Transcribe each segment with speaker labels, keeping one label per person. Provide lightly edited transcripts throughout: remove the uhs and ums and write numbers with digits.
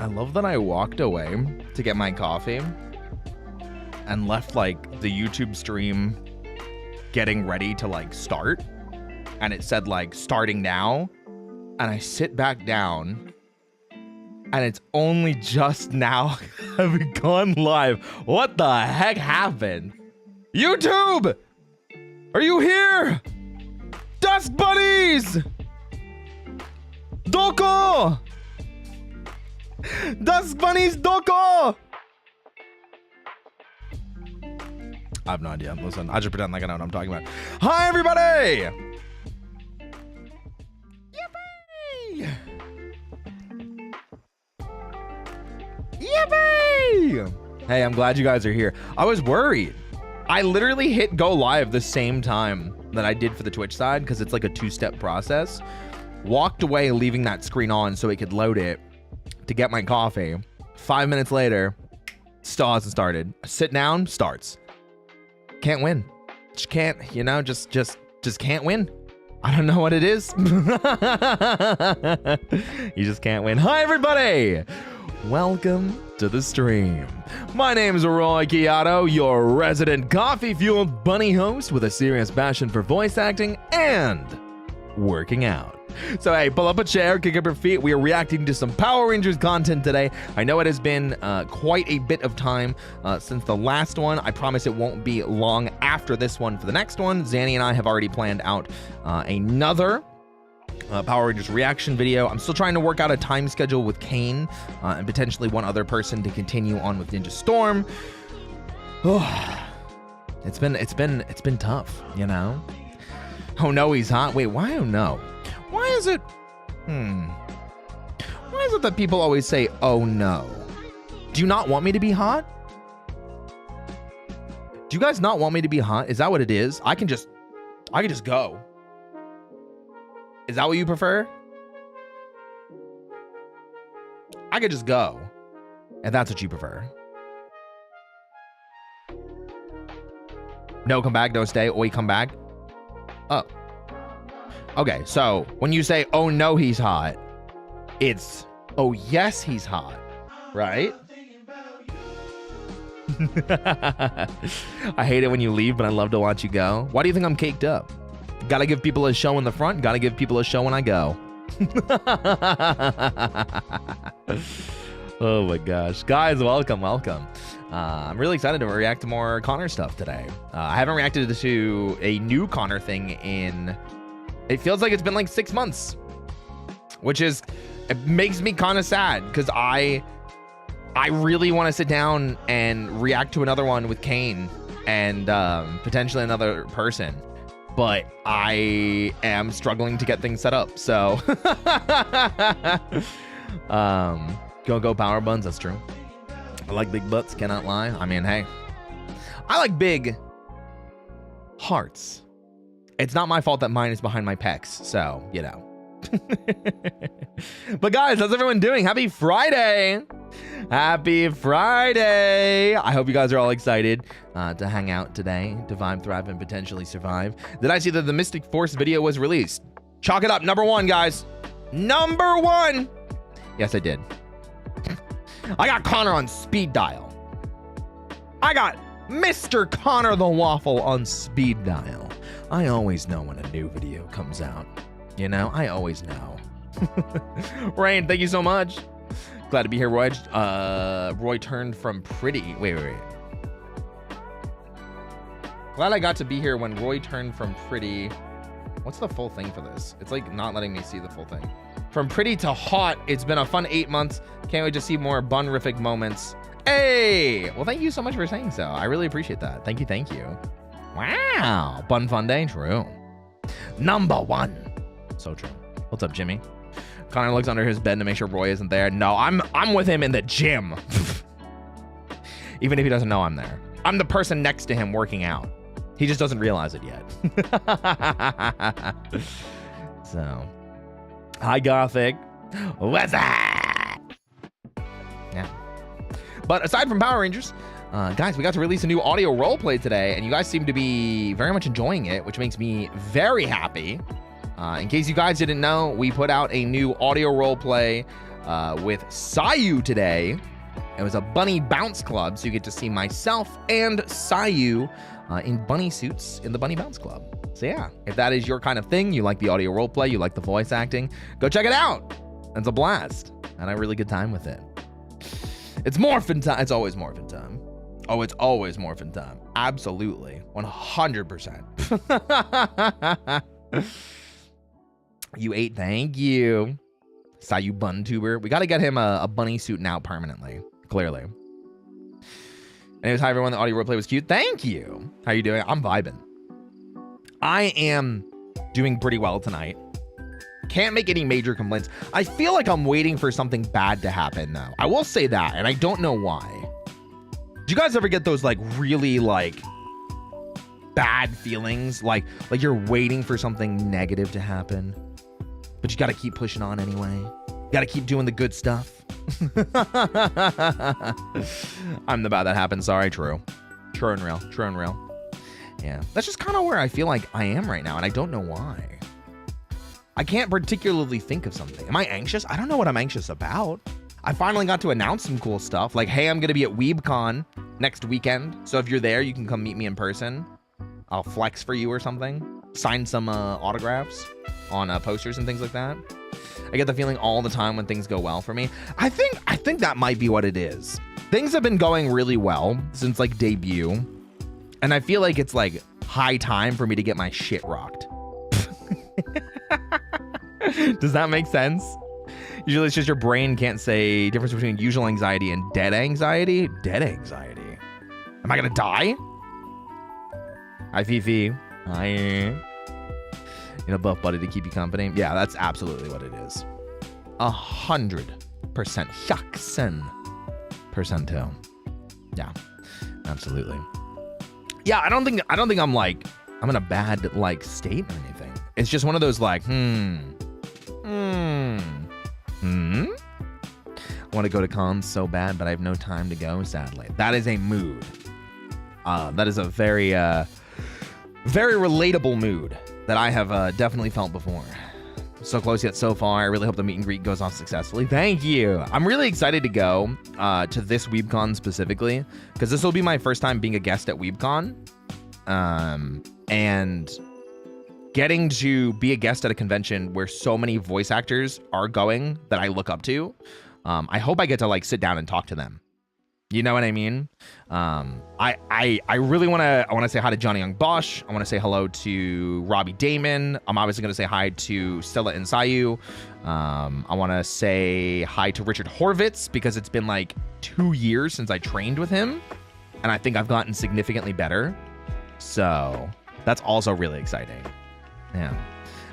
Speaker 1: I love that I walked away to get my coffee and left like the YouTube stream getting ready to like start, and it said like starting now, and I sit back down and it's only just now having gone live. What the heck happened? YouTube, are you here? Dusk Buddies! Doko! Dusk Bunnies Doko! I have no idea. Listen, I just pretend like I know what I'm talking about. Hi, everybody! Yippee! Yippee! Hey, I'm glad you guys are here. I was worried. I literally hit go live the same time that I did for the Twitch side because it's like a two-step process. Walked away leaving that screen on so it could load it to get my coffee. 5 minutes later, still hasn't started. Sit down, starts. Can't win. Just can't, you know, just can't win. I don't know what it is. You just can't win. Hi, everybody. Welcome to the stream. My name is Roy Chiato, your resident coffee-fueled bunny host with a serious passion for voice acting and working out. So hey, pull up a chair, kick up your feet. We are reacting to some Power Rangers content today. I know it has been quite a bit of time since the last one. I promise it won't be long after this one for the next one. Zanny and I have already planned out another Power Rangers reaction video. I'm still trying to work out a time schedule with Kane and potentially one other person to continue on with Ninja Storm. It's been tough, you know. Oh no, he's hot. Wait, why oh no? Why is it? Why is it that people always say, oh no? Do you not want me to be hot? Do you guys not want me to be hot? Is that what it is? I can just go. Is that what you prefer? I could just go. And that's what you prefer. No, come back, no stay. Oh, wait, come back. Oh. Okay, so when you say, oh no, he's hot, it's, oh yes, he's hot, right? I hate it when you leave, but I love to watch you go. Why do you think I'm caked up? Gotta give people a show in the front, gotta give people a show when I go. Oh my gosh. Guys, welcome. I'm really excited to react to more Connor stuff today. I haven't reacted to a new Connor thing in... It feels like it's been like 6 months, which is, it makes me kind of sad because I really want to sit down and react to another one with Kane and potentially another person, but I am struggling to get things set up. So go power buns. That's true. I like big butts, cannot lie. I mean, hey, I like big hearts. It's not my fault that mine is behind my pecs, so, you know. But guys, how's everyone doing? Happy Friday! Happy Friday! I hope you guys are all excited to hang out today, to vibe, thrive, and potentially survive. Did I see that the Mystic Force video was released? Chalk it up, #1, guys. #1! Yes, I did. I got Connor on speed dial. I got Mr. Connor the Waffle on speed dial. I always know when a new video comes out. You know, I always know. Rain, thank you so much. Glad to be here, Roy. Roy turned from pretty. Wait. Glad I got to be here when Roy turned from pretty. What's the full thing for this? It's like not letting me see the full thing. From pretty to hot. It's been a fun 8 months. Can't wait to see more bun-rific moments. Hey! Well, thank you so much for saying so. I really appreciate that. Thank you. Wow. Bun fun day. True. #1. So true. What's up, Jimmy? Connor looks under his bed to make sure Roy isn't there. No, I'm with him in the gym. Even if he doesn't know I'm there. I'm the person next to him working out. He just doesn't realize it yet. So, hi, Gothic. What's that? Yeah. But aside from Power Rangers, guys, we got to release a new audio roleplay today, and you guys seem to be very much enjoying it, which makes me very happy. In case you guys didn't know, we put out a new audio roleplay with Sayu today. It was a bunny bounce club, so you get to see myself and Sayu in bunny suits in the bunny bounce club. So yeah, if that is your kind of thing, you like the audio roleplay, you like the voice acting, go check it out. It's a blast. And I had a really good time with it. It's morphin' time. It's always morphin' time. Oh, it's always morphin' time. Absolutely. 100%. You ate, thank you. Sayu vtuber. We got to get him a bunny suit now permanently, clearly. Anyways, hi everyone. The audio roleplay was cute. Thank you. How you doing? I'm vibing. I am doing pretty well tonight. Can't make any major complaints. I feel like I'm waiting for something bad to happen though. I will say that, and I don't know why. Do you guys ever get those like really like bad feelings? Like you're waiting for something negative to happen, but you got to keep pushing on anyway. You got to keep doing the good stuff. I'm about that happens. Sorry, true and real. Yeah, that's just kind of where I feel like I am right now, and I don't know why. I can't particularly think of something. Am I anxious? I don't know what I'm anxious about. I finally got to announce some cool stuff. Like, hey, I'm going to be at WeebCon next weekend. So if you're there, you can come meet me in person. I'll flex for you or something. Sign some autographs on posters and things like that. I get the feeling all the time when things go well for me. I think that might be what it is. Things have been going really well since like debut. And I feel like it's like high time for me to get my shit rocked. Does that make sense? Usually it's just your brain can't say difference between usual anxiety and dead anxiety. Dead anxiety. Am I gonna die? Hi, Fifi. Hi. You know, buff buddy to keep you company. Yeah, that's absolutely what it is. 100%. 100% too. Yeah, absolutely. Yeah, I don't think I'm like I'm in a bad like state or anything. It's just one of those like I want to go to cons so bad, but I have no time to go, sadly. That is a mood. That is a very very relatable mood that I have definitely felt before. So close yet so far. I really hope the meet and greet goes off successfully. Thank you. I'm really excited to go to this WeebCon specifically, because this will be my first time being a guest at WeebCon. And getting to be a guest at a convention where so many voice actors are going that I look up to. I hope I get to like sit down and talk to them. You know what I mean? I really want to say hi to Johnny Young Bosch. I want to say hello to Robbie Damon. I'm obviously going to say hi to Stella and Sayu. I want to say hi to Richard Horvitz because it's been like 2 years since I trained with him. And I think I've gotten significantly better. So that's also really exciting. Yeah.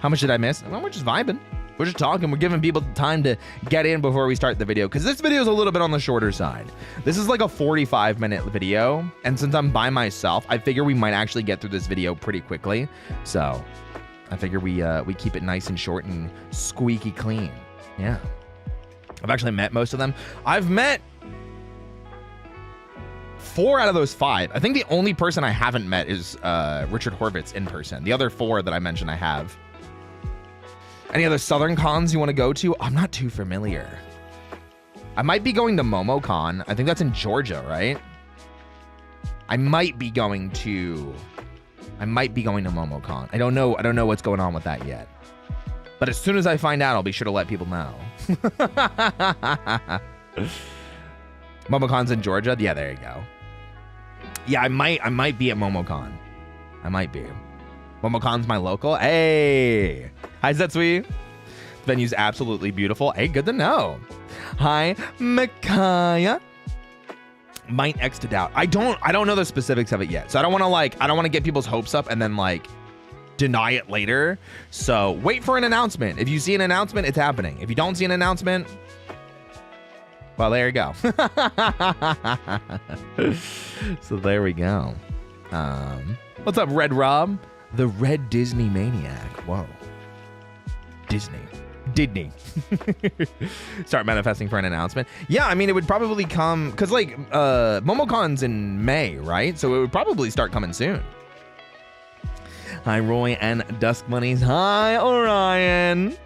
Speaker 1: How much did I miss? Well, we're just vibing. We're just talking. We're giving people time to get in before we start the video, because this video is a little bit on the shorter side. This is like a 45-minute video, and since I'm by myself, I figure we might actually get through this video pretty quickly. So I figure we keep it nice and short and squeaky clean. Yeah. I've actually met most of them. I've met 4 out of those 5. I think the only person I haven't met is Richard Horvitz in person. The other 4 that I mentioned I have. Any other Southern cons you want to go to? I'm not too familiar. I might be going to MomoCon. I think that's in Georgia, right? I might be going to MomoCon. I don't know what's going on with that yet. But as soon as I find out, I'll be sure to let people know. MomoCon's in Georgia? Yeah, there you go. Yeah, I might be at MomoCon. I might be. MomoCon's my local. Hey! Hi, Zetsui. The venue's absolutely beautiful. Hey, good to know. Hi, Micaiah. Might X to doubt. I don't know the specifics of it yet. So I don't want to get people's hopes up and then like deny it later. So wait for an announcement. If you see an announcement, it's happening. If you don't see an announcement, well, there you go. So there we go. What's up, Red Rob? The Red Disney Maniac. Whoa. Disney. Start manifesting for an announcement. Yeah, I mean, it would probably come, because like MomoCon's in May, right? So it would probably start coming soon. Hi, Roy and Dusk Bunnies. Hi, Orion.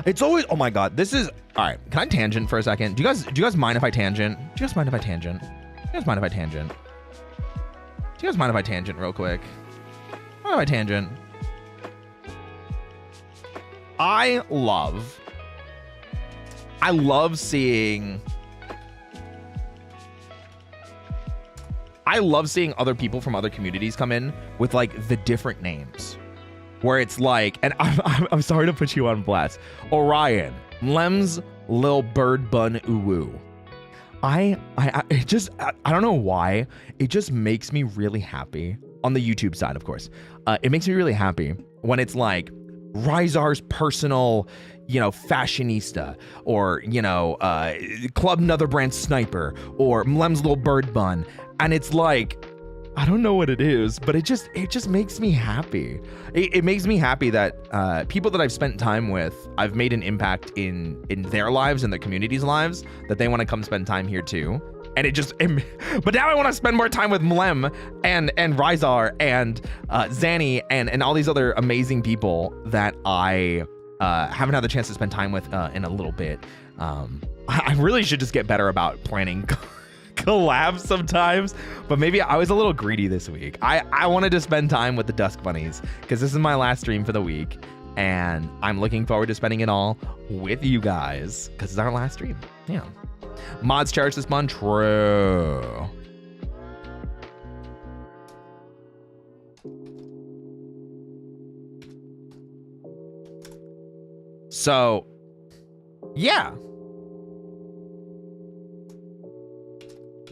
Speaker 1: It's always, oh my God, this is, all right, can I tangent for a second? Do you guys mind if I tangent? Do you guys mind if I tangent? Do you guys mind if I tangent? Do you guys mind if I tangent real quick? Mind if I tangent? I love seeing other people from other communities come in with like the different names, where it's like, and I'm sorry to put you on blast, Orion, Lem's Lil Bird Bun Uwu. I don't know why, it just makes me really happy on the YouTube side, of course. It makes me really happy when it's like Rizar's personal, fashionista, or, Club Another Brand Sniper, or Lem's Little Bird Bun. And it's like, I don't know what it is, but it just makes me happy. It makes me happy that people that I've spent time with, I've made an impact in their lives and their community's lives, that they want to come spend time here too. And but now I want to spend more time with Mlem and Rizar and Zanny and all these other amazing people that I haven't had the chance to spend time with in a little bit. I really should just get better about planning collabs sometimes, but maybe I was a little greedy this week. I wanted to spend time with the Dusk Bunnies because this is my last stream for the week, and I'm looking forward to spending it all with you guys because it's our last stream. Yeah. Mods cherish this month. True. So, yeah.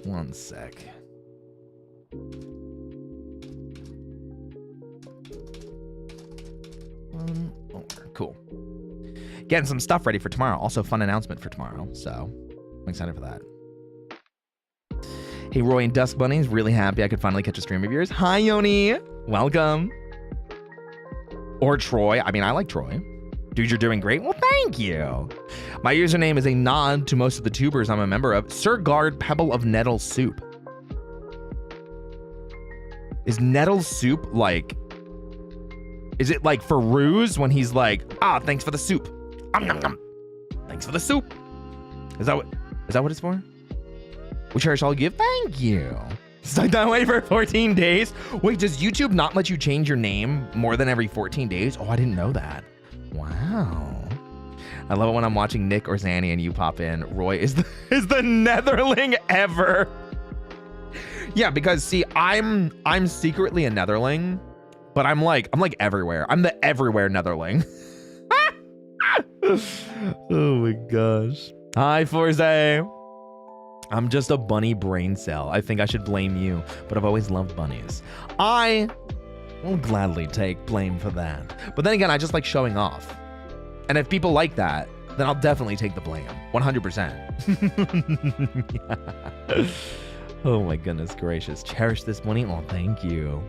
Speaker 1: One sec. Cool. Getting some stuff ready for tomorrow. Also, fun announcement for tomorrow. So, I'm excited for that. Hey, Roy and Dusk Bunnies. Really happy I could finally catch a stream of yours. Hi, Yoni. Welcome. Or Troy. I mean, I like Troy. Dude, you're doing great. Well, thank you. My username is a nod to most of the tubers I'm a member of. Sir Guard Pebble of Nettle Soup. Is Nettle Soup like... Is it like for Ruse when he's like, thanks for the soup. Nom, nom. Thanks for the soup. Is that what it's for? We cherish all you give. Thank you. Stuck that way for 14 days. Wait, does YouTube not let you change your name more than every 14 days? Oh, I didn't know that. Wow. I love it when I'm watching Nick or Zanny and you pop in. Roy is the netherling ever. Yeah, because see, I'm secretly a netherling, but I'm like everywhere. I'm the everywhere netherling. Oh my gosh. Hi, Forze. I'm just a bunny brain cell. I think I should blame you, but I've always loved bunnies. I will gladly take blame for that. But then again, I just like showing off. And if people like that, then I'll definitely take the blame. 100%. Yeah. Oh my goodness gracious. Cherish this money. Oh, thank you.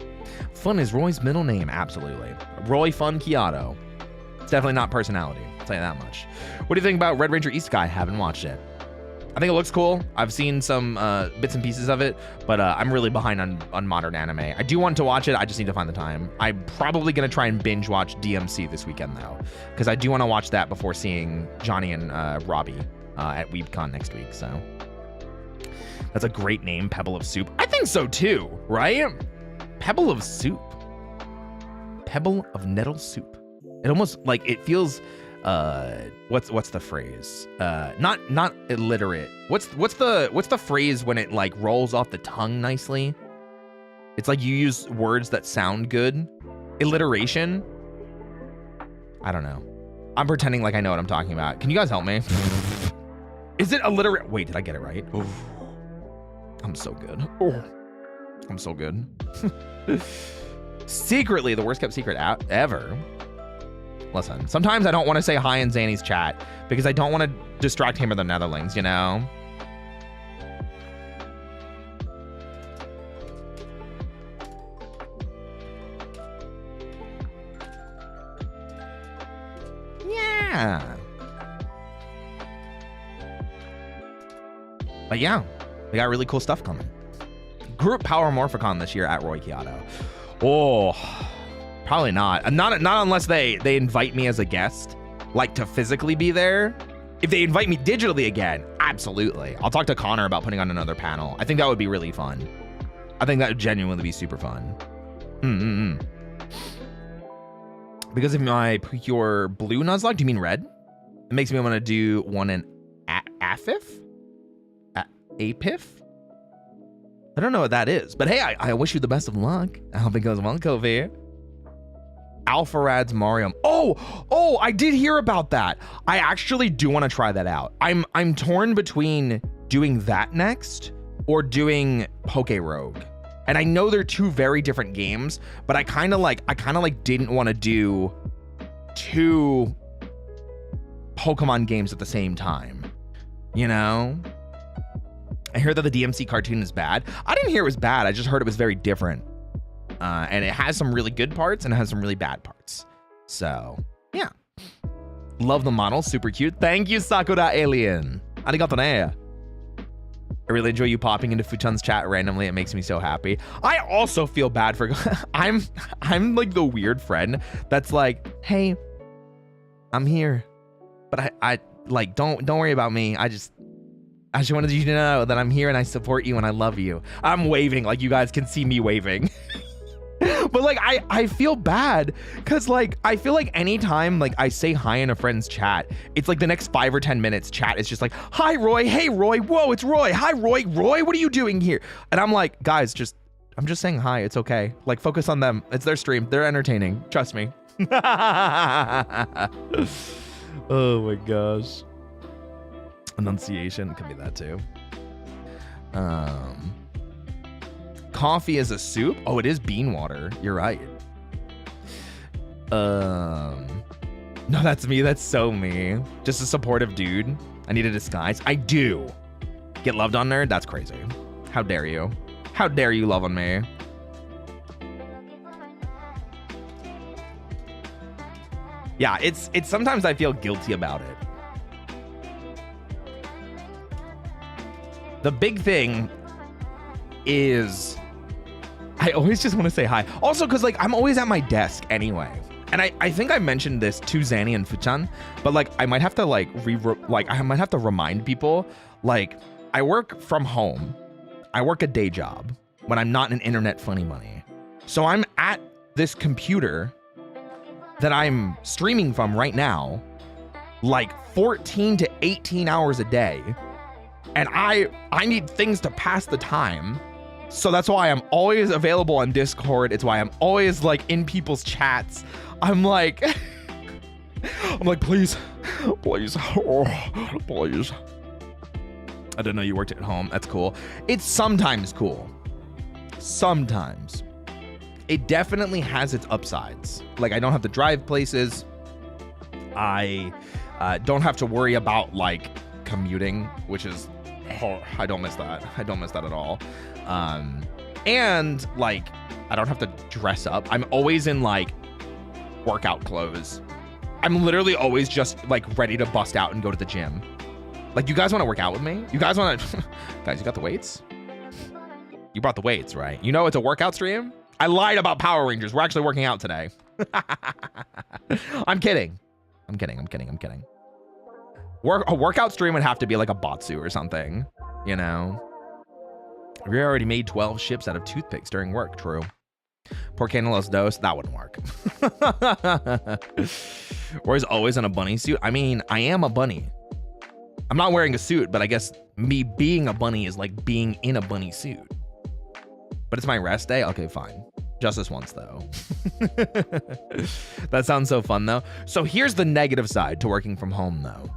Speaker 1: Fun is Roy's middle name. Absolutely. Roy Fun Chiato. It's definitely not personality. I'll tell you that much. What do you think about Red Ranger East Sky? Haven't watched it. I think it looks cool. I've seen some bits and pieces of it, but I'm really behind on modern anime. I do want to watch it. I just need to find the time. I'm probably going to try and binge watch DMC this weekend, though, because I do want to watch that before seeing Johnny and Robbie at WeebCon next week. So that's a great name, Pebble of Soup. I think so, too, right? Pebble of Soup. Pebble of Nettle Soup. It almost, like, it feels... what's the phrase? Not illiterate. What's the phrase when it like rolls off the tongue nicely? It's like you use words that sound good. Alliteration. I don't know. I'm pretending like I know what I'm talking about. Can you guys help me? Is it alliterate? Wait, did I get it right? Oh, I'm so good. Oh, I'm so good. Secretly, the worst kept secret out ever. Listen, sometimes I don't want to say hi in Zanny's chat because I don't want to distract him or the Netherlings, you know? Yeah. But yeah, we got really cool stuff coming. Group Power Morphicon this year at Roy Chiato. Oh... Probably not. Not unless they invite me as a guest. like to physically be there. If they invite me digitally again, absolutely. I'll talk to Connor about putting on another panel. I think that would be really fun. I think that would genuinely be super fun. Because of my pure blue Nuzlocke, do you mean red? It makes me want to do one in Apif? Apif? I don't know what that is, but hey, I wish you the best of luck. I hope it goes well, Kofi. Alpharad's Mario. Oh, I did hear about that. I actually do want to try that out. I'm torn between doing that next or doing Poke Rogue. And I know they're two very different games, but I kind of like didn't want to do two Pokemon games at the same time. You know? I heard that the DMC cartoon is bad. I didn't hear it was bad. I just heard it was very different. And it has some really good parts and it has some really bad parts. So, yeah. Love the model. Super cute. Thank you, Sakura Alien. Arigato ne. I really enjoy you popping into Futon's chat randomly. It makes me so happy. I also feel bad for... I'm like the weird friend that's like, hey, I'm here. But I like, don't worry about me. I just wanted you to know that I'm here and I support you and I love you. I'm waving, like you guys can see me waving. But like, I feel bad because like, I feel like anytime like I say hi in a friend's chat, it's like the next 5 or 10 minutes chat is just like, hi Roy, hey Roy, whoa, it's Roy, hi Roy, what are you doing here? And I'm like, guys, I'm just saying hi, it's okay. Like focus on them, it's their stream, they're entertaining, trust me. Oh my gosh. Enunciation could be that too. Coffee is a soup. Oh, it is bean water. You're right. No, that's me. That's so me. Just a supportive dude. I need a disguise. I do. Get loved on nerd? That's crazy. How dare you? How dare you love on me? Yeah, it's sometimes I feel guilty about it. The big thing is I always just want to say hi. Also, because like I'm always at my desk anyway. And I think I mentioned this to Zanny and Fuchan, but like I might have to I might have to remind people, like I work from home. I work a day job when I'm not in internet funny money. So I'm at this computer that I'm streaming from right now, like 14 to 18 hours a day. And I need things to pass the time. So that's why I'm always available on Discord. It's why I'm always like in people's chats. I'm like, please, oh, please. I didn't know you worked at home. That's cool. It's sometimes cool. Sometimes. It definitely has its upsides. Like I don't have to drive places. I don't have to worry about like commuting, which is, oh, I don't miss that. I don't miss that at all. And like, I don't have to dress up. I'm always in like workout clothes. I'm literally always just like ready to bust out and go to the gym. Like, you guys want to work out with me? You guys want to, guys, you got the weights? You brought the weights, right? You know, it's a workout stream. I lied about Power Rangers. We're actually working out today. I'm kidding. I'm kidding. A workout stream would have to be like a Batsu or something, you know? We already made 12 ships out of toothpicks during work. True. Por qué no los dos? That wouldn't work. Roy's always in a bunny suit. I mean, I am a bunny. I'm not wearing a suit, but I guess me being a bunny is like being in a bunny suit. But it's my rest day? Okay, fine. Just this once, though. That sounds so fun, though. So here's the negative side to working from home, though.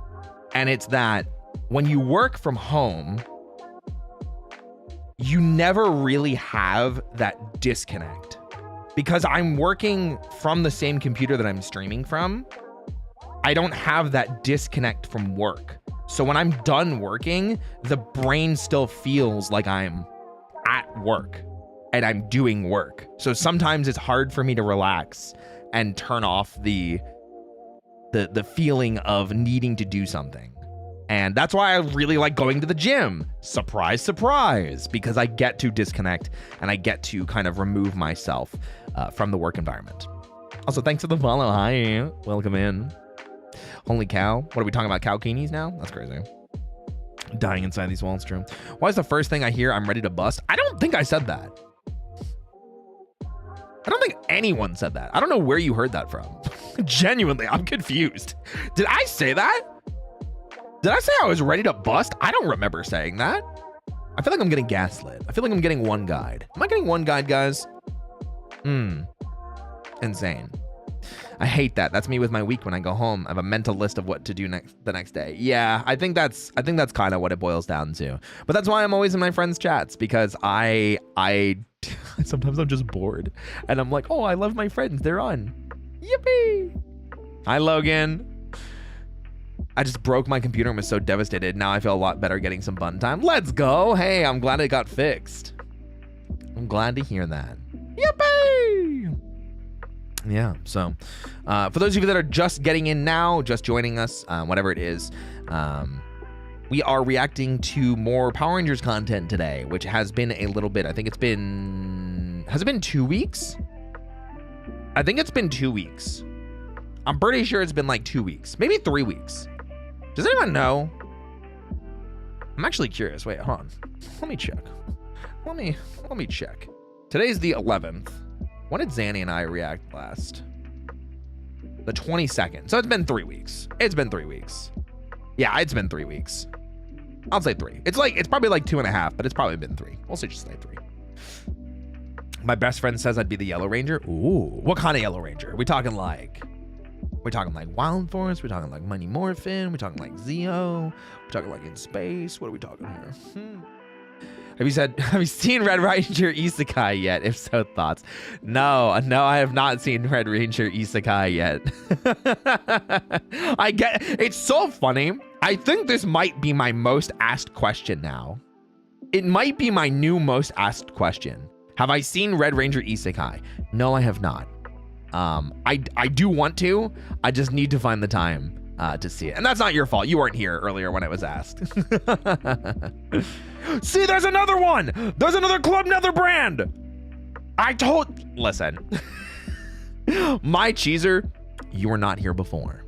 Speaker 1: And it's that when you work from home, you never really have that disconnect. Because I'm working from the same computer that I'm streaming from, I don't have that disconnect from work. So when I'm done working, the brain still feels like I'm at work and I'm doing work. So sometimes it's hard for me to relax and turn off the feeling of needing to do something. And that's why I really like going to the gym. Surprise, surprise, because I get to disconnect and I get to kind of remove myself from the work environment. Also, thanks for the follow. Hi, welcome in. Holy cow. What are we talking about? Cow-kinis now? That's crazy. Dying inside these walls, true. Why is the first thing I hear I'm ready to bust? I don't think I said that. I don't think anyone said that. I don't know where you heard that from. Genuinely, I'm confused. Did I say that? Did I say I was ready to bust? I don't remember saying that. I feel like I'm getting gaslit. I feel like I'm getting one guide. Am I getting one guide, guys? Insane. I hate that. That's me with my week when I go home. I have a mental list of what to do the next day. Yeah, I think that's kind of what it boils down to. But that's why I'm always in my friends' chats, because I sometimes I'm just bored and I'm like, oh, I love my friends. They're on. Yippee. Hi, Logan. I just broke my computer and was so devastated. Now I feel a lot better getting some fun time. Let's go. Hey, I'm glad it got fixed. I'm glad to hear that. Yippee! Yeah, so for those of you that are just getting in now, just joining us, whatever it is, we are reacting to more Power Rangers content today, which has been a little bit. I think it's been, has it been 2 weeks? I think it's been 2 weeks. I'm pretty sure it's been like 2 weeks, maybe 3 weeks. Does anyone know? I'm actually curious. Wait, hold on. Let me check. Let me check. Today's the 11th. When did Zanny and I react last? The 22nd. So it's been 3 weeks. It's been 3 weeks. Yeah, it's been 3 weeks. I'll say 3. It's probably like 2.5, but it's probably been 3. We'll just say 3. My best friend says I'd be the Yellow Ranger. Ooh, what kind of Yellow Ranger? Are we talking like Wild Force? We're talking like Mighty Morphin? We're talking like Zeo? We're talking like in space? What are we talking here? Have you seen Red Ranger Isekai yet? If so, thoughts? No, I have not seen Red Ranger Isekai yet. I get, it's so funny. I think this might be my most asked question now. It might be my new most asked question. Have I seen Red Ranger Isekai? No, I have not. I do want to. I just need to find the time to see it. And that's not your fault. You weren't here earlier when it was asked. See, there's another one. There's another Club Nether brand. Listen. My cheeser, you were not here before.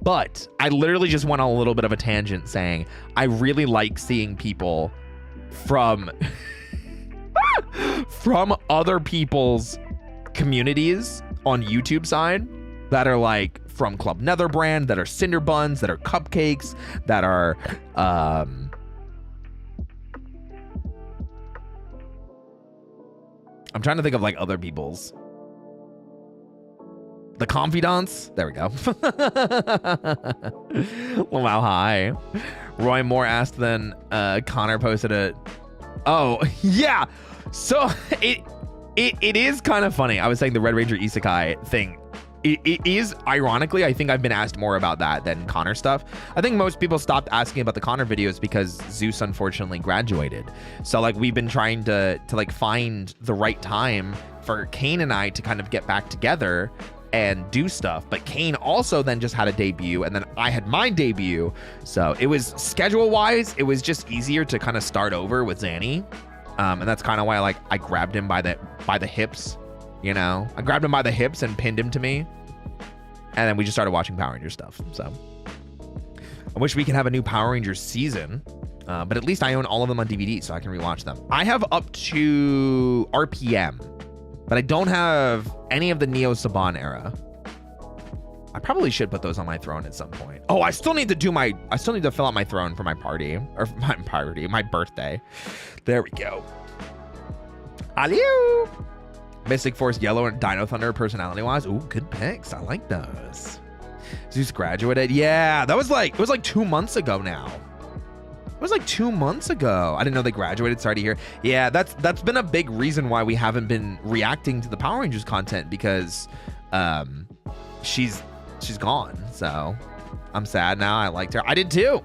Speaker 1: But I literally just went on a little bit of a tangent saying I really like seeing people from other people's communities on YouTube side that are like from Club Nether brand, that are Cinder Buns, that are cupcakes, that are I'm trying to think of like other people's. The Confidants. There we go. Wow, hi. Roy Moore asked, then Connor posted it. Oh, yeah. So it is kind of funny. I was saying the Red Ranger Isekai thing. It is, ironically, I think I've been asked more about that than Connor stuff. I think most people stopped asking about the Connor videos because Zeus unfortunately graduated. So like we've been trying to like find the right time for Kane and I to kind of get back together and do stuff. But Kane also then just had a debut, and then I had my debut. So it was schedule wise, it was just easier to kind of start over with Zanny. And that's kind of why I grabbed him by the hips. You know, I grabbed him by the hips and pinned him to me. And then we just started watching Power Rangers stuff. So I wish we could have a new Power Rangers season. But at least I own all of them on DVD, so I can rewatch them. I have up to RPM, but I don't have any of the Neo Saban era. I probably should put those on my throne at some point. Oh, I still need to fill out my throne for my party, or my birthday. There we go. Aliu! Mystic Force Yellow and Dino Thunder personality-wise. Ooh, good picks. I like those. Zeus graduated. Yeah, it was like 2 months ago now. It was like 2 months ago. I didn't know they graduated. Sorry to hear. Yeah, that's been a big reason why we haven't been reacting to the Power Rangers content, because she's gone. So I'm sad now. I liked her. I did too.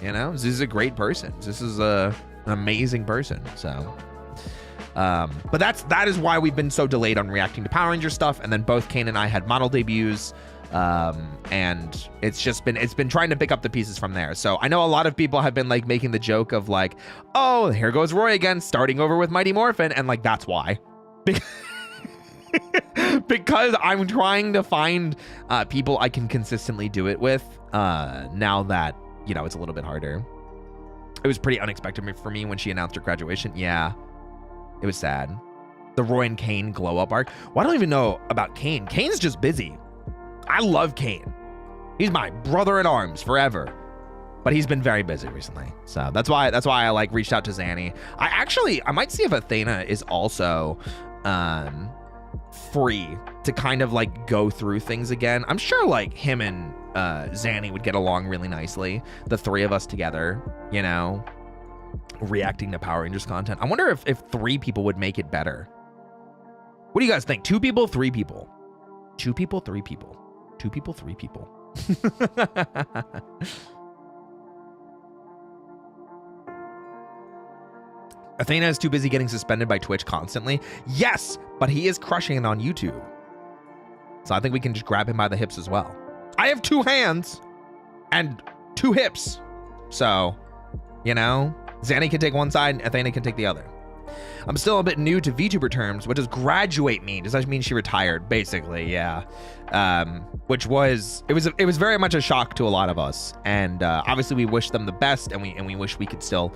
Speaker 1: You know, Zeus is a great person. This is an amazing person. So but that is why we've been so delayed on reacting to Power Ranger stuff. And then both Kane and I had model debuts, and it's been trying to pick up the pieces from there. So I know a lot of people have been like making the joke of like, oh, here goes Roy again, starting over with Mighty Morphin, and like that's why. because I'm trying to find people I can consistently do it with now that, you know, it's a little bit harder. It was pretty unexpected for me when she announced her graduation. Yeah, it was sad. The Roy and Kane glow up arc. Well, I don't even know about Kane. Kane's just busy. I love Kane. He's my brother in arms forever. But he's been very busy recently. So that's why I like reached out to Zanny. I might see if Athena is also free to kind of like go through things again. I'm sure like him and Zanny would get along really nicely. The three of us together, you know, reacting to Power Rangers content. I wonder if 3 people would make it better. What do you guys think? 2 people, 3 people? 2 people, 3 people. 2 people, 3 people. Athena is too busy getting suspended by Twitch constantly. Yes, but he is crushing it on YouTube. So I think we can just grab him by the hips as well. I have 2 hands and 2 hips. So, you know, Zanny can take one side and Athena can take the other. I'm still a bit new to VTuber terms. What does graduate mean? Does that mean she retired? Basically, yeah. Which was, it was very much a shock to a lot of us. And obviously we wish them the best, and we wish we could still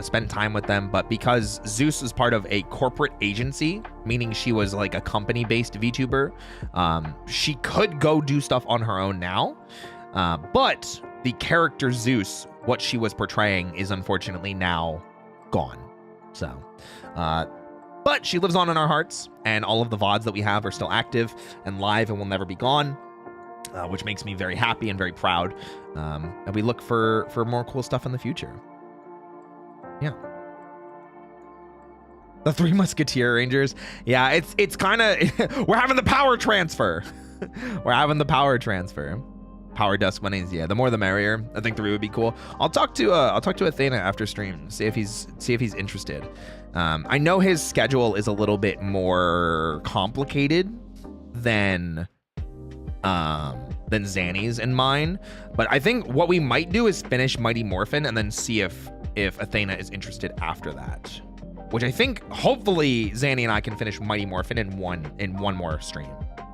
Speaker 1: spend time with them. But because Zeus was part of a corporate agency, meaning she was like a company-based VTuber, she could go do stuff on her own now. But the character Zeus, what she was portraying, is unfortunately now gone. So, but she lives on in our hearts, and all of the VODs that we have are still active and live and will never be gone, which makes me very happy and very proud. And we look for more cool stuff in the future. Yeah. The 3 Musketeer Rangers. Yeah, it's kind of, we're having the power transfer. We're having the power transfer. Power Dusk Bunnies, yeah. The more the merrier. I think 3 would be cool. I'll talk to Athena after stream, see if he's interested. I know his schedule is a little bit more complicated than Zanny's and mine, but I think what we might do is finish Mighty Morphin and then see if Athena is interested after that. Which I think hopefully Zanny and I can finish Mighty Morphin in one more stream.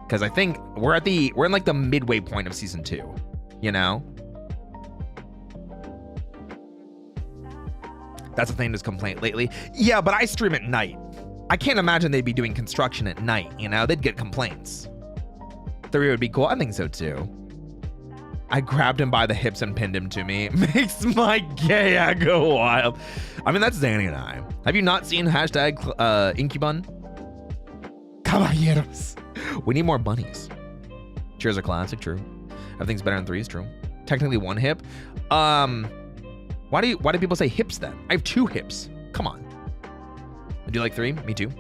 Speaker 1: Because I think we're in like the midway point of season 2, you know? That's Athena's complaint lately. Yeah, but I stream at night. I can't imagine they'd be doing construction at night, you know? They'd get complaints. 3 would be cool. I think so too. I grabbed him by the hips and pinned him to me. Makes my gay eye go wild. I mean, that's Zanny and I. Have you not seen hashtag Incubun? Caballeros. We need more bunnies. Cheers are classic, true. Everything's better in 3s, true. Technically 1 hip. Why do people say hips then? I have 2 hips. Come on. Do you like 3? Me too.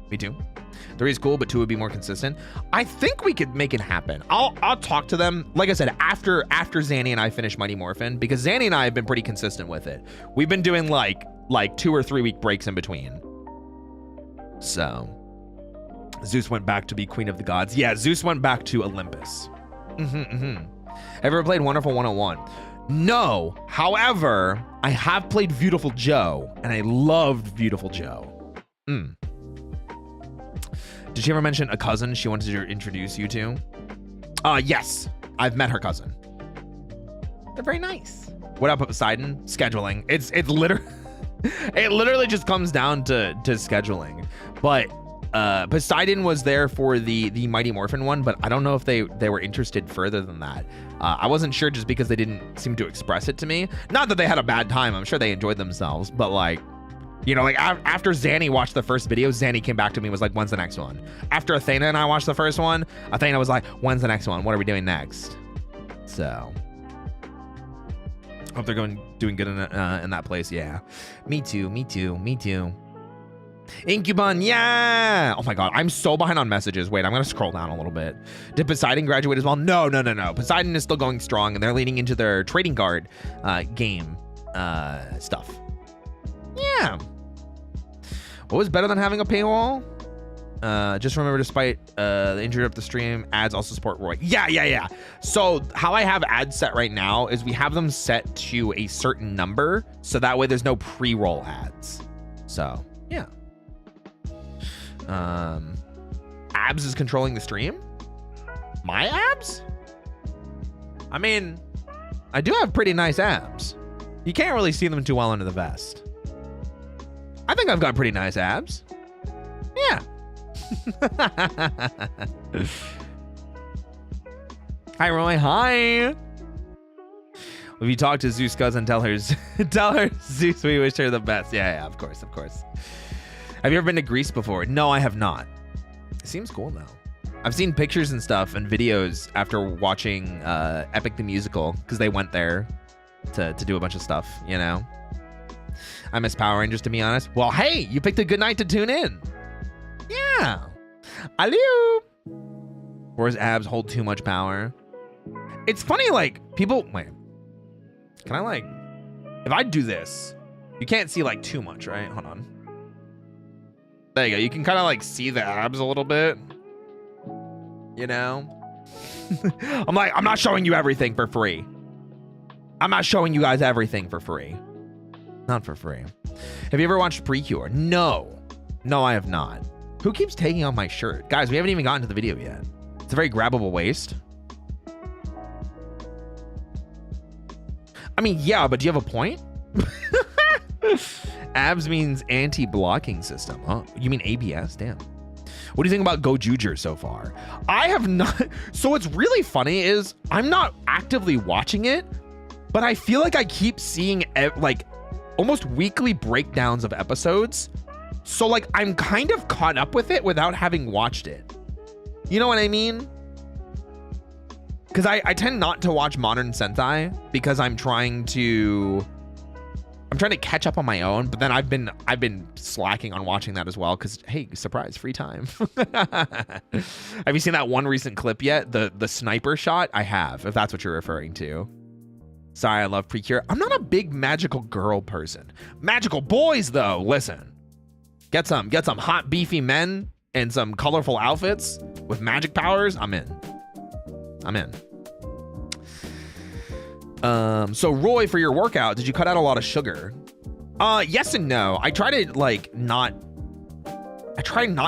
Speaker 1: Me too. 3 is cool, but 2 would be more consistent. I think we could make it happen. I'll talk to them. Like I said, after Zanny and I finish Mighty Morphin, because Zanny and I have been pretty consistent with it. We've been doing like 2 or 3 week breaks in between. So Zeus went back to be Queen of the Gods. Yeah, Zeus went back to Olympus. Ever played Wonderful 101? No. However, I have played Beautiful Joe, and I loved Beautiful Joe. Did she ever mention a cousin she wanted to introduce you to? Yes. I've met her cousin. They're very nice. What up, Poseidon? Scheduling. It's literally it literally just comes down to scheduling. But Poseidon was there for the Mighty Morphin one, but I don't know if they were interested further than that. I wasn't sure just because they didn't seem to express it to me. Not that they had a bad time. I'm sure they enjoyed themselves, but like, you know, like after Zanny watched the first video, Zanny came back to me and was like, when's the next one? After Athena and I watched the first one, Athena was like, when's the next one? What are we doing next? So hope they're doing good in that place. Yeah, me too. Incubun, yeah. Oh my god, I'm so behind on messages. Wait, I'm gonna scroll down a little bit. Did Poseidon graduate as well? No. Poseidon is still going strong, and they're leaning into their trading card game stuff. Yeah. What was better than having a paywall? Just remember, despite the injury up the stream, ads also support Roy. Yeah. So how I have ads set right now is we have them set to a certain number, so that way there's no pre-roll ads. So yeah. abs is controlling the stream? My abs? I mean, I do have pretty nice abs. You can't really see them too well under the vest. I think I've got pretty nice abs. Yeah. Hi, Roy. Hi. If you talk to Zeus' cousin, tell her Zeus we wish her the best. Yeah, of course. Have you ever been to Greece before? No, I have not. It seems cool though. I've seen pictures and stuff and videos after watching Epic the Musical, because they went there to do a bunch of stuff, you know? I miss Power Rangers, to be honest. Well, hey, you picked a good night to tune in. Yeah. Hello. Or his abs hold too much power. It's funny, like, people... Wait. Can I, like... If I do this, you can't see, like, too much, right? Hold on. There you go. You can kind of, like, see the abs a little bit. You know? I'm not showing you everything for free. I'm not showing you guys everything for free. Not for free. Have you ever watched Precure? No. No, I have not. Who keeps taking off my shirt? Guys, we haven't even gotten to the video yet. It's a very grabbable waist. I mean, yeah, but do you have a point? Abs means anti-blocking system. Huh? You mean ABS? Damn. What do you think about Gojuger so far? I have not. So what's really funny is I'm not actively watching it, but I feel like I keep seeing like almost weekly breakdowns of episodes. So like I'm kind of caught up with it without having watched it. You know what I mean? Because I tend not to watch modern Sentai because I'm trying to catch up on my own, but then I've been slacking on watching that as well because, hey, surprise, free time. Have you seen that one recent clip yet? The sniper shot? I have, if that's what you're referring to. Sorry, I love Precure. I'm not a big magical girl person. Magical boys, though, listen. Get some hot, beefy men and some colorful outfits with magic powers. I'm in. So Roy, for your workout, did you cut out a lot of sugar? Yes and no. I try not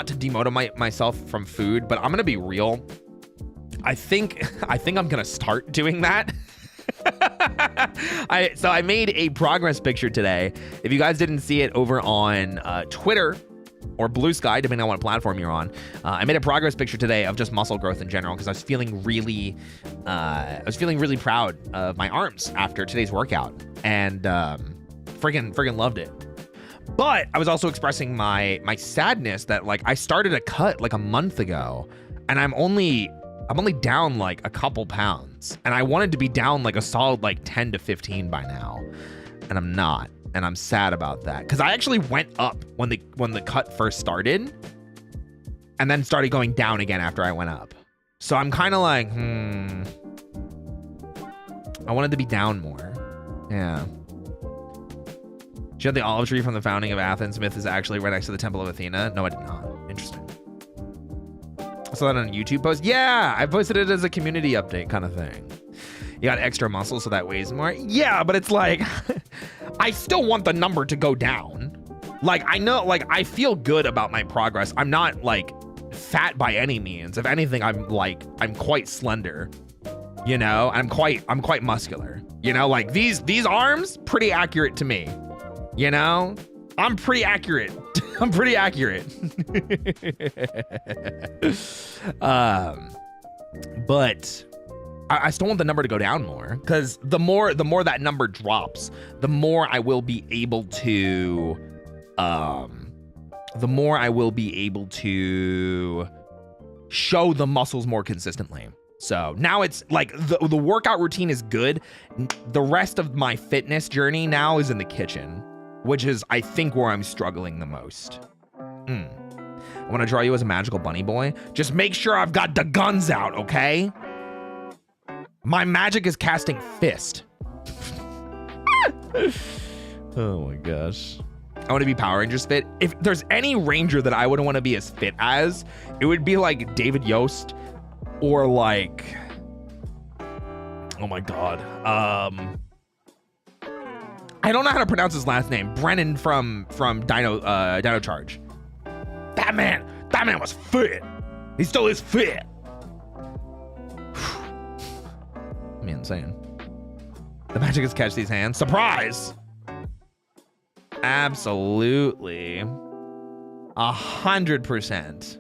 Speaker 1: to demotivate myself from food, but I'm gonna be real. I think I'm gonna start doing that. I made a progress picture today. If you guys didn't see it over on Twitter or Blue Sky, depending on what platform you're on, I made a progress picture today of just muscle growth in general because I was feeling really proud of my arms after today's workout, and friggin' loved it. But I was also expressing my sadness that like I started a cut like a month ago, and I'm only down like a couple pounds, and I wanted to be down like a solid like 10 to 15 by now, and I'm not. And I'm sad about that because I actually went up when the cut first started and then started going down again after I went up. So I'm kind of like, I wanted to be down more. Yeah. She had the olive tree from the founding of Athens. Myth is actually right next to the Temple of Athena. No, I did not. Interesting. I saw that on a YouTube post. Yeah, I posted it as a community update kind of thing. You got extra muscle, so that weighs more. Yeah, but it's like, I still want the number to go down. Like, I know, like, I feel good about my progress. I'm not like fat by any means. If anything, I'm quite slender, you know, I'm quite muscular, you know, like these arms, pretty accurate to me, you know, I'm pretty accurate. I'm pretty accurate. But I still want the number to go down more because the more that number drops, the more I will be able to, show the muscles more consistently. So now it's like the workout routine is good. The rest of my fitness journey now is in the kitchen, which is, I think, where I'm struggling the most. I want to draw you as a magical bunny boy. Just make sure I've got the guns out, okay? My magic is casting fist. Oh my gosh. I want to be Power Rangers fit. If there's any Ranger that I would want to be as fit as, it would be like David Yost or like, oh my God. I don't know how to pronounce his last name. Brennan from Dino Charge. That man was fit. He stole his fit. I mean, insane. The magic is catch these hands. Surprise! Absolutely. 100%.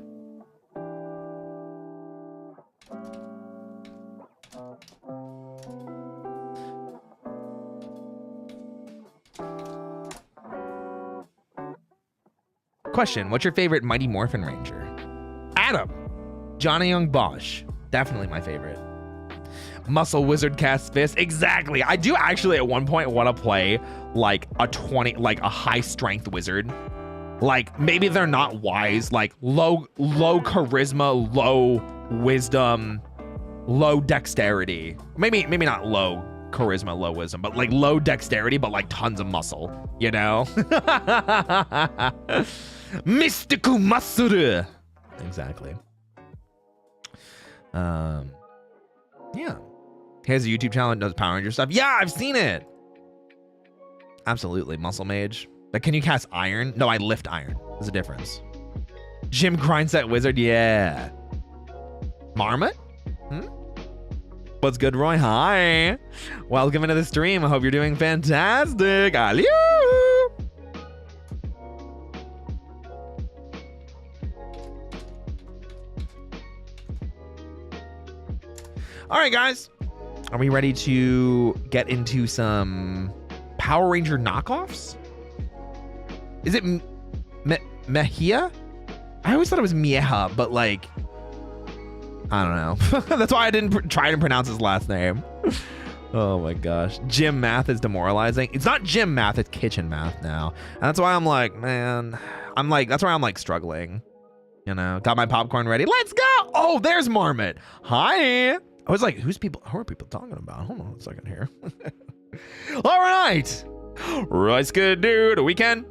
Speaker 1: Question, what's your favorite Mighty Morphin Ranger? Adam. Johnny Young Bosch. Definitely my favorite. Muscle Wizard cast fist. Exactly. I do actually at one point want to play like a high strength wizard. Like maybe they're not wise, like low charisma, low wisdom, low dexterity. Maybe not low charisma, low wisdom, but like low dexterity, but like tons of muscle, you know? Mystical muscle. Exactly. Yeah. He has a YouTube channel that does Power Ranger stuff. Yeah, I've seen it. Absolutely. Muscle Mage. But can you cast Iron? No, I lift Iron. There's a difference. Jim Grindset Wizard. Yeah. Marmot? What's good, Roy? Hi. Welcome into the stream. I hope you're doing fantastic. Aliu. All right, guys. Are we ready to get into some Power Ranger knockoffs? Is it Mejia? I always thought it was Mieha, but like, I don't know. That's why I didn't try to pronounce his last name. Oh my gosh. Gym math is demoralizing. It's not gym math, it's kitchen math now. And that's why I'm like, man, that's why I'm like struggling. You know, got my popcorn ready. Let's go. Oh, there's Marmot. Hi. I was like, who are people talking about? Hold on a second here. All right. Roy's good dude. Weekend.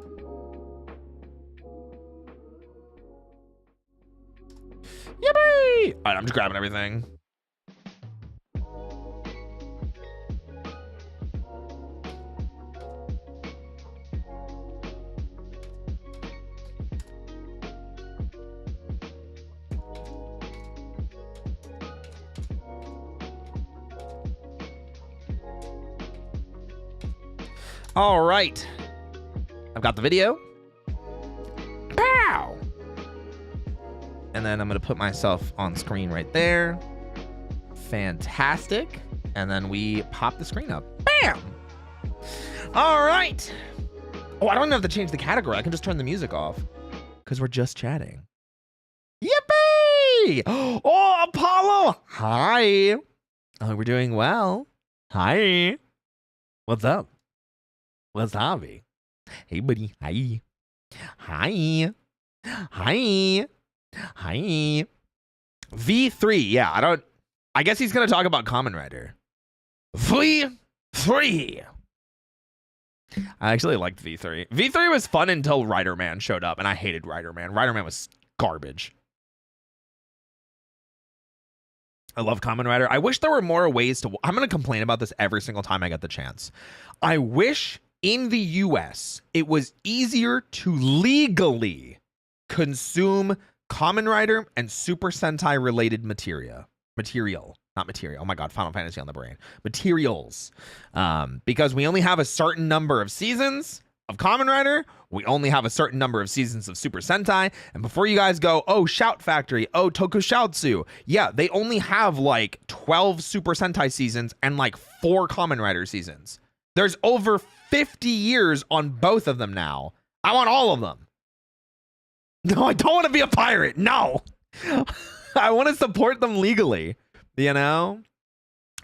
Speaker 1: Yippee! All right, I'm just grabbing everything. All right. I've got the video. Pow! And then I'm going to put myself on screen right there. Fantastic. And then we pop the screen up. Bam! All right. Oh, I don't even have to change the category. I can just turn the music off because we're just chatting. Yippee! Oh, Apollo! Hi. Oh, we're doing well. Hi. What's up? What's hobby? Hey, buddy. Hi. Hi. Hi. Hi. V3. Yeah, I guess he's going to talk about Kamen Rider. V3. I actually liked V3. V3 was fun until Rider Man showed up, and I hated Rider Man. Rider Man was garbage. I love Kamen Rider. I wish there were more ways to... I'm going to complain about this every single time I get the chance. I wish in the US it was easier to legally consume Kamen Rider and Super Sentai related material. Oh my God, Final Fantasy on the brain. Materials. Because we only have a certain number of seasons of Kamen Rider. We only have a certain number of seasons of Super Sentai. And before you guys go, oh, Shout Factory, oh, Tokushoutsu. Yeah, they only have like 12 Super Sentai seasons and like 4 Kamen Rider seasons. There's over 50 years on both of them now. I want all of them. No, I don't want to be a pirate. No. I want to support them legally, you know,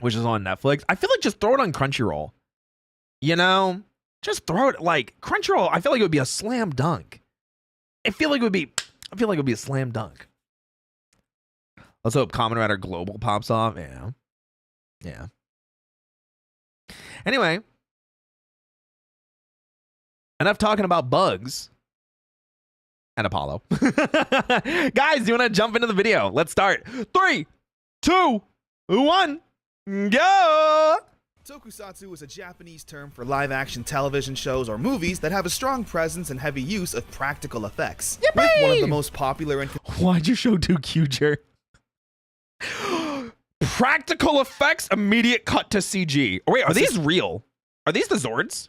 Speaker 1: which is on Netflix. I feel like just throw it on Crunchyroll, you know, just throw it like Crunchyroll. I feel like it would be a slam dunk. I feel like it would be a slam dunk. Let's hope Kamen Rider Global pops off. Yeah. Yeah. Anyway, enough talking about bugs and Apollo. Guys, do you want to jump into the video? Let's start. 3, 2, 1, go.
Speaker 2: Tokusatsu is a Japanese term for live-action television shows or movies that have a strong presence and heavy use of practical effects.
Speaker 1: Yippee!
Speaker 2: With one of the most popular and...
Speaker 1: Why'd you show 2Q, Practical effects, immediate cut to CG. Oh, wait, are these real? Are these the Zords?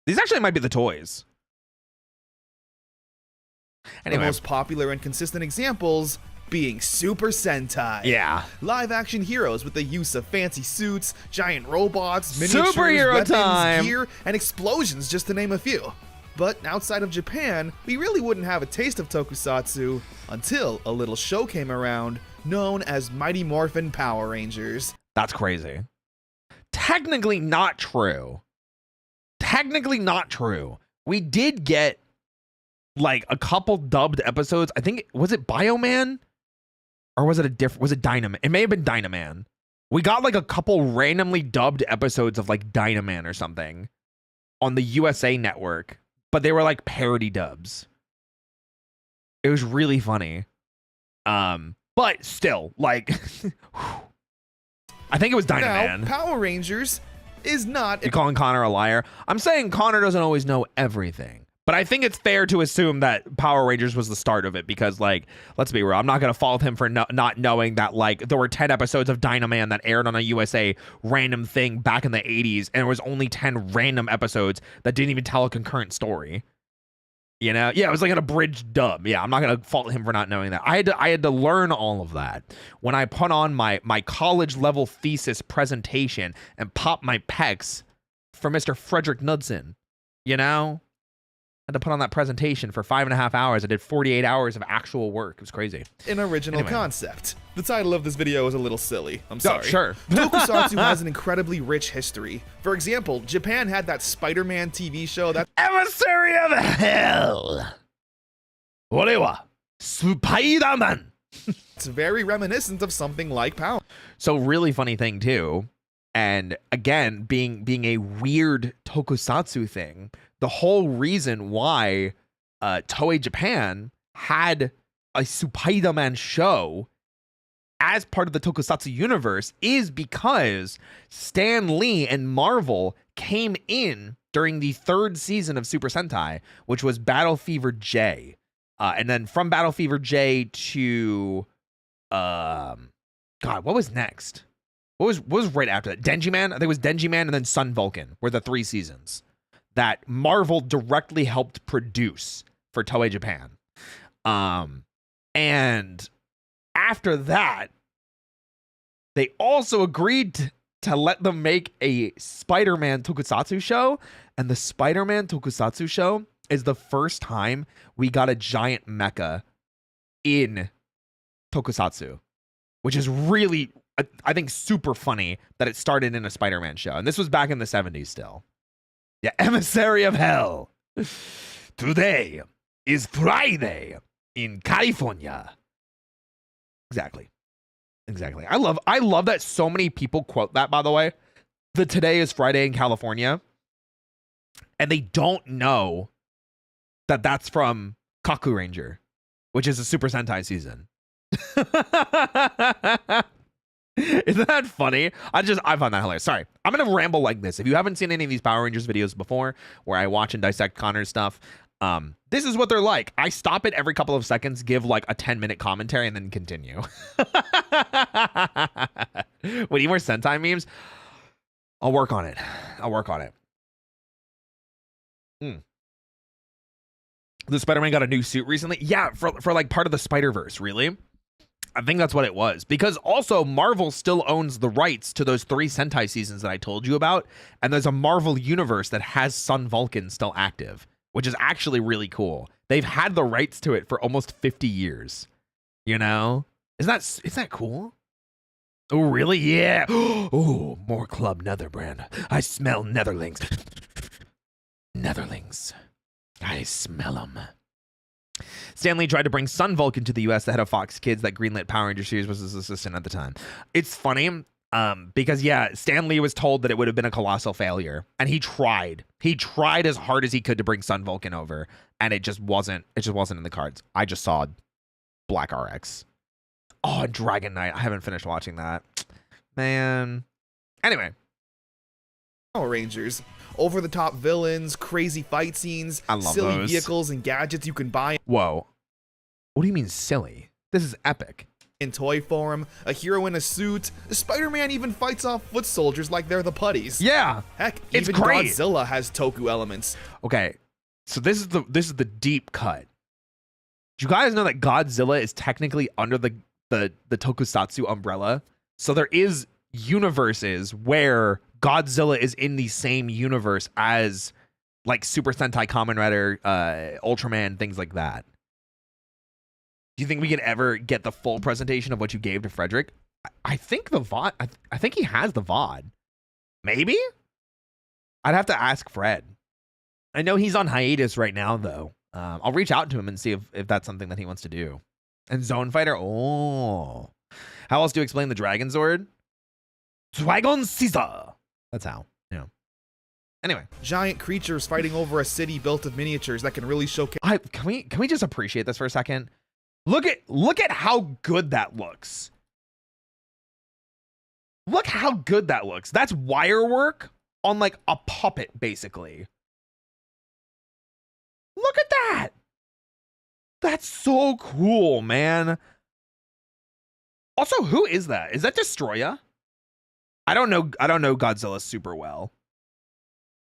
Speaker 1: These actually might be the toys. Anyway.
Speaker 2: The most popular and consistent examples being Super Sentai.
Speaker 1: Yeah.
Speaker 2: Live-action heroes with the use of fancy suits, giant robots, miniatures,
Speaker 1: Superhero
Speaker 2: weapons,
Speaker 1: time.
Speaker 2: gear, and explosions, just to name a few. But outside of Japan, we really wouldn't have a taste of Tokusatsu until a little show came around known as Mighty Morphin Power Rangers.
Speaker 1: That's crazy. Technically not true. Technically not true. We did get like a couple dubbed episodes. I think, was it Bioman? Or was it a different, was it Dynaman? It may have been Dynaman. We got like a couple randomly dubbed episodes of like Dynaman or something on the USA network, but they were like parody dubs. It was really funny. But still, like, I think it was Dynaman.
Speaker 2: Now, Power Rangers is not...
Speaker 1: You're calling Connor a liar? I'm saying Connor doesn't always know everything. But I think it's fair to assume that Power Rangers was the start of it because, like, let's be real. I'm not going to fault him for not knowing that, like, there were 10 episodes of Dynaman that aired on a USA random thing back in the 80s, and there was only 10 random episodes that didn't even tell a concurrent story. You know? Yeah, it was like an abridged dub. Yeah, I'm not going to fault him for not knowing that. I had to learn all of that when I put on my college-level thesis presentation and popped my pecs for Mr. Frederick Knudsen. You know? I had to put on that presentation for 5.5 hours. I did 48 hours of actual work. It was crazy.
Speaker 2: An original concept. The title of this video is a little silly. I'm sorry.
Speaker 1: Oh, sure.
Speaker 2: Tokusatsu has an incredibly rich history. For example, Japan had that Spider-Man TV show that...
Speaker 1: Emissary of Hell! Orewa, Spider-Man!
Speaker 2: It's very reminiscent of something like Power.
Speaker 1: So really funny thing too, and again, being a weird tokusatsu thing, the whole reason why Toei Japan had a Spider-Man show as part of the tokusatsu universe is because Stan Lee and Marvel came in during the 3rd season of Super Sentai, which was Battle Fever J. And then from Battle Fever J to God, what was next? What was right after that? Denji Man? I think it was Denji Man and then Sun Vulcan were the 3 seasons that Marvel directly helped produce for Toei Japan. And after that, they also agreed to let them make a Spider-Man tokusatsu show. And the Spider-Man tokusatsu show is the first time we got a giant mecha in tokusatsu, which is really, I think, super funny that it started in a Spider-Man show. And this was back in the 70s still. Yeah, Emissary of Hell. Today is Friday in California. Exactly. I love that so many people quote that, by the way. The today is Friday in California. And they don't know that that's from Kaku Ranger, which is a Super Sentai season. Isn't that funny? I find that hilarious. Sorry, I'm gonna ramble like this. If you haven't seen any of these Power Rangers videos before, where I watch and dissect Connor's stuff, this is what they're like. I stop it every couple of seconds, give like a 10-minute commentary, and then continue. What, any more Sentai memes? I'll work on it. The Spider-Man got a new suit recently. Yeah, for like part of the Spider-Verse. Really? I think that's what it was. Because also Marvel still owns the rights to those 3 Sentai seasons that I told you about. And there's a Marvel universe that has Sun Vulcan still active, which is actually really cool. They've had the rights to it for almost 50 years. You know? Is that cool? Oh, really? Yeah. Oh, more Club Netherbrand. I smell Netherlings. Netherlings. I smell them. Stan Lee tried to bring Sun Vulcan to the US. The head of Fox Kids that greenlit Power Ranger series was his assistant at the time. It's funny because, yeah, Stan Lee was told that it would have been a colossal failure. And he tried. He tried as hard as he could to bring Sun Vulcan over. And it just wasn't in the cards. I just saw Black RX. Oh, and Dragon Knight. I haven't finished watching that. Man. Anyway,
Speaker 2: Power Rangers. Over-the-top villains, crazy fight scenes,
Speaker 1: I love
Speaker 2: silly
Speaker 1: those.
Speaker 2: vehicles and gadgets you can buy
Speaker 1: Whoa. What do you mean silly? This is epic.
Speaker 2: in toy form, a hero in a suit. Spider-Man even fights off foot soldiers like they're the putties.
Speaker 1: Yeah.
Speaker 2: Heck,
Speaker 1: It's
Speaker 2: even
Speaker 1: great.
Speaker 2: Godzilla has Toku elements.
Speaker 1: Okay. So this is the deep cut. Do you guys know that Godzilla is technically under the Tokusatsu umbrella? So there is universes where Godzilla is in the same universe as like Super Sentai, Kamen Rider, Ultraman, things like that. Do you think we could ever get the full presentation of what you gave to Frederick? I think the VOD. I think he has the VOD. Maybe. I'd have to ask Fred. I know he's on hiatus right now, though. I'll reach out to him and see if that's something that he wants to do. And Zone Fighter. Oh, how else do you explain the Dragon Sword? Dragon Caesar. That's how. Yeah. Anyway,
Speaker 2: Giant creatures fighting over a city built of miniatures that can really showcase
Speaker 1: can we just appreciate this for a second? Look at how good that looks. Look how good that looks. That's wire work on like a puppet, basically. Look at that. That's so cool, man. Also, who is that? Is that Destroya? I don't know Godzilla super well.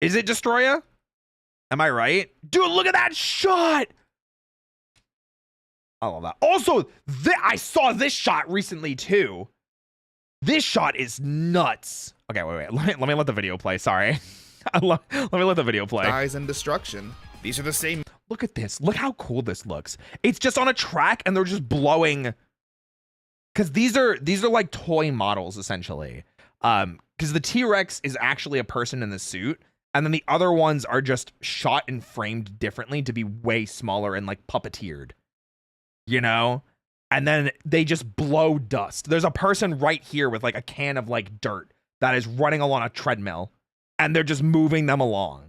Speaker 1: Is it Destroya? Am I right? Dude, look at that shot. I love that. Also, I saw this shot recently too. This shot is nuts. Okay, wait. Let me let the video play. Sorry. Let me let the video play.
Speaker 2: guys and destruction. These are the same
Speaker 1: Look at this. Look how cool this looks. It's just on a track and they're just blowing. Because these are like toy models essentially. Because the T-Rex is actually a person in the suit. And then the other ones are just shot and framed differently to be way smaller and like puppeteered. You know? And then they just blow dust. There's a person right here with like a can of like dirt that is running along a treadmill. And they're just moving them along.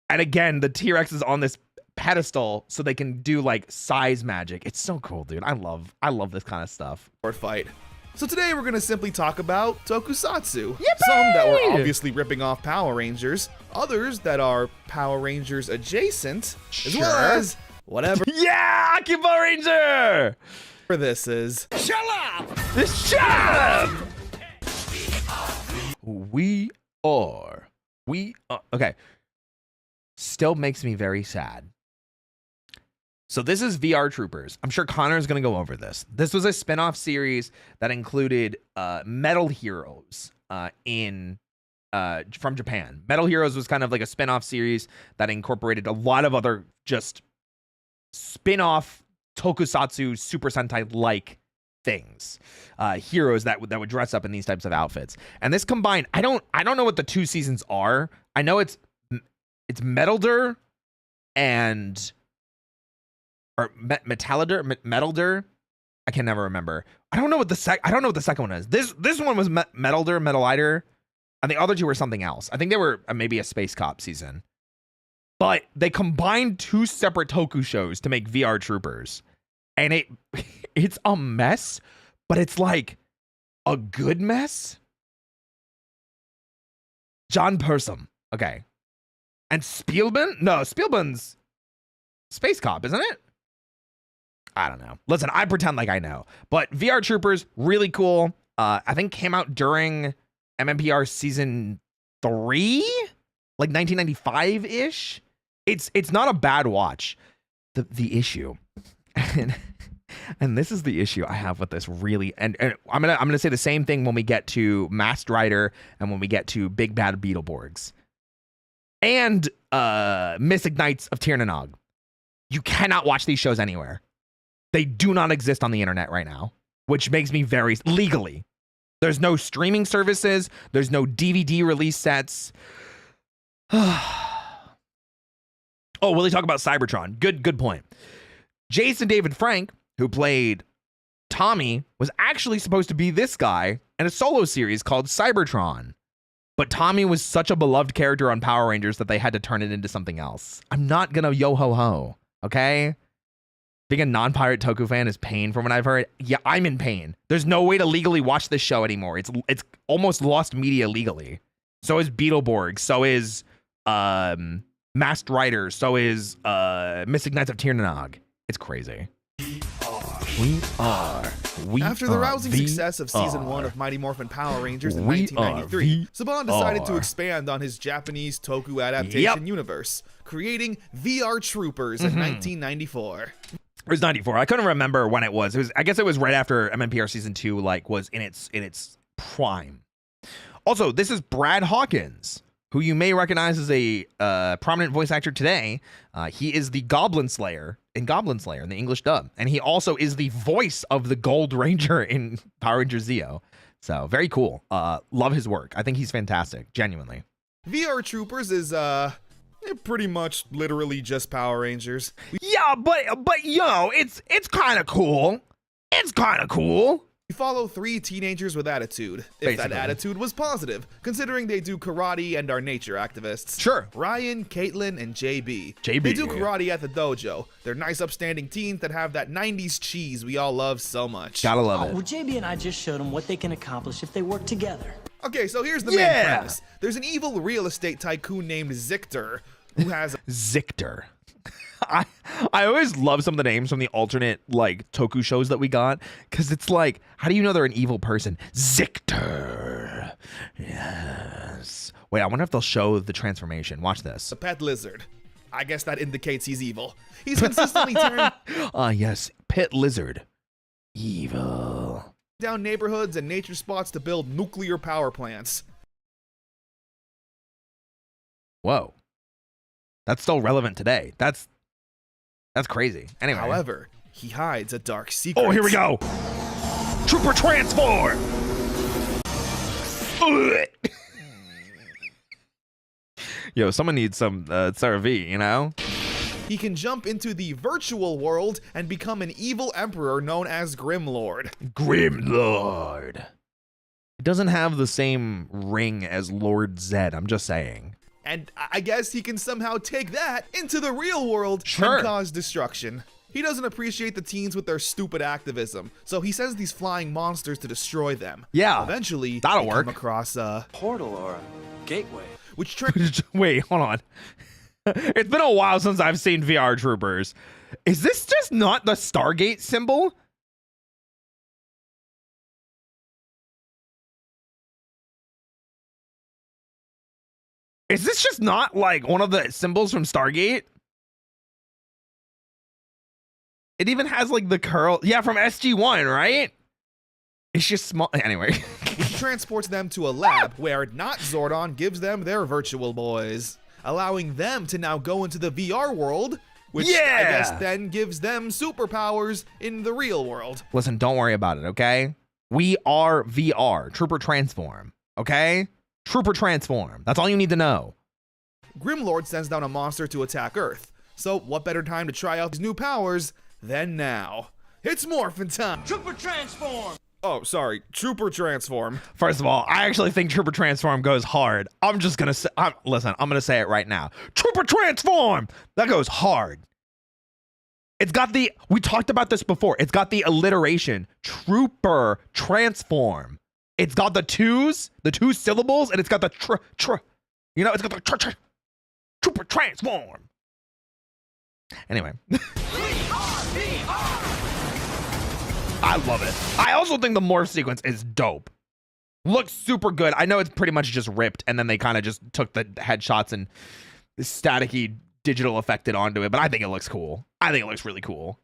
Speaker 1: And again, the T-Rex is on this pedestal so they can do like size magic. It's so cool, dude. I love this kind of stuff.
Speaker 2: fight. So today we're going to simply talk about Tokusatsu.
Speaker 1: Yippee!
Speaker 2: Some that were obviously ripping off Power Rangers, others that are Power Rangers adjacent, as well
Speaker 1: Sure.
Speaker 2: as whatever
Speaker 1: Yeah, Akiba Ranger!
Speaker 2: this is.
Speaker 1: Shut up! Shut up! We are. Okay. Still makes me very sad. So this is VR Troopers. I'm sure Connor's going to go over this. This was a spin-off series that included Metal Heroes from Japan. Metal Heroes was kind of like a spin-off series that incorporated a lot of other just spin-off Tokusatsu Super Sentai-like things. Heroes that would dress up in these types of outfits. And this combined, I don't know what the two seasons are. I know it's Metalder and or Metalder. I can never remember. I don't know what the second one is. This one was Metalder, Metalider, and the other two were something else. I think they were maybe a Space Cop season. But they combined two separate Toku shows to make VR Troopers. And it's a mess, but it's like a good mess. John Persum. Okay. And Spielman? No, Spielman's Space Cop, isn't it? I don't know. Listen, I pretend like I know. But VR Troopers, really cool. I think came out during MMPR season 3, like 1995-ish. It's not a bad watch. The issue, and this is the issue I have with this really, and I'm gonna say the same thing when we get to Masked Rider and when we get to Big Bad Beetleborgs and Mystic Knights of Tir-na-nog. You cannot watch these shows anywhere. They do not exist on the internet right now, which makes me very legally. There's no streaming services. There's no DVD release sets. Oh, will they talk about Cybertron? Good point. Jason David Frank, who played Tommy, was actually supposed to be this guy in a solo series called Cybertron. But Tommy was such a beloved character on Power Rangers that they had to turn it into something else. I'm not gonna yo-ho-ho, okay? Being a non-pirate Toku fan is pain from what I've heard. Yeah, I'm in pain. There's no way to legally watch this show anymore. It's almost lost media legally. So is Beetleborg. So is Masked Rider. So is Mystic Knights of Tirnanog. It's crazy. We are.
Speaker 2: After the rousing success of Season 1 of Mighty Morphin Power Rangers in 1993, Saban decided to expand on his Japanese toku adaptation universe, creating VR Troopers in 1994.
Speaker 1: It was 94. I couldn't remember when it was. I guess it was right after MMPR Season 2 was in its prime. Also, this is Brad Hawkins, who you may recognize as a prominent voice actor today. He is the Goblin Slayer in the English dub. And he also is the voice of the Gold Ranger in Power Rangers Zeo. So very cool. Love his work. I think he's fantastic, genuinely.
Speaker 2: VR Troopers is pretty much literally just Power Rangers.
Speaker 1: Yeah, but it's kind of cool. It's kind of cool.
Speaker 2: We follow 3 teenagers with attitude, if that attitude was positive, considering they do karate and are nature activists.
Speaker 1: Sure.
Speaker 2: Ryan, Caitlin, and JB. They do karate at the dojo. They're nice, upstanding teens that have that 90s cheese we all love so much.
Speaker 1: Gotta love it.
Speaker 3: Well, JB and I just showed them what they can accomplish if they work together.
Speaker 2: Okay, so here's the main premise. There's an evil real estate tycoon named Zictor, who has
Speaker 1: Zictor. I always love some of the names from the alternate toku shows that we got, because it's like, how do you know they're an evil person? Zictor. Yes. Wait, I wonder if they'll show the transformation. Watch this.
Speaker 2: a pet lizard. I guess that indicates he's evil. He's consistently tearing
Speaker 1: yes, pit lizard. Evil.
Speaker 2: down neighborhoods and nature spots to build nuclear power plants.
Speaker 1: Whoa. That's still relevant today. That's crazy. Anyway.
Speaker 2: However, he hides a dark secret.
Speaker 1: Oh, here we go. Trooper transform. Yo, someone needs some CeraV, you know?
Speaker 2: He can jump into the virtual world and become an evil emperor known as Grimlord.
Speaker 1: Grimlord. It doesn't have the same ring as Lord Zed, I'm just saying.
Speaker 2: And I guess he can somehow take that into the real world
Speaker 1: Sure.
Speaker 2: and cause destruction. He doesn't appreciate the teens with their stupid activism, so he sends these flying monsters to destroy them.
Speaker 1: Yeah,
Speaker 2: Eventually,
Speaker 1: that'll
Speaker 2: they
Speaker 1: work.
Speaker 2: come across a
Speaker 3: Portal or a gateway.
Speaker 2: which
Speaker 1: Wait, hold on. It's been a while since I've seen VR Troopers. Is this just not the Stargate symbol? Is this just not like one of the symbols from Stargate? It even has like the curl. Yeah, from SG-1, right? It's just small. Anyway.
Speaker 2: transports them to a lab where not Zordon gives them their virtual boys, allowing them to now go into the VR world, which I guess then gives them superpowers in the real world.
Speaker 1: Listen, don't worry about it, okay? We are VR, Trooper Transform, okay? Trooper Transform. That's all you need to know.
Speaker 2: Grimlord sends down a monster to attack Earth. So what better time to try out these new powers than now? It's morphin' time!
Speaker 3: Trooper transform!
Speaker 2: Oh, sorry, Trooper Transform.
Speaker 1: First of all, I actually think Trooper Transform goes hard. I'm just gonna say, listen, I'm gonna say it right now. Trooper Transform! That goes hard. It's got the, we talked about this before, it's got the alliteration, Trooper Transform. It's got the two syllables, and it's got the you know, it's got the Trooper Transform. Anyway. I love it. I also think the morph sequence is dope. Looks super good. I know it's pretty much just ripped, and then they kind of just took the headshots and staticky digital effected onto it, but I think it looks cool. I think it looks really cool.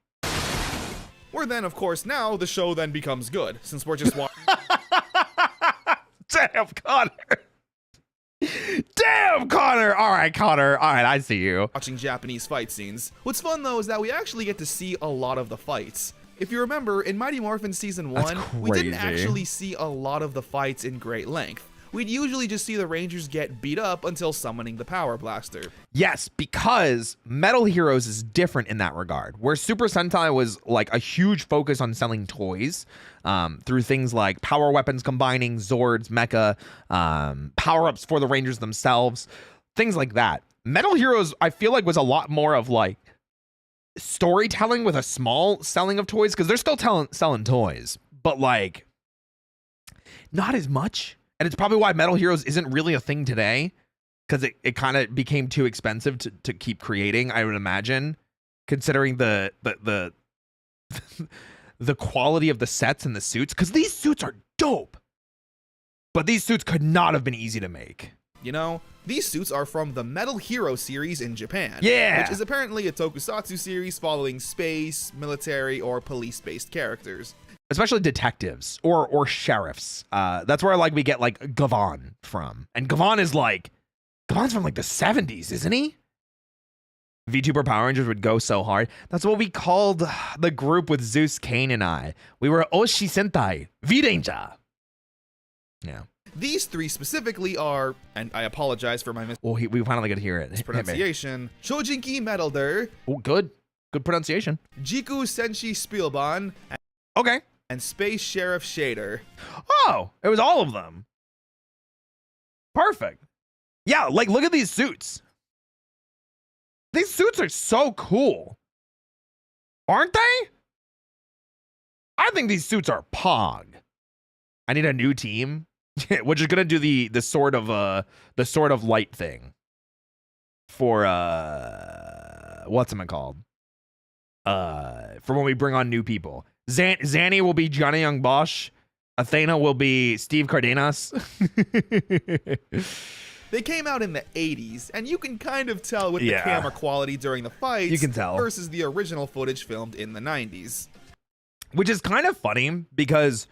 Speaker 2: Where then, of course, now the show then becomes good, since we're just watching.
Speaker 1: Damn, Connor. Damn, Connor. All right, Connor. All right, I see you.
Speaker 2: Watching Japanese fight scenes. What's fun, though, is that we actually get to see a lot of the fights. If you remember, in Mighty Morphin Season 1, we didn't actually see a lot of the fights in great length. We'd usually just see the Rangers get beat up until summoning the Power Blaster.
Speaker 1: Yes, because Metal Heroes is different in that regard, where Super Sentai was like a huge focus on selling toys through things like power weapons combining, Zords, Mecha, power-ups for the Rangers themselves, things like that. Metal Heroes, I feel like, was a lot more of like storytelling with a small selling of toys, because they're still selling toys, but like not as much. And it's probably why Metal Heroes isn't really a thing today, because it kind of became too expensive to keep creating, I would imagine, considering the the quality of the sets and the suits, because these suits are dope. But these suits could not have been easy to make.
Speaker 2: You know, these suits are from the Metal Hero series in Japan.
Speaker 1: Yeah.
Speaker 2: Which is apparently a tokusatsu series following space, military, or police-based characters.
Speaker 1: Especially detectives or sheriffs. That's where like we get like Gavan from. And Gavan's from like the 70s, isn't he? VTuber Power Rangers would go so hard. That's what we called the group with Zeus, Kane, and I. We were Oshi Sentai, V-Ranger. Yeah.
Speaker 2: These three specifically are, and I apologize for my
Speaker 1: We finally get to hear it.
Speaker 2: mispronunciation, Shojinki Metalder,
Speaker 1: Oh, good pronunciation.
Speaker 2: Jiku Senshi Spielban,
Speaker 1: Okay.
Speaker 2: and Space Sheriff Shader.
Speaker 1: Oh, it was all of them. Perfect. Yeah, like look at these suits. These suits are so cool. Aren't they? I think these suits are pog. I need a new team, which is gonna do the sort of light thing for what's it called? For when we bring on new people. Zanny will be Johnny Young Bosch. Athena will be Steve Cardenas.
Speaker 2: They came out in the 80s, and you can kind of tell with the camera quality during the fights
Speaker 1: You can tell.
Speaker 2: versus the original footage filmed in the 90s.
Speaker 1: Which is kind of funny because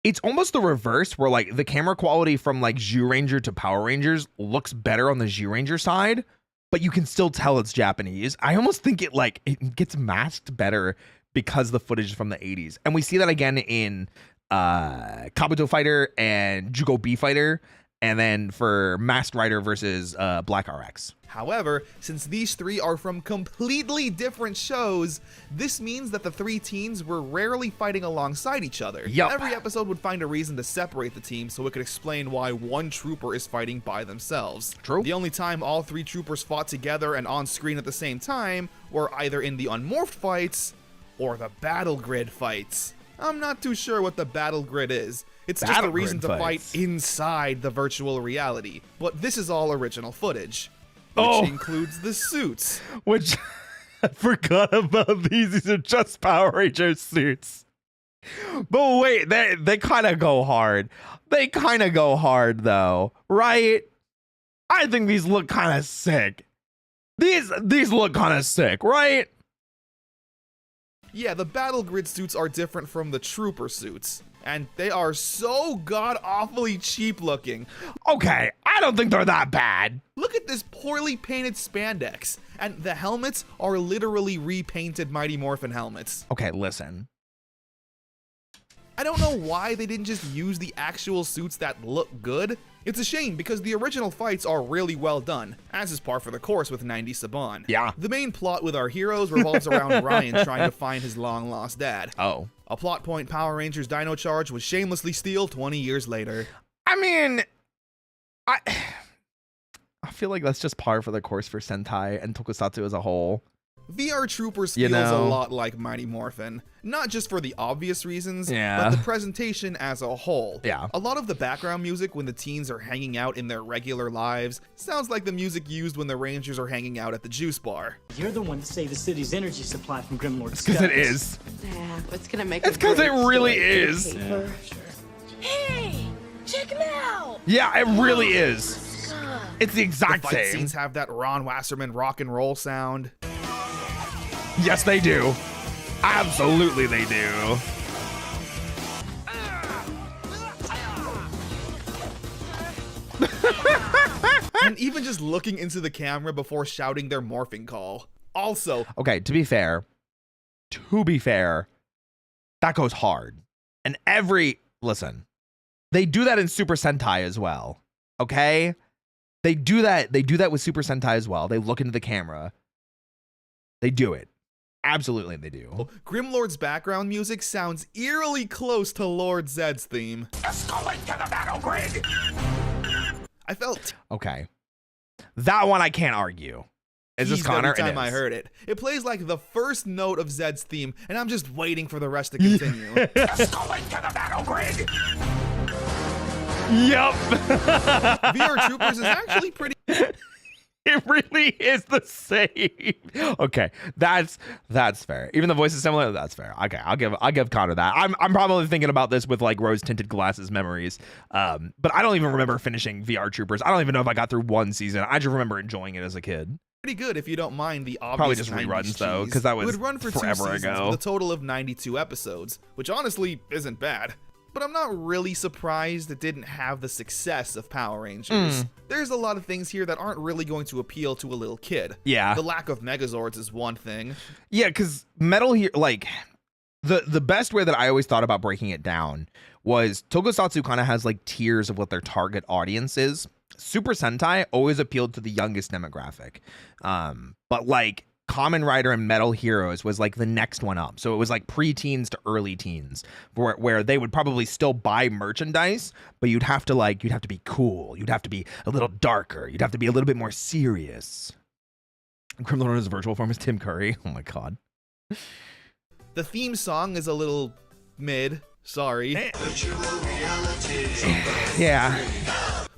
Speaker 1: it's almost the reverse, where like the camera quality from like Zyuranger to Power Rangers looks better on the Zyuranger side, but you can still tell it's Japanese. I almost think it gets masked better because the footage is from the 80s. And we see that again in Kabuto Fighter and Jugo B Fighter, and then for Masked Rider versus Black RX.
Speaker 2: However, since these three are from completely different shows, this means that the three teams were rarely fighting alongside each other.
Speaker 1: Yup.
Speaker 2: Every episode would find a reason to separate the team so it could explain why one trooper is fighting by themselves.
Speaker 1: True.
Speaker 2: The only time all three troopers fought together and on screen at the same time were either in the unmorphed fights or the battle grid fights. I'm not too sure what the battle grid is. It's just a
Speaker 1: Battle
Speaker 2: reason to
Speaker 1: grid
Speaker 2: fight
Speaker 1: fights.
Speaker 2: inside the virtual reality. But this is all original footage, which includes the suits.
Speaker 1: Which I forgot about these. These are just Power Ranger suits. But wait, they kind of go hard. They kind of go hard though, right? I think these look kind of sick. These look kind of sick, right?
Speaker 2: Yeah, the battle grid suits are different from the trooper suits, and they are so god-awfully cheap looking.
Speaker 1: Okay, I don't think they're that bad.
Speaker 2: Look at this poorly painted spandex, and the helmets are literally repainted Mighty Morphin helmets.
Speaker 1: Okay, listen.
Speaker 2: I don't know why they didn't just use the actual suits that look good. It's a shame because the original fights are really well done, as is par for the course with 90 Saban.
Speaker 1: Yeah.
Speaker 2: The main plot with our heroes revolves around Ryan trying to find his long-lost dad.
Speaker 1: Oh.
Speaker 2: A plot point Power Rangers Dino Charge was shamelessly steal 20 years later.
Speaker 1: I mean, I feel like that's just par for the course for Sentai and Tokusatsu as a whole.
Speaker 2: VR Troopers
Speaker 1: You
Speaker 2: feels a
Speaker 1: know.
Speaker 2: lot like Mighty Morphin, not just for the obvious reasons,
Speaker 1: Yeah.
Speaker 2: but the presentation as a whole.
Speaker 1: Yeah.
Speaker 2: A lot of the background music when the teens are hanging out in their regular lives sounds like the music used when the Rangers are hanging out at the juice bar.
Speaker 3: You're the one to save the city's energy supply from Grimlord's
Speaker 1: Because it is.
Speaker 4: Yeah, what's gonna make
Speaker 1: It's because it really is.
Speaker 4: Hey, check him out!
Speaker 1: Yeah, it really is. It's the
Speaker 2: The
Speaker 1: exact
Speaker 2: fight
Speaker 1: same.
Speaker 2: scenes have that Ron Wasserman rock and roll sound.
Speaker 1: Yes, they do. Absolutely, they do.
Speaker 2: And even just looking into the camera before shouting their morphing call. Also,
Speaker 1: Okay, to be fair, that goes hard. And listen, they do that in Super Sentai as well. Okay? They do that with Super Sentai as well. They look into the camera. They do it. Absolutely, they do.
Speaker 2: Grimlord's background music sounds eerily close to Lord Zed's theme.
Speaker 5: Escalate to the battle grid!
Speaker 2: I felt
Speaker 1: Okay. That one I can't argue. Is this
Speaker 2: teased
Speaker 1: Connor?
Speaker 2: every time
Speaker 1: It
Speaker 2: I
Speaker 1: is.
Speaker 2: heard it. It plays like the first note of Zed's theme, and I'm just waiting for the rest to continue.
Speaker 5: Escalate to the battle grid!
Speaker 1: Yep.
Speaker 2: VR Troopers is actually pretty
Speaker 1: It really is the same. Okay, that's fair. Even the voice is similar. That's fair. Okay, I'll give Connor that. I'm probably thinking about this with like rose tinted glasses memories. But I don't even remember finishing VR Troopers. I don't even know if I got through one season. I just remember enjoying it as a kid.
Speaker 2: pretty good if you don't mind the obvious
Speaker 1: Probably just
Speaker 2: 90s
Speaker 1: reruns though,
Speaker 2: cheese.
Speaker 1: because that
Speaker 2: It
Speaker 1: was
Speaker 2: would run for
Speaker 1: forever
Speaker 2: 2 seasons
Speaker 1: ago.
Speaker 2: with a total of 92 episodes, which honestly isn't bad. But I'm not really surprised it didn't have the success of Power Rangers. There's a lot of things here that aren't really going to appeal to a little kid.
Speaker 1: Yeah.
Speaker 2: The lack of Megazords is one thing.
Speaker 1: Yeah, because Metal here, like the best way that I always thought about breaking it down was Tokusatsu kind of has like tiers of what their target audience is. Super Sentai always appealed to the youngest demographic, but like Kamen Rider and Metal Heroes was like the next one up. So it was like pre-teens to early teens, where they would probably still buy merchandise, but you'd have to be cool. You'd have to be a little darker. You'd have to be a little bit more serious. Criminal Runner's virtual form is Tim Curry. Oh my god.
Speaker 2: The theme song is a little mid, sorry.
Speaker 1: Yeah.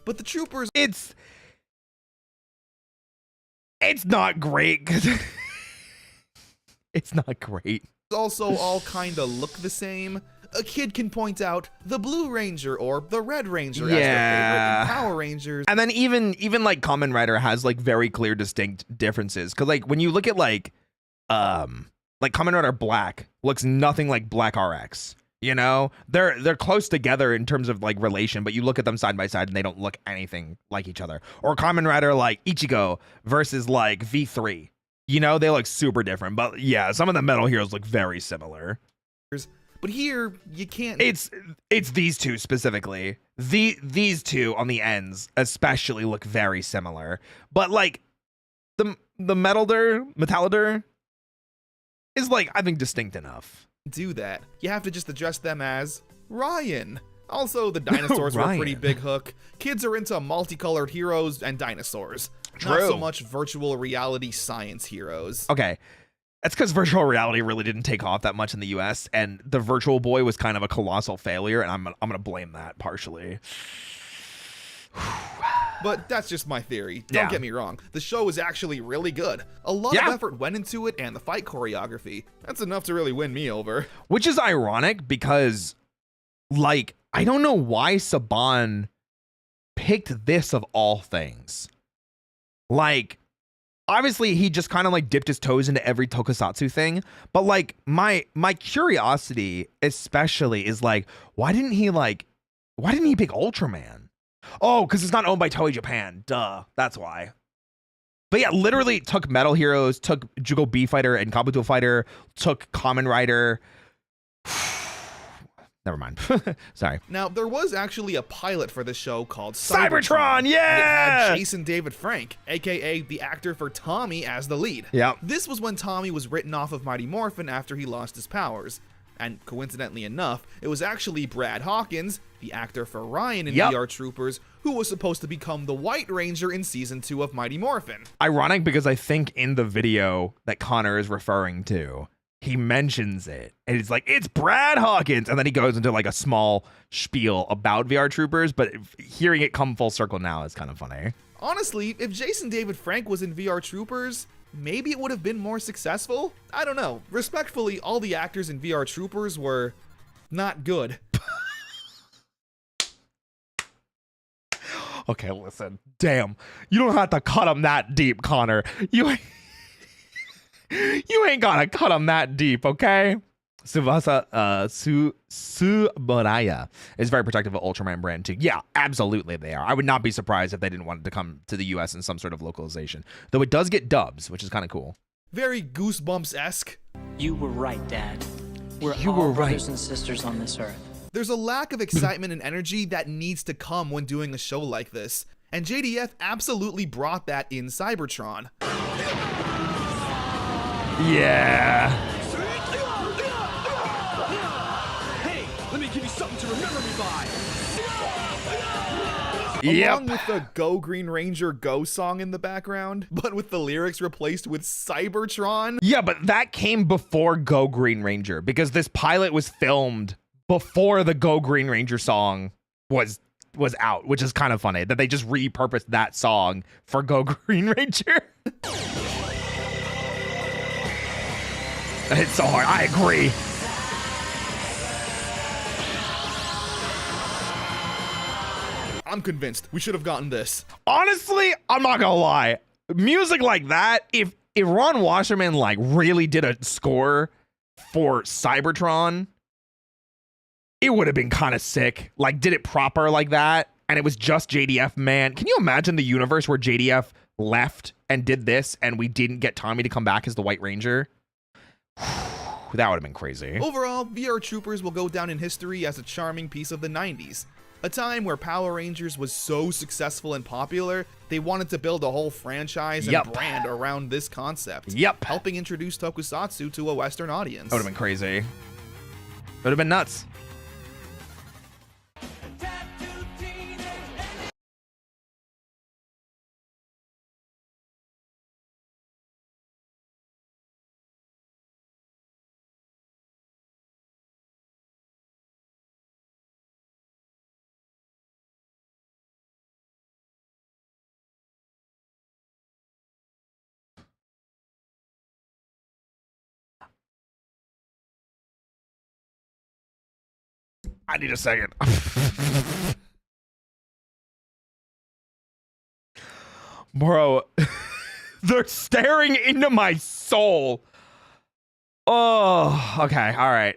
Speaker 2: But the Troopers
Speaker 1: It's not great. It's not great.
Speaker 2: also all kinda look the same. A kid can point out the Blue Ranger or the Red Ranger as their favorite in Power Rangers.
Speaker 1: And then even like Kamen Rider has like very clear distinct differences, because like when you look at like Kamen Rider Black looks nothing like Black RX. You know, they're close together in terms of like relation, but you look at them side by side and they don't look anything like each other. Or Kamen Rider like Ichigo versus like V3. You know, they look super different. But yeah, some of the Metal Heroes look very similar.
Speaker 2: But here, you can't...
Speaker 1: It's these two specifically. These two on the ends especially look very similar. But like the Metalder is like, I think, distinct enough.
Speaker 2: do that. You have to just address them as Ryan. Also, the dinosaurs were a pretty
Speaker 1: Ryan.
Speaker 2: big hook. Kids are into multicolored heroes and dinosaurs. Not
Speaker 1: True.
Speaker 2: so much virtual reality science heroes.
Speaker 1: Okay. That's because virtual reality really didn't take off that much in the US, and the Virtual Boy was kind of a colossal failure, and I'm gonna blame that partially.
Speaker 2: But that's just my theory. Don't
Speaker 1: Yeah.
Speaker 2: get me wrong. The show is actually really good. A lot
Speaker 1: Yeah.
Speaker 2: of effort went into it, and the fight choreography. That's enough to really win me over.
Speaker 1: Which is ironic because, like, I don't know why Saban picked this of all things. Like, obviously he just kind of like dipped his toes into every tokusatsu thing, but like my curiosity especially is like, why didn't he pick Ultraman? Oh, because it's not owned by Toei Japan. Duh, that's why. But yeah, literally took Metal Heroes, took Jugo B Fighter and Kabuto Fighter, took Kamen Rider. Never mind. Sorry.
Speaker 2: Now, there was actually a pilot for the show called
Speaker 1: Cybertron,
Speaker 2: and
Speaker 1: yeah!
Speaker 2: it had Jason David Frank, aka the actor for Tommy, as the lead.
Speaker 1: Yep.
Speaker 2: This was when Tommy was written off of Mighty Morphin after he lost his powers. And coincidentally enough, it was actually Brad Hawkins, the actor for Ryan in
Speaker 1: Yep.
Speaker 2: VR Troopers, who was supposed to become the White Ranger in Season 2 of Mighty Morphin.
Speaker 1: Ironic because I think in the video that Connor is referring to, he mentions it. And it's like, it's Brad Hawkins. And then he goes into like a small spiel about VR Troopers, but hearing it come full circle now is kind of funny.
Speaker 2: Honestly, if Jason David Frank was in VR Troopers, maybe it would have been more successful? I don't know. Respectfully, all the actors in VR Troopers were not good.
Speaker 1: Okay, listen. Damn. You don't have to cut him that deep, Connor. You ain't gotta cut him that deep, okay? Subaraya is very protective of Ultraman brand too. Yeah, absolutely they are. I would not be surprised if they didn't want it to come to the US in some sort of localization. Though it does get dubs, which is kind of cool.
Speaker 2: Very Goosebumps-esque.
Speaker 3: You were right, Dad. We're
Speaker 1: You
Speaker 3: all
Speaker 1: were right.
Speaker 3: brothers and sisters on this earth.
Speaker 2: There's a lack of excitement and energy that needs to come when doing a show like this. And JDF absolutely brought that in Cybertron.
Speaker 1: Yeah.
Speaker 5: Hey, let me give you something to remember me by.
Speaker 2: Along with the Go Green Ranger Go song in the background, but with the lyrics replaced with Cybertron.
Speaker 1: Yeah, but that came before Go Green Ranger because this pilot was filmed before the Go Green Ranger song was was out, which is kind of funny that they just repurposed that song for Go Green Ranger. It's so hard. I agree.
Speaker 2: I'm convinced we should have gotten this.
Speaker 1: Honestly, I'm not gonna lie. Music like that, if Ron Wasserman like really did a score for Cybertron, it would have been kind of sick. Like, did it proper like that, and it was just JDF, man. Can you imagine the universe where JDF left and did this, and we didn't get Tommy to come back as the White Ranger? That would have been crazy.
Speaker 2: Overall, VR Troopers will go down in history as a charming piece of the 90s. A time where Power Rangers was so successful and popular, they wanted to build a whole franchise and brand around this concept. Helping introduce tokusatsu to a Western audience.
Speaker 1: That would have been crazy. It would have been nuts. I need a second. Bro, they're staring into my soul. Oh, okay. All right.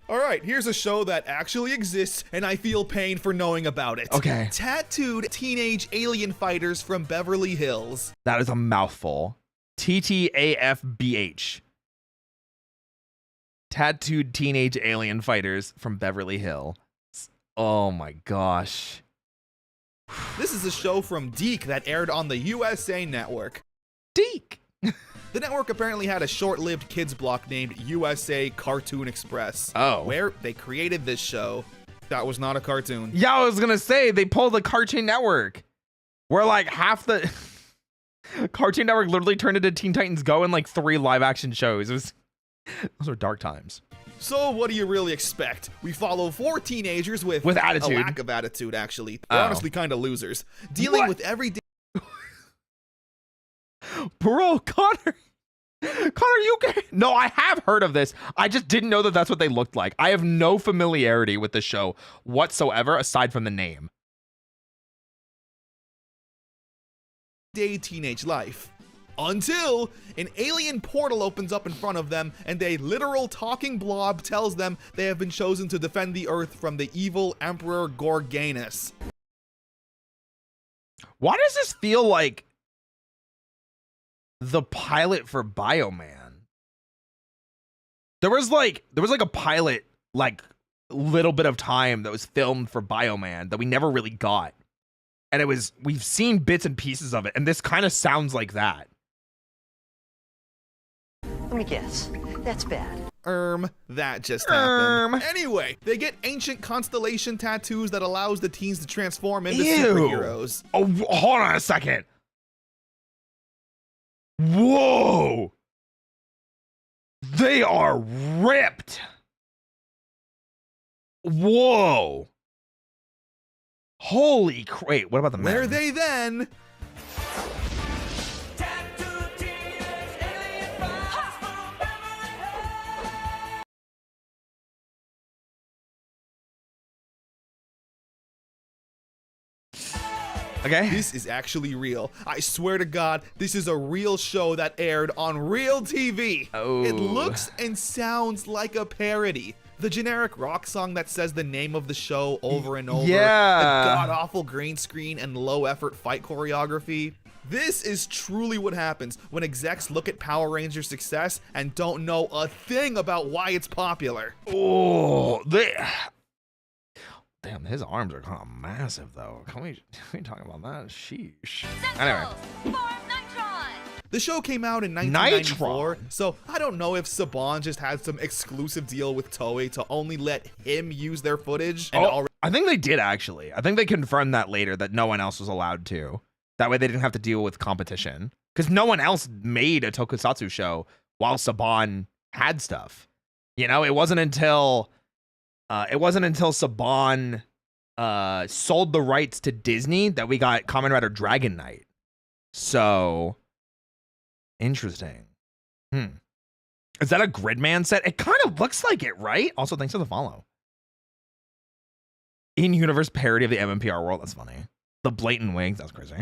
Speaker 2: Alright, here's a show that actually exists, and I feel pain for knowing about it.
Speaker 1: Okay.
Speaker 2: Tattooed teenage alien fighters from Beverly Hills.
Speaker 1: That is a mouthful. TTAFBH. Tattooed teenage alien fighters from Beverly Hills. Oh my gosh.
Speaker 2: This is a show from Deke that aired on the USA Network.
Speaker 1: Deke!
Speaker 2: The network apparently had a short-lived kids block named USA Cartoon Express.
Speaker 1: Oh.
Speaker 2: Where they created this show. That was not a cartoon.
Speaker 1: Yeah, I was gonna say, they pulled the Cartoon Network. Where like half the... Cartoon Network literally turned into Teen Titans Go in like 3 live-action shows. Those are dark times.
Speaker 2: So what do you really expect? We follow 4 teenagers with
Speaker 1: attitude.
Speaker 2: A lack of attitude, actually. They're honestly kind of losers. Dealing with everyday...
Speaker 1: Bro, Connor, you can... No, I have heard of this. I just didn't know that that's what they looked like. I have no familiarity with the show whatsoever, aside from the name.
Speaker 2: Day teenage life. Until an alien portal opens up in front of them and a literal talking blob tells them they have been chosen to defend the Earth from the evil Emperor Gorganus.
Speaker 1: Why does this feel like the pilot for Bioman? There was like a pilot, like little bit of time that was filmed for Bioman that we never really got. And we've seen bits and pieces of it, and this kind of sounds like that.
Speaker 3: Let me guess. That's bad.
Speaker 2: That just happened. Anyway, they get ancient constellation tattoos that allows the teens to transform into superheroes.
Speaker 1: Oh, hold on a second. Whoa. They are ripped. Whoa. Holy crap. Wait, what about the men?
Speaker 2: Where they then...
Speaker 1: Okay.
Speaker 2: This is actually real. I swear to God, this is a real show that aired on real TV.
Speaker 1: Oh.
Speaker 2: It looks and sounds like a parody. The generic rock song that says the name of the show over and over.
Speaker 1: Yeah.
Speaker 2: The god-awful green screen and low-effort fight choreography. This is truly what happens when execs look at Power Rangers' success and don't know a thing about why it's popular.
Speaker 1: Oh, damn, his arms are kind of massive, though. Can we talk about that? Sheesh. Anyway.
Speaker 2: The show came out in 1994, so I don't know if Saban just had some exclusive deal with Toei to only let him use their footage. And
Speaker 1: I think they did, actually. I think they confirmed that later, that no one else was allowed to. That way they didn't have to deal with competition. Because no one else made a tokusatsu show while Saban had stuff. You know, it wasn't until It wasn't until Saban sold the rights to Disney that we got Kamen Rider Dragon Knight. So interesting. Is that a Gridman set? It kind of looks like it, right? Also, thanks for the follow. In-universe parody of the MMPR world. That's funny. The blatant wigs. That's crazy.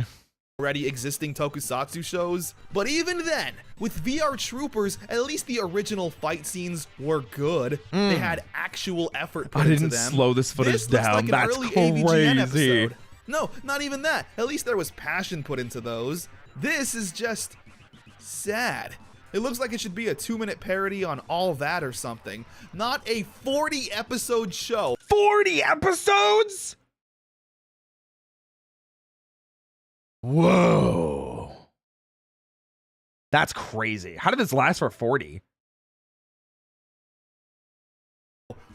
Speaker 2: Already existing tokusatsu shows. But even then, with VR Troopers, at least the original fight scenes were good. They had actual effort put into them.
Speaker 1: I didn't slow this footage down.
Speaker 2: Like
Speaker 1: That's
Speaker 2: early
Speaker 1: crazy.
Speaker 2: AVGN episode. No, not even that. At least there was passion put into those. This is just sad. It looks like it should be a 2-minute parody on All That or something, not a 40-episode show.
Speaker 1: 40 episodes? Whoa. That's crazy. How did this last for 40?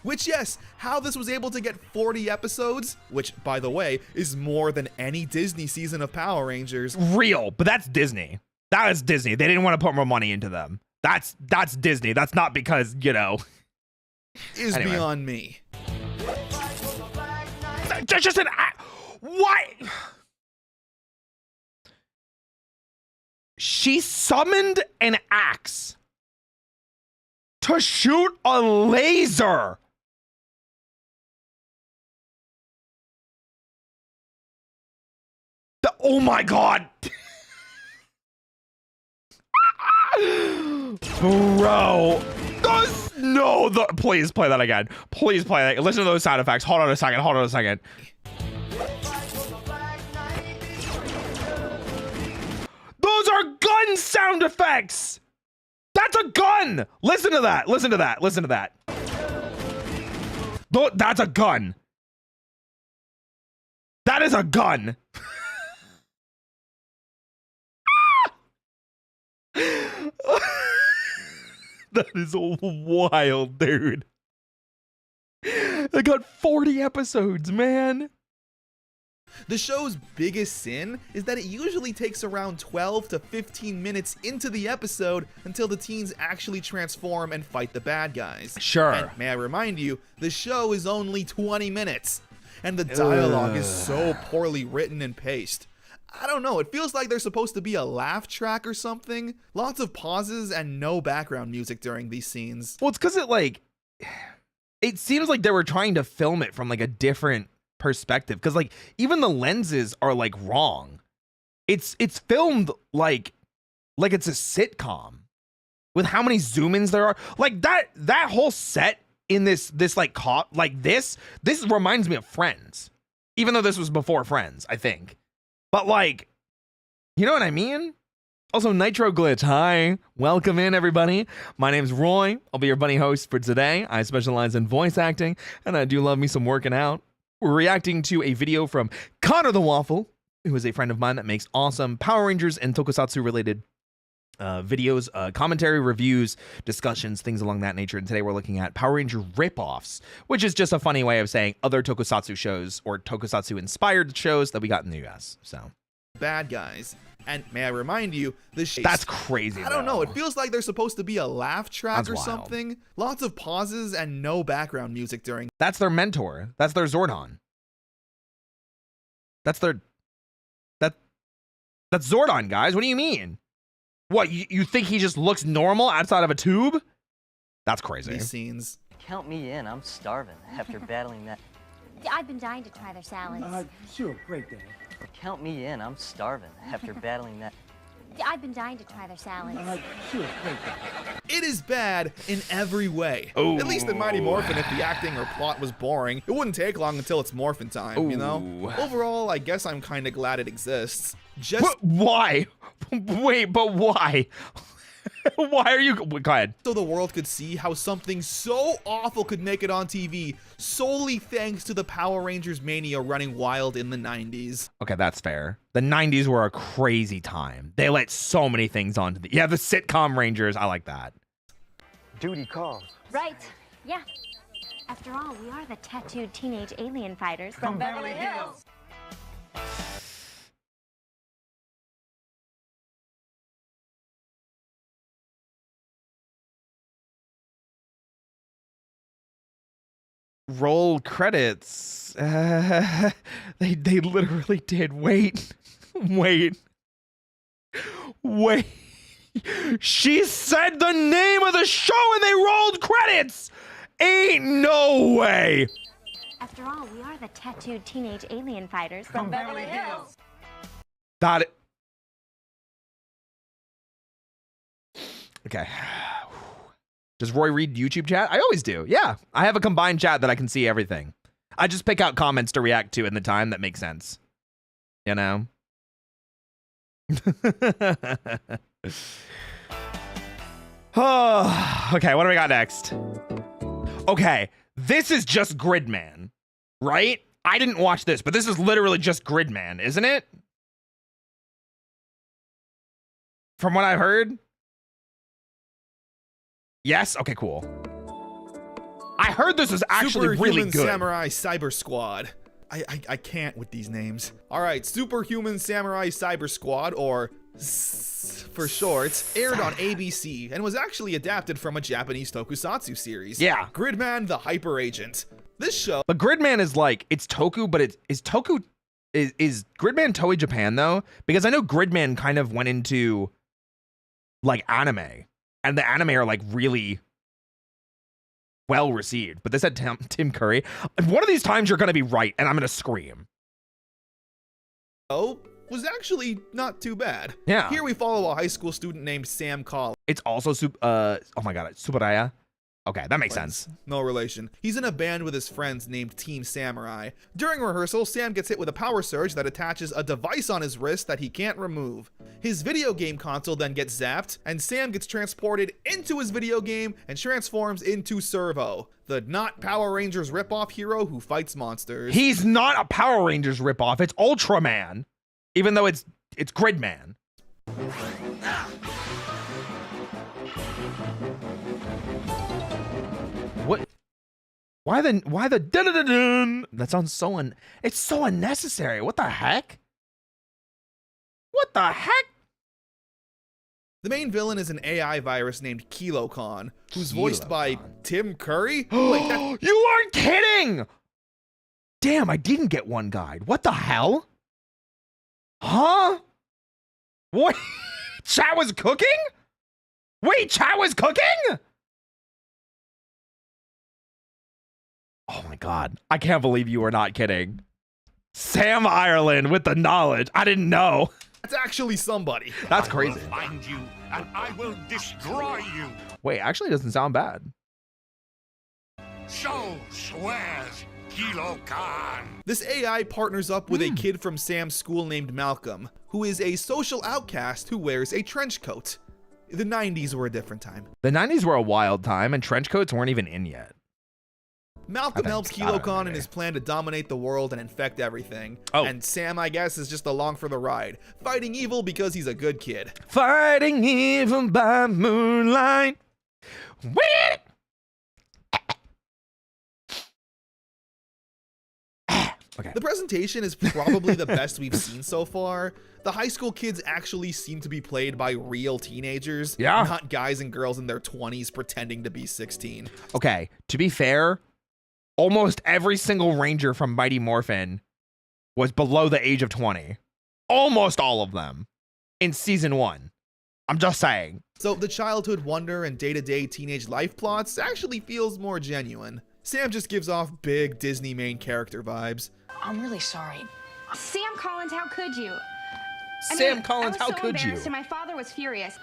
Speaker 2: Which, yes, how this was able to get 40 episodes, which, by the way, is more than any Disney season of Power Rangers.
Speaker 1: Real, but that's Disney. That is Disney. They didn't want to put more money into them. That's Disney. That's not because, you know.
Speaker 2: Is anyway. Beyond me.
Speaker 1: Just an... What? She summoned an axe to shoot a laser. Oh my God. Bro. No, please play that again. Please play that. Listen to those sound effects. Hold on a second. Hold on a second. Those are gun sound effects. That's a gun. Listen to that. Listen to that. Listen to that. That's a gun. That is a gun. That is wild, dude. I got 40 episodes, man.
Speaker 2: The show's biggest sin is that it usually takes around 12 to 15 minutes into the episode until the teens actually transform and fight the bad guys.
Speaker 1: Sure.
Speaker 2: And may I remind you, the show is only 20 minutes, and the dialogue is so poorly written and paced. I don't know, it feels like there's supposed to be a laugh track or something. Lots of pauses and no background music during these scenes.
Speaker 1: Well, it's because it seems like they were trying to film it from like a different perspective, because like even the lenses are like wrong. It's filmed like it's a sitcom with how many zoom-ins there are. Like that whole set in this this reminds me of Friends, even though this was before Friends, I think. But like, you know what I mean? Also, Nitro Glitch, hi. Welcome in, everybody. My name's Roy. I'll be your bunny host for today. I specialize in voice acting, and I do love me some working out. We're reacting to a video from Connor the Waffle, who is a friend of mine that makes awesome Power Rangers and Tokusatsu-related videos, commentary, reviews, discussions, things along that nature. And today we're looking at Power Ranger ripoffs, which is just a funny way of saying other Tokusatsu shows or Tokusatsu-inspired shows that we got in the US. So,
Speaker 2: bad guys. And may I remind you,
Speaker 1: that's crazy.
Speaker 2: I don't know. It feels like there's supposed to be a laugh track or something. Lots of pauses and no background music during.
Speaker 1: That's their mentor. That's their Zordon. That's Zordon, guys. What do you mean? What, you think he just looks normal outside of a tube? That's crazy.
Speaker 2: These scenes.
Speaker 6: Count me in. I'm starving after battling that.
Speaker 7: I've been dying to try their salads.
Speaker 5: Sure, great day.
Speaker 6: Count me in. I'm starving after battling that.
Speaker 7: I've been dying to try their salads.
Speaker 5: Sure, great day.
Speaker 2: It is bad in every way.
Speaker 1: Ooh.
Speaker 2: At least in Mighty Morphin, if the acting or plot was boring, it wouldn't take long until it's Morphin time, you know? Overall, I guess I'm kind of glad it exists.
Speaker 1: Why? Wait, but why? Why are you... Go ahead.
Speaker 2: So the world could see how something so awful could make it on TV, solely thanks to the Power Rangers mania running wild in the 90s.
Speaker 1: Okay, that's fair. The 90s were a crazy time. They let so many things onto the... Yeah, the sitcom Rangers. I like that.
Speaker 5: Duty calls.
Speaker 7: Right. Yeah. After all, we are the tattooed teenage alien fighters from Beverly Hills.
Speaker 1: roll credits. They literally did. Wait. She said the name of the show and they rolled credits. Ain't no way.
Speaker 7: After all, we are the tattooed teenage alien fighters from Beverly Hills.
Speaker 1: That. Okay. Does Roy read YouTube chat? I always do. Yeah. I have a combined chat that I can see everything. I just pick out comments to react to in the time that makes sense. You know? Oh, okay, what do we got next? Okay, this is just Gridman, right? I didn't watch this, but this is literally just Gridman, isn't it? From what I've heard? Yes? Okay, cool. I heard this was actually really good.
Speaker 2: Samurai Cyber Squad. I can't with these names. All right, Superhuman Samurai Cyber Squad, or for short, aired on ABC and was actually adapted from a Japanese tokusatsu series.
Speaker 1: Yeah.
Speaker 2: Gridman the Hyper Agent. This show.
Speaker 1: But Gridman is like, it's Toku, but is Gridman Toei Japan though? Because I know Gridman kind of went into like anime, and the anime are like really well received. But this had Tim Curry. One of these times you're gonna be right, and I'm gonna scream.
Speaker 2: Oh, was actually not too bad.
Speaker 1: Yeah.
Speaker 2: Here we follow a high school student named Sam Collins.
Speaker 1: It's also oh my god, Tsuburaya. Okay, that makes sense.
Speaker 2: No relation. He's in a band with his friends named Team Samurai. During rehearsal, Sam gets hit with a power surge that attaches a device on his wrist that he can't remove. His video game console then gets zapped, and Sam gets transported into his video game and transforms into Servo, the not Power Rangers ripoff hero who fights monsters.
Speaker 1: He's not a Power Rangers ripoff. It's Ultraman, even though it's Gridman. What? Why the dun-dun-dun-dun? That sounds so it's so unnecessary. What the heck? What the heck?
Speaker 2: The main villain is an AI virus named KiloCon, who's voiced by Tim Curry. Wait,
Speaker 1: you aren't kidding! Damn, I didn't get one guide. What the hell? Huh? What? Chat was cooking? Wait, chat was cooking? Oh my god. I can't believe you were not kidding. Sam Ireland with the knowledge. I didn't know.
Speaker 2: That's actually somebody.
Speaker 1: That's crazy.
Speaker 8: I will find you and I will destroy you.
Speaker 1: Wait, actually doesn't sound bad.
Speaker 8: So swears Kilo Khan.
Speaker 2: This AI partners up with a kid from Sam's school named Malcolm, who is a social outcast who wears a trench coat. The 90s were a different time.
Speaker 1: The 90s were a wild time, and trench coats weren't even in yet.
Speaker 2: Malcolm helps KiloCon in his plan to dominate the world and infect everything.
Speaker 1: Oh.
Speaker 2: And Sam, I guess, is just along for the ride, fighting evil because he's a good kid.
Speaker 1: Fighting evil by moonlight. Wait! Okay.
Speaker 2: The presentation is probably the best we've seen so far. The high school kids actually seem to be played by real teenagers,
Speaker 1: Yeah.
Speaker 2: not guys and girls in their 20s pretending to be 16.
Speaker 1: Okay, to be fair, almost every single ranger from Mighty Morphin was below the age of 20. Almost all of them in season 1. I'm just saying.
Speaker 2: So the childhood wonder and day-to-day teenage life plots actually feels more genuine. Sam just gives off big Disney main character vibes.
Speaker 9: I'm really sorry.
Speaker 10: Sam Collins, how could you?
Speaker 1: Sam Collins, how could you?
Speaker 10: And my father was furious.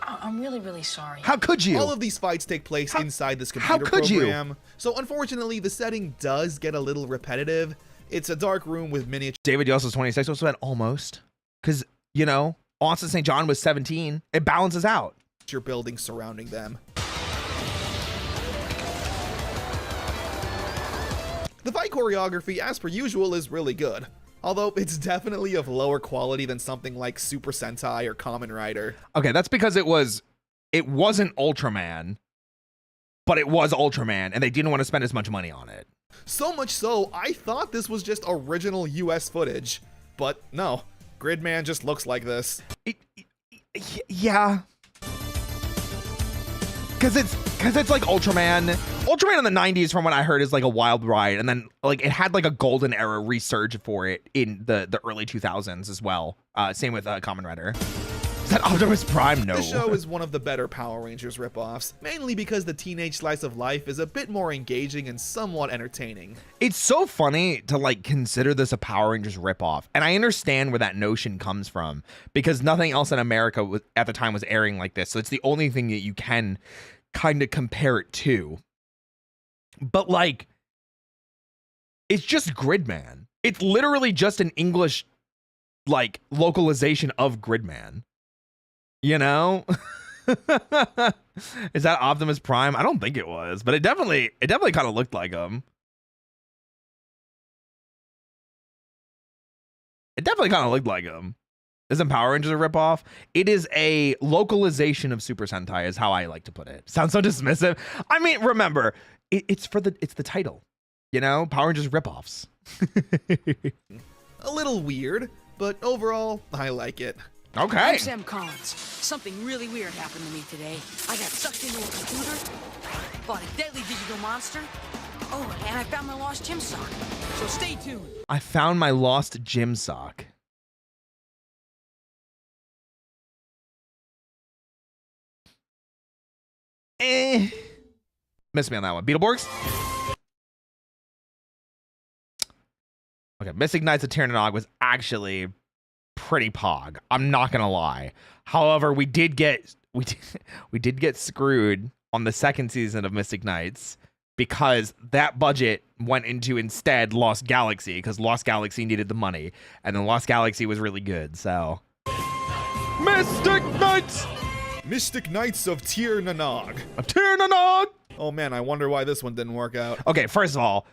Speaker 9: I'm really, really sorry.
Speaker 1: How could you?
Speaker 2: All of these fights take place inside this computer program. So unfortunately, the setting does get a little repetitive. It's a dark room with miniature.
Speaker 1: David Yost was 26, so that almost. Because, you know, Austin St. John was 17. It balances out.
Speaker 2: Buildings surrounding them. The fight choreography, as per usual, is really good. Although it's definitely of lower quality than something like Super Sentai or Kamen Rider.
Speaker 1: Okay, that's because it wasn't Ultraman, but it was Ultraman, and they didn't want to spend as much money on it.
Speaker 2: So much so, I thought this was just original US footage. But no, Gridman just looks like this.
Speaker 1: Yeah. Because it's like Ultraman, Ultraman in the 90s, from what I heard, is like a wild ride, and then like it had like a golden era resurge for it in the early 2000s as well. Same with Kamen Rider. Is that Optimus Prime? No.
Speaker 2: The show is one of the better Power Rangers ripoffs, mainly because the teenage slice of life is a bit more engaging and somewhat entertaining.
Speaker 1: It's so funny to like consider this a Power Rangers ripoff, and I understand where that notion comes from because nothing else in America at the time was airing like this, so it's the only thing that you can kind of compare it to. But like, it's just Gridman. It's literally just an English like localization of Gridman. You know? Is that Optimus Prime? I don't think it was, but it definitely kind of looked like him. It definitely kind of looked like him. Isn't Power Rangers a ripoff? It is a localization of Super Sentai, is how I like to put it. Sounds so dismissive. I mean, remember, it's the title. You know, Power Rangers ripoffs.
Speaker 2: A little weird, but overall, I like it.
Speaker 1: Okay.
Speaker 9: I'm Sam Collins. Something really weird happened to me today. I got sucked into a computer, fought a deadly digital monster. Oh, and I found my lost gym sock. So stay tuned.
Speaker 1: I found my lost gym sock. Missed me on that one. Beetleborgs? Okay, Mystic Knights of Tir-Na-Nog was actually pretty pog. I'm not gonna lie. However, we did get screwed on the second season of Mystic Knights because that budget went into instead Lost Galaxy because Lost Galaxy needed the money, and then Lost Galaxy was really good. So, Mystic Knights.
Speaker 2: Mystic Knights of Tir-Na-Nog.
Speaker 1: Of Tir-Na-Nog.
Speaker 2: Oh man, I wonder why this one didn't work out.
Speaker 1: Okay, first of all,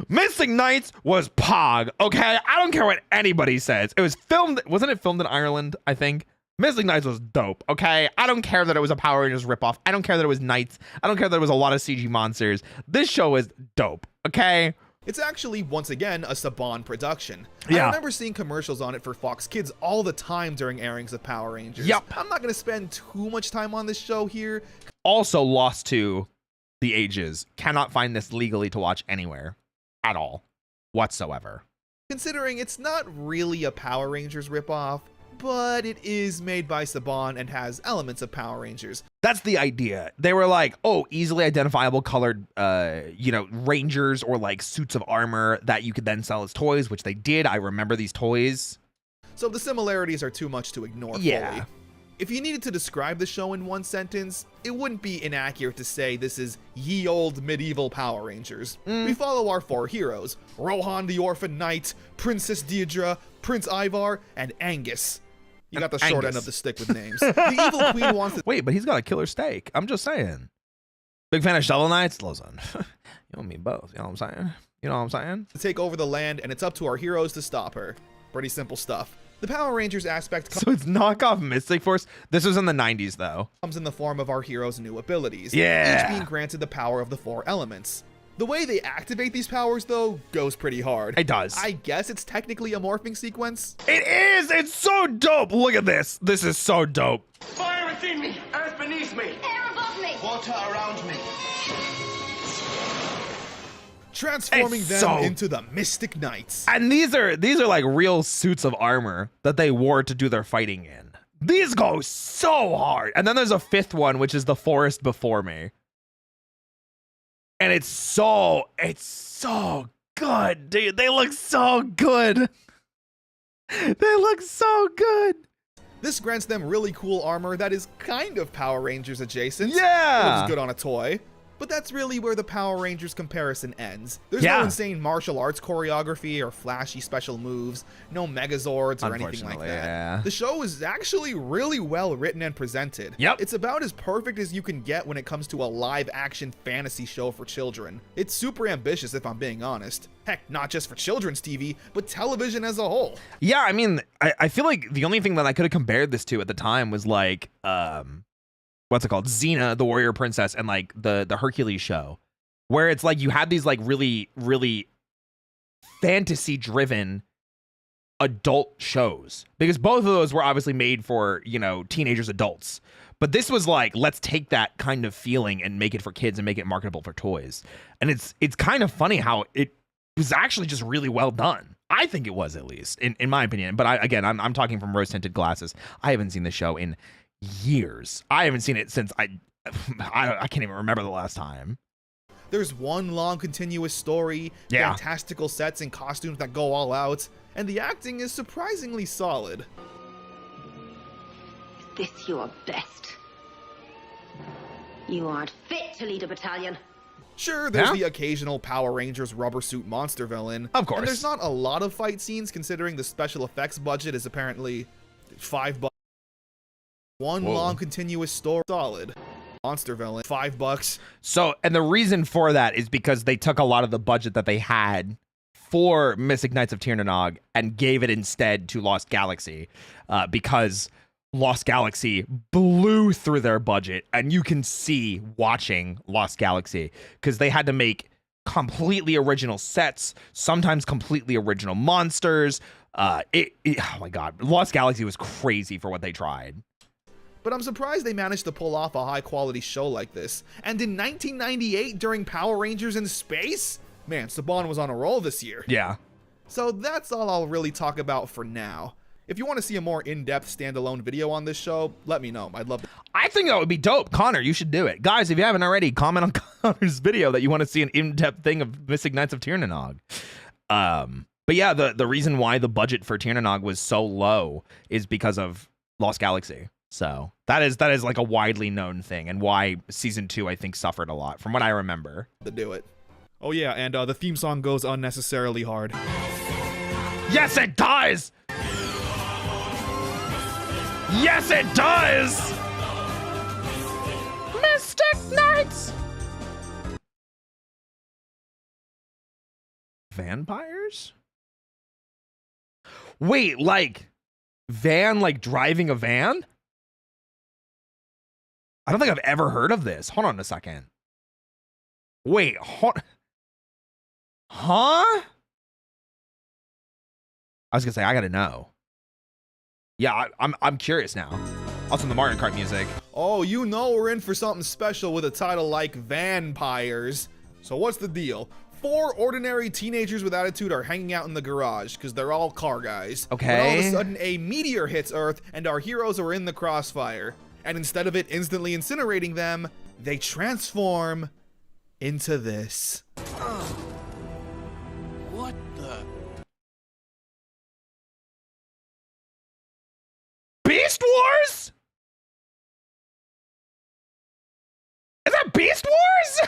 Speaker 1: Mystic Knights was pog, okay? I don't care what anybody says. It was filmed, wasn't it filmed in Ireland, I think? Mystic Knights was dope, okay? I don't care that it was a Power Rangers ripoff. I don't care that it was Knights. I don't care that it was a lot of CG monsters. This show is dope, okay?
Speaker 2: It's actually, once again, a Saban production.
Speaker 1: Yeah.
Speaker 2: I remember seeing commercials on it for Fox Kids all the time during airings of Power Rangers.
Speaker 1: Yep.
Speaker 2: I'm not going to spend too much time on this show here.
Speaker 1: Also lost to the ages. Cannot find this legally to watch anywhere at all whatsoever.
Speaker 2: Considering it's not really a Power Rangers ripoff, but it is made by Saban and has elements of Power Rangers.
Speaker 1: That's the idea. They were like, oh, easily identifiable colored, Rangers or like suits of armor that you could then sell as toys, which they did. I remember these toys.
Speaker 2: So the similarities are too much to ignore fully. If you needed to describe the show in one sentence, it wouldn't be inaccurate to say this is ye old medieval Power Rangers. We follow our four heroes, Rohan the Orphan Knight, Princess Deidre, Prince Ivar, and Angus. You got the short end of the stick with names. The evil queen wants to—
Speaker 1: Wait, but he's got a killer steak. I'm just saying. Big fan of Shovel Knights? Listen, you and me both. You know what I'm saying? You know what I'm saying?
Speaker 2: to take over the land, and it's up to our heroes to stop her. Pretty simple stuff. The Power Rangers aspect
Speaker 1: So it's knockoff Mystic Force? This was in the 90s, though.
Speaker 2: comes in the form of our heroes' new abilities,
Speaker 1: Yeah.
Speaker 2: each being granted the power of the four elements. The way they activate these powers, though, goes pretty hard.
Speaker 1: It does.
Speaker 2: I guess it's technically a morphing sequence.
Speaker 1: It is! It's so dope! Look at this. This is so dope.
Speaker 5: Fire within me, earth beneath me,
Speaker 4: Air above me.
Speaker 5: water around me.
Speaker 2: Transforming
Speaker 1: It's
Speaker 2: them
Speaker 1: so-
Speaker 2: into the Mystic Knights.
Speaker 1: And these are like real suits of armor that they wore to do their fighting in. These go so hard. And then there's a fifth one, which is the Forest Before Me. And it's so good, dude. They look so good. They look so good.
Speaker 2: This grants them really cool armor that is kind of Power Rangers adjacent.
Speaker 1: Yeah.
Speaker 2: It looks good on a toy. But that's really where the Power Rangers comparison ends. There's
Speaker 1: Yeah.
Speaker 2: no insane martial arts choreography or flashy special moves, no Megazords or anything like
Speaker 1: Unfortunately,
Speaker 2: that.
Speaker 1: yeah.
Speaker 2: The show is actually really well written and presented.
Speaker 1: Yep.
Speaker 2: It's about as perfect as you can get when it comes to a live action fantasy show for children. It's super ambitious if I'm being honest. Heck, not just for children's TV, but television as a whole.
Speaker 1: Yeah, I mean, I feel like the only thing that I could have compared this to at the time was like, what's it called? Xena, the Warrior Princess, and like the Hercules show, where it's like you had these like really, really fantasy driven adult shows, because both of those were obviously made for, teenagers, adults. But this was like, let's take that kind of feeling and make it for kids and make it marketable for toys. And it's kind of funny how it was actually just really well done. I think it was, at least in my opinion. But I'm talking from rose tinted glasses. I haven't seen the show in years. I haven't seen it since I can't even remember the last time.
Speaker 2: There's one long continuous story, fantastical sets and costumes that go all out, and the acting is surprisingly solid.
Speaker 11: Is this your best? You aren't fit to lead a battalion.
Speaker 2: Sure, there's the occasional Power Rangers rubber suit monster villain.
Speaker 1: Of course.
Speaker 2: And there's not a lot of fight scenes considering the special effects budget is apparently $5. One long continuous story, solid. Monster villain, $5.
Speaker 1: So, and the reason for that is because they took a lot of the budget that they had for Mystic Knights of Tirnanog and gave it instead to Lost Galaxy, because Lost Galaxy blew through their budget, and you can see watching Lost Galaxy because they had to make completely original sets, sometimes completely original monsters. Oh my God, Lost Galaxy was crazy for what they tried.
Speaker 2: But I'm surprised they managed to pull off a high-quality show like this. And in 1998, during Power Rangers in Space? Man, Saban was on a roll this year.
Speaker 1: Yeah.
Speaker 2: So that's all I'll really talk about for now. If you want to see a more in-depth standalone video on this show, let me know. I'd love to.
Speaker 1: I think that would be dope. Connor, you should do it. Guys, if you haven't already, comment on Connor's video that you want to see an in-depth thing of Mystic Knights of Tirnanog. But yeah, the reason why the budget for Tirnanog was so low is because of Lost Galaxy. So that is like a widely known thing, and why season 2 I think suffered a lot from what I remember.
Speaker 2: To do it. Oh yeah, and the theme song goes unnecessarily hard.
Speaker 1: Yes, it does. Yes, it does. Mystic Knights. Vampires? Wait, like van, like driving a van? I don't think I've ever heard of this. Hold on a second. Wait, huh? I was gonna say, I gotta know. Yeah, I'm curious now. Also, the Mario Kart music.
Speaker 2: Oh, you know we're in for something special with a title like Vampires. So what's the deal? 4 ordinary teenagers with attitude are hanging out in the garage because they're all car guys.
Speaker 1: Okay.
Speaker 2: But all of a sudden, a meteor hits Earth and our heroes are in the crossfire. And instead of it instantly incinerating them, they transform into this.
Speaker 5: What the?
Speaker 1: Beast Wars? Is that Beast Wars?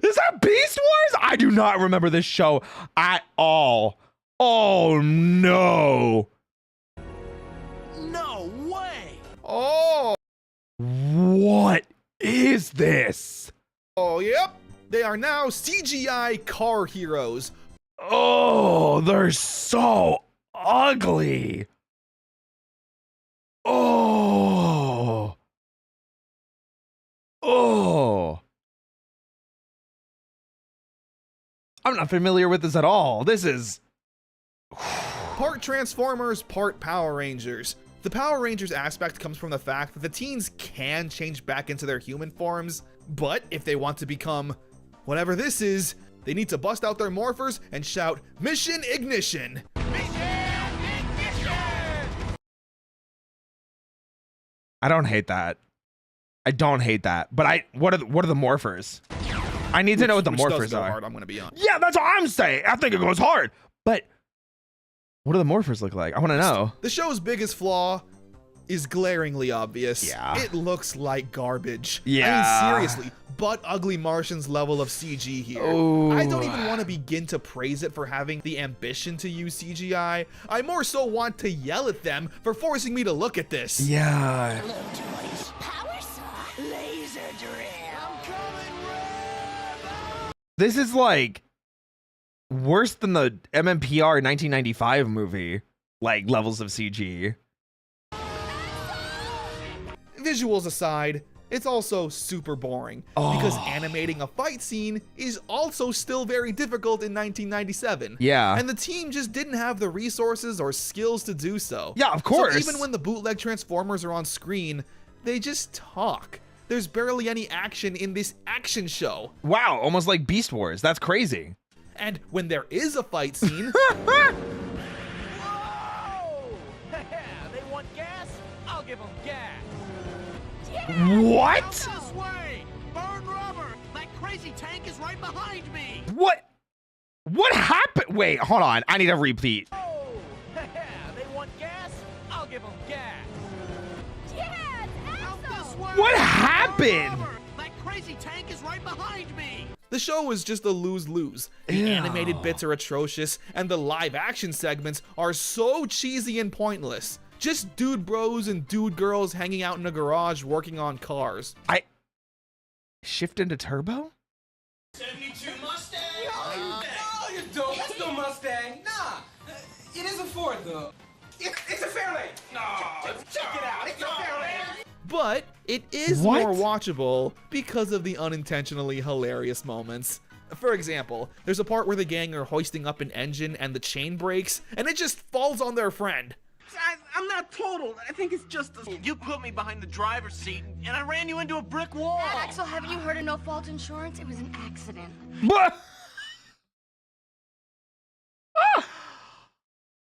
Speaker 1: Is that Beast Wars? I do not remember this show at all. Oh no.
Speaker 5: No way!
Speaker 2: Oh!
Speaker 1: What is this?
Speaker 2: Oh, yep. They are now CGI car heroes.
Speaker 1: Oh, they're so ugly. Oh. Oh. I'm not familiar with this at all. This is
Speaker 2: Part Transformers, part Power Rangers. The Power Rangers aspect comes from the fact that the teens can change back into their human forms, but if they want to become whatever this is, they need to bust out their morphers and shout, "Mission Ignition!"
Speaker 1: I don't hate that. I don't hate that. But what are the morphers? I need to know what the morphers are.
Speaker 2: Hard, I'm gonna be honest.
Speaker 1: Yeah, that's what I'm saying. I think it goes hard. But what do the morphers look like? I want to know.
Speaker 2: The show's biggest flaw is glaringly obvious.
Speaker 1: Yeah.
Speaker 2: It looks like garbage.
Speaker 1: Yeah.
Speaker 2: I mean, seriously, but ugly Martians level of CG here.
Speaker 1: Ooh.
Speaker 2: I don't even want to begin to praise it for having the ambition to use CGI. I more so want to yell at them for forcing me to look at this.
Speaker 1: Yeah.
Speaker 4: Power saw. Laser drill.
Speaker 1: This is like worse than the MMPR 1995 movie, like levels of CG.
Speaker 2: Visuals aside, it's also super boring because animating a fight scene is also still very difficult in 1997.
Speaker 1: Yeah.
Speaker 2: And the team just didn't have the resources or skills to do so.
Speaker 1: Yeah, of course.
Speaker 2: So even when the bootleg Transformers are on screen, they just talk. There's barely any action in this action show.
Speaker 1: Wow, almost like Beast Wars. That's crazy.
Speaker 2: And when there is a fight scene,
Speaker 5: Whoa! They want gas? I'll give them gas.
Speaker 1: What?
Speaker 5: This way! Burn rubber! That crazy tank is right behind me!
Speaker 1: What? What happened? Wait, hold on. I need a repeat.
Speaker 5: Oh! They want gas? I'll give them gas. Out this way!
Speaker 1: What
Speaker 5: Burn
Speaker 1: happened?
Speaker 5: rubber! That crazy tank is right behind me!
Speaker 2: the show is just a lose-lose. The animated bits are atrocious, and the live-action segments are so cheesy and pointless. Just dude bros and dude girls hanging out in a garage working on cars.
Speaker 1: Shift into turbo?
Speaker 5: 72 Mustang? No, you don't. That's no Mustang. Nah, it is a Ford though. It's a Fairlane. No, check it out. It's a Fairlane.
Speaker 2: But it is more watchable because of the unintentionally hilarious moments. For example, there's a part where the gang are hoisting up an engine and the chain breaks, and it just falls on their friend.
Speaker 5: I'm not total. I think it's just you put me behind the driver's seat and I ran you into a brick wall.
Speaker 7: Axel, haven't you heard of no-fault insurance? It was an accident.
Speaker 1: What?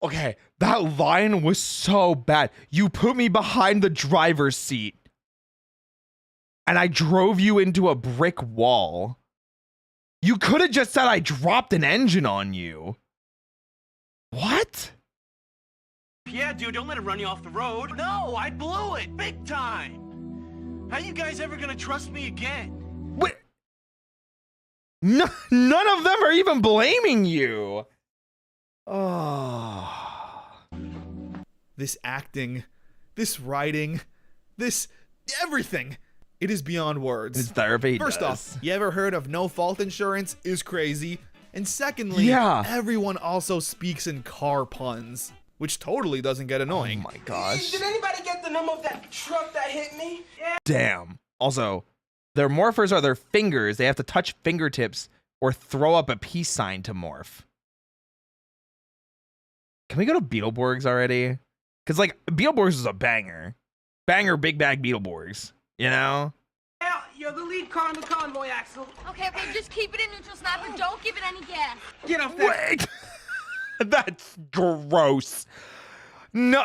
Speaker 1: Okay, that line was so bad. You put me behind the driver's seat and I drove you into a brick wall. You could have just said I dropped an engine on you. What?
Speaker 5: Yeah, dude, don't let it run you off the road. No, I blew it big time. How you guys ever gonna trust me again?
Speaker 1: What? None of them are even blaming you. Oh.
Speaker 2: This acting, this writing, this everything. It is beyond words.
Speaker 1: It's therapy.
Speaker 2: First off, you ever heard of no fault insurance is crazy? And secondly, everyone also speaks in car puns, which totally doesn't get annoying.
Speaker 1: Oh my gosh.
Speaker 5: Did anybody get the number of that truck that hit me? Yeah.
Speaker 1: Damn. Also, their morphers are their fingers. They have to touch fingertips or throw up a peace sign to morph. Can we go to Beetleborgs already? Because, like, Beetleborgs is a banger. Banger Big Bag Beetleborgs, you know?
Speaker 5: Hell, you're the lead car in the convoy, Axel.
Speaker 7: Okay, just keep it in neutral, Sniper. Don't give it any gas.
Speaker 5: Get off that.
Speaker 1: Wait. That's gross. No.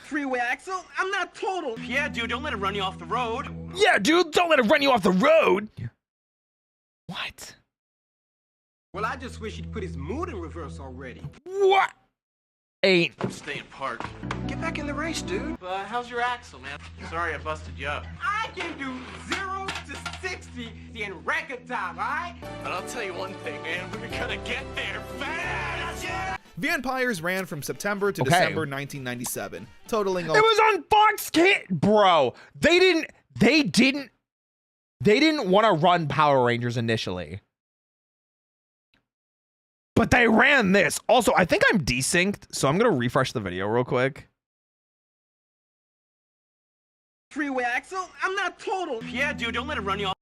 Speaker 5: Freeway, Axel. I'm not total. Yeah, dude, don't let it run you off the road.
Speaker 1: Yeah, dude, don't let it run you off the road. What?
Speaker 5: Well, I just wish he'd put his mood in reverse already.
Speaker 1: What? Ain't.
Speaker 5: I'm staying parked. Get back in the race, dude. How's your axle, man? Sorry I busted you up. I can do 0 to 60 in record time, all right? But I'll tell you one thing, man. We're gonna get there fast. Yeah.
Speaker 2: Vampires ran from September to December 1997, totaling.
Speaker 1: It was on Fox Kids, bro. They didn't want to run Power Rangers initially. But they ran this. Also, I think I'm desynced, so I'm going to refresh the video real quick.
Speaker 5: Freeway, Axel. I'm not total. Yeah, dude, don't let it run you off.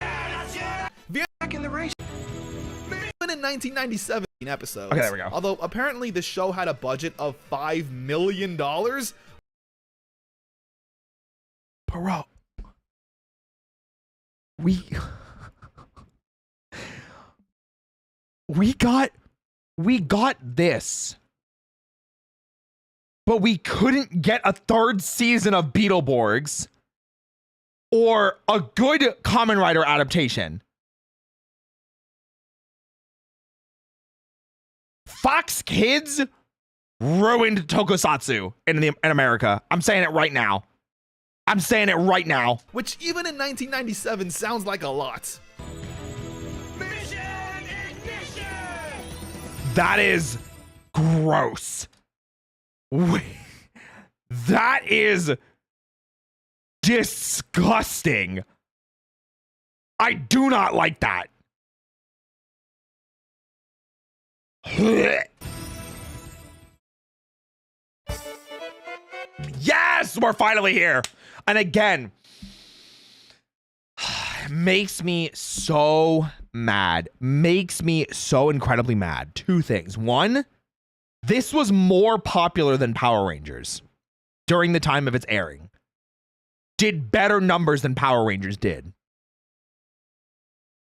Speaker 5: Back in the race.
Speaker 2: Even in 1997 episodes.
Speaker 1: Okay, there we go.
Speaker 2: Although apparently the show had a budget of $5 million.
Speaker 1: Bro. We got this, but we couldn't get a third season of Beetleborgs or a good Kamen Rider adaptation. Fox Kids ruined Tokusatsu in America. I'm saying it right now. I'm saying it right now.
Speaker 2: Which even in 1997 sounds like a lot.
Speaker 1: That is gross. That is disgusting. I do not like that. Yes, we're finally here. And again, makes me so mad. Makes me so incredibly mad. Two things. One, this was more popular than Power Rangers during the time of its airing. Did better numbers than Power Rangers did.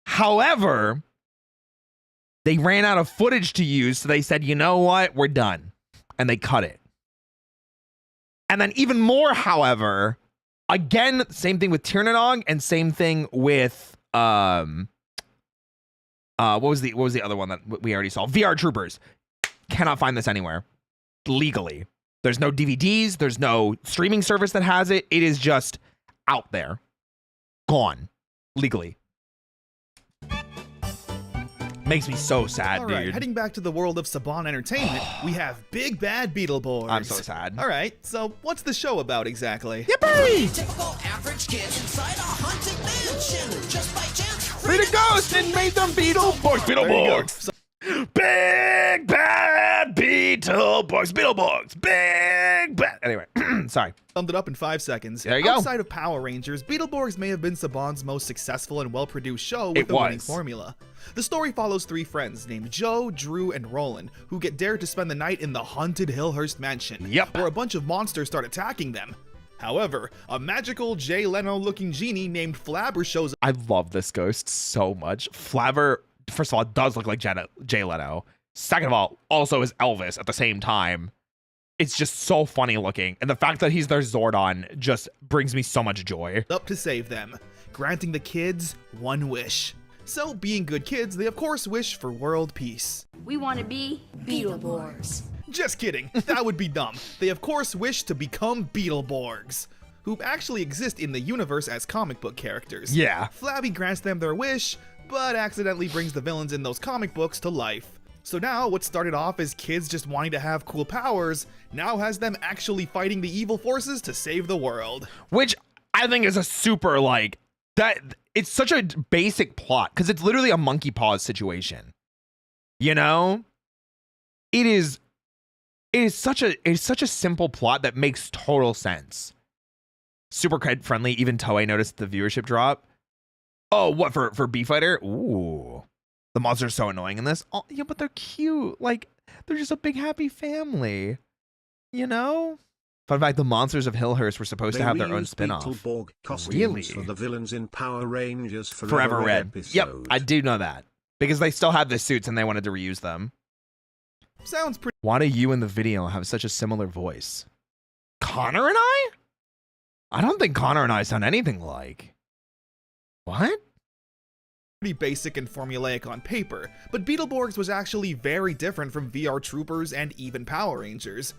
Speaker 1: However, they ran out of footage to use, so they said, you know what? We're done. And they cut it. And then even more, however, again, same thing with Tiernanog and same thing with what was the other one that we already saw? VR Troopers. Cannot find this anywhere legally. There's no DVDs, there's no streaming service that has it. It is just out there. Gone legally. Makes me so sad,
Speaker 2: All right,
Speaker 1: dude.
Speaker 2: heading back to the world of Saban Entertainment, we have Big Bad Beetleborgs.
Speaker 1: I'm so sad.
Speaker 2: All right, so what's the show about exactly?
Speaker 1: Yippee!
Speaker 5: Typical average kids inside a haunted mansion. Just by chance,
Speaker 1: Free to ghost and made them Beetleborgs.
Speaker 2: There you go.
Speaker 1: Beetleborgs. Big bad Beetleborgs. Beetleborgs. Big bad. Anyway, sorry.
Speaker 2: Summed it up in 5 seconds.
Speaker 1: There you go.
Speaker 2: Outside of Power Rangers, Beetleborgs may have been Saban's most successful and well-produced show with
Speaker 1: It
Speaker 2: a winning
Speaker 1: was.
Speaker 2: formula. The story follows 3 friends named Joe, Drew, and Roland, who get dared to spend the night in the haunted Hillhurst mansion,
Speaker 1: Yep.
Speaker 2: where a bunch of monsters start attacking them. However, a magical Jay Leno-looking genie named Flabber shows up.
Speaker 1: I love this ghost so much. Flabber, first of all, does look like Jay Leno. Second of all, also is Elvis at the same time. It's just so funny looking. And the fact that he's their Zordon just brings me so much joy.
Speaker 2: Up to save them, granting the kids one wish. So, being good kids, they of course wish for world peace.
Speaker 10: We want to be Beetleborgs.
Speaker 2: Just kidding, that would be dumb. They of course wish to become Beetleborgs, who actually exist in the universe as comic book characters.
Speaker 1: Yeah.
Speaker 2: Flabby grants them their wish, but accidentally brings the villains in those comic books to life. So now, what started off as kids just wanting to have cool powers, now has them actually fighting the evil forces to save the world.
Speaker 1: Which I think is a super, like, that it's such a basic plot because it's literally a monkey paws situation. You know? It is such a simple plot that makes total sense. Super kid friendly. Even Toei noticed the viewership drop. Oh, what for B-Fighter? Ooh. The monsters are so annoying in this. Oh, yeah, but they're cute. Like, they're just a big happy family. You know? Fun fact, the monsters of Hillhurst were supposed to have their own spin-off.
Speaker 12: Beetleborg costumes
Speaker 1: Really?
Speaker 12: for the villains in Power Rangers
Speaker 1: Forever Red.
Speaker 12: episode.
Speaker 1: Yep, I do know that. Because they still had the suits and they wanted to reuse them.
Speaker 2: Sounds pretty
Speaker 1: Why do you in the video have such a similar voice? Connor and I? I don't think Connor and I sound anything like. What?
Speaker 2: basic and formulaic on paper, but Beetleborgs was actually very different from VR Troopers and even Power Rangers.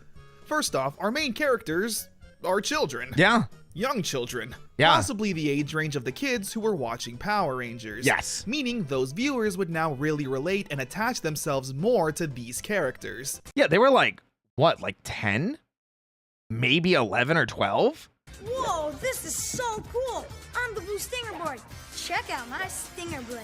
Speaker 2: First off, our main characters are children.
Speaker 1: Yeah.
Speaker 2: Young children.
Speaker 1: Yeah.
Speaker 2: Possibly the age range of the kids who were watching Power Rangers.
Speaker 1: Yes.
Speaker 2: Meaning those viewers would now really relate and attach themselves more to these characters.
Speaker 1: Yeah, they were like, what, like 10? Maybe 11 or 12?
Speaker 13: Whoa, this is so cool! I'm the blue stinger board. Check out my stinger blade.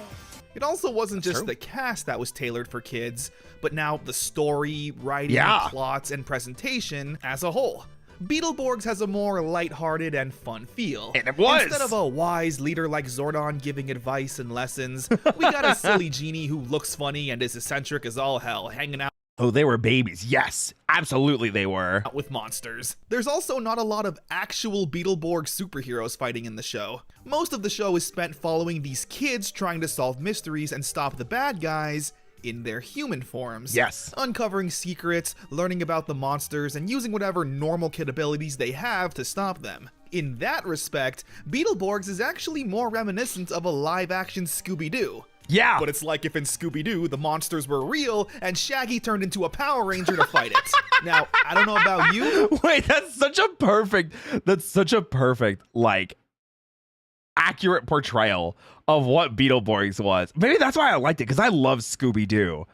Speaker 2: It also wasn't
Speaker 1: That's
Speaker 2: just
Speaker 1: true.
Speaker 2: the cast that was tailored for kids, but now the story, writing,
Speaker 1: Yeah.
Speaker 2: plots, and presentation as a whole. Beetleborgs has a more lighthearted and fun feel.
Speaker 1: And it was!
Speaker 2: Instead of a wise leader like Zordon giving advice and lessons, we got a silly genie who looks funny and is eccentric as all hell, hanging out
Speaker 1: Oh, they were babies. Yes, absolutely they were.
Speaker 2: with monsters. There's also not a lot of actual Beetleborg superheroes fighting in the show. Most of the show is spent following these kids trying to solve mysteries and stop the bad guys in their human forms.
Speaker 1: Yes.
Speaker 2: Uncovering secrets, learning about the monsters, and using whatever normal kid abilities they have to stop them. In that respect, Beetleborgs is actually more reminiscent of a live-action Scooby-Doo.
Speaker 1: Yeah.
Speaker 2: But it's like if in Scooby-Doo, the monsters were real and Shaggy turned into a Power Ranger to fight it. Now, I don't know about you.
Speaker 1: Wait, that's such a perfect, like, accurate portrayal of what Beetleborgs was. Maybe that's why I liked it, because I love Scooby-Doo.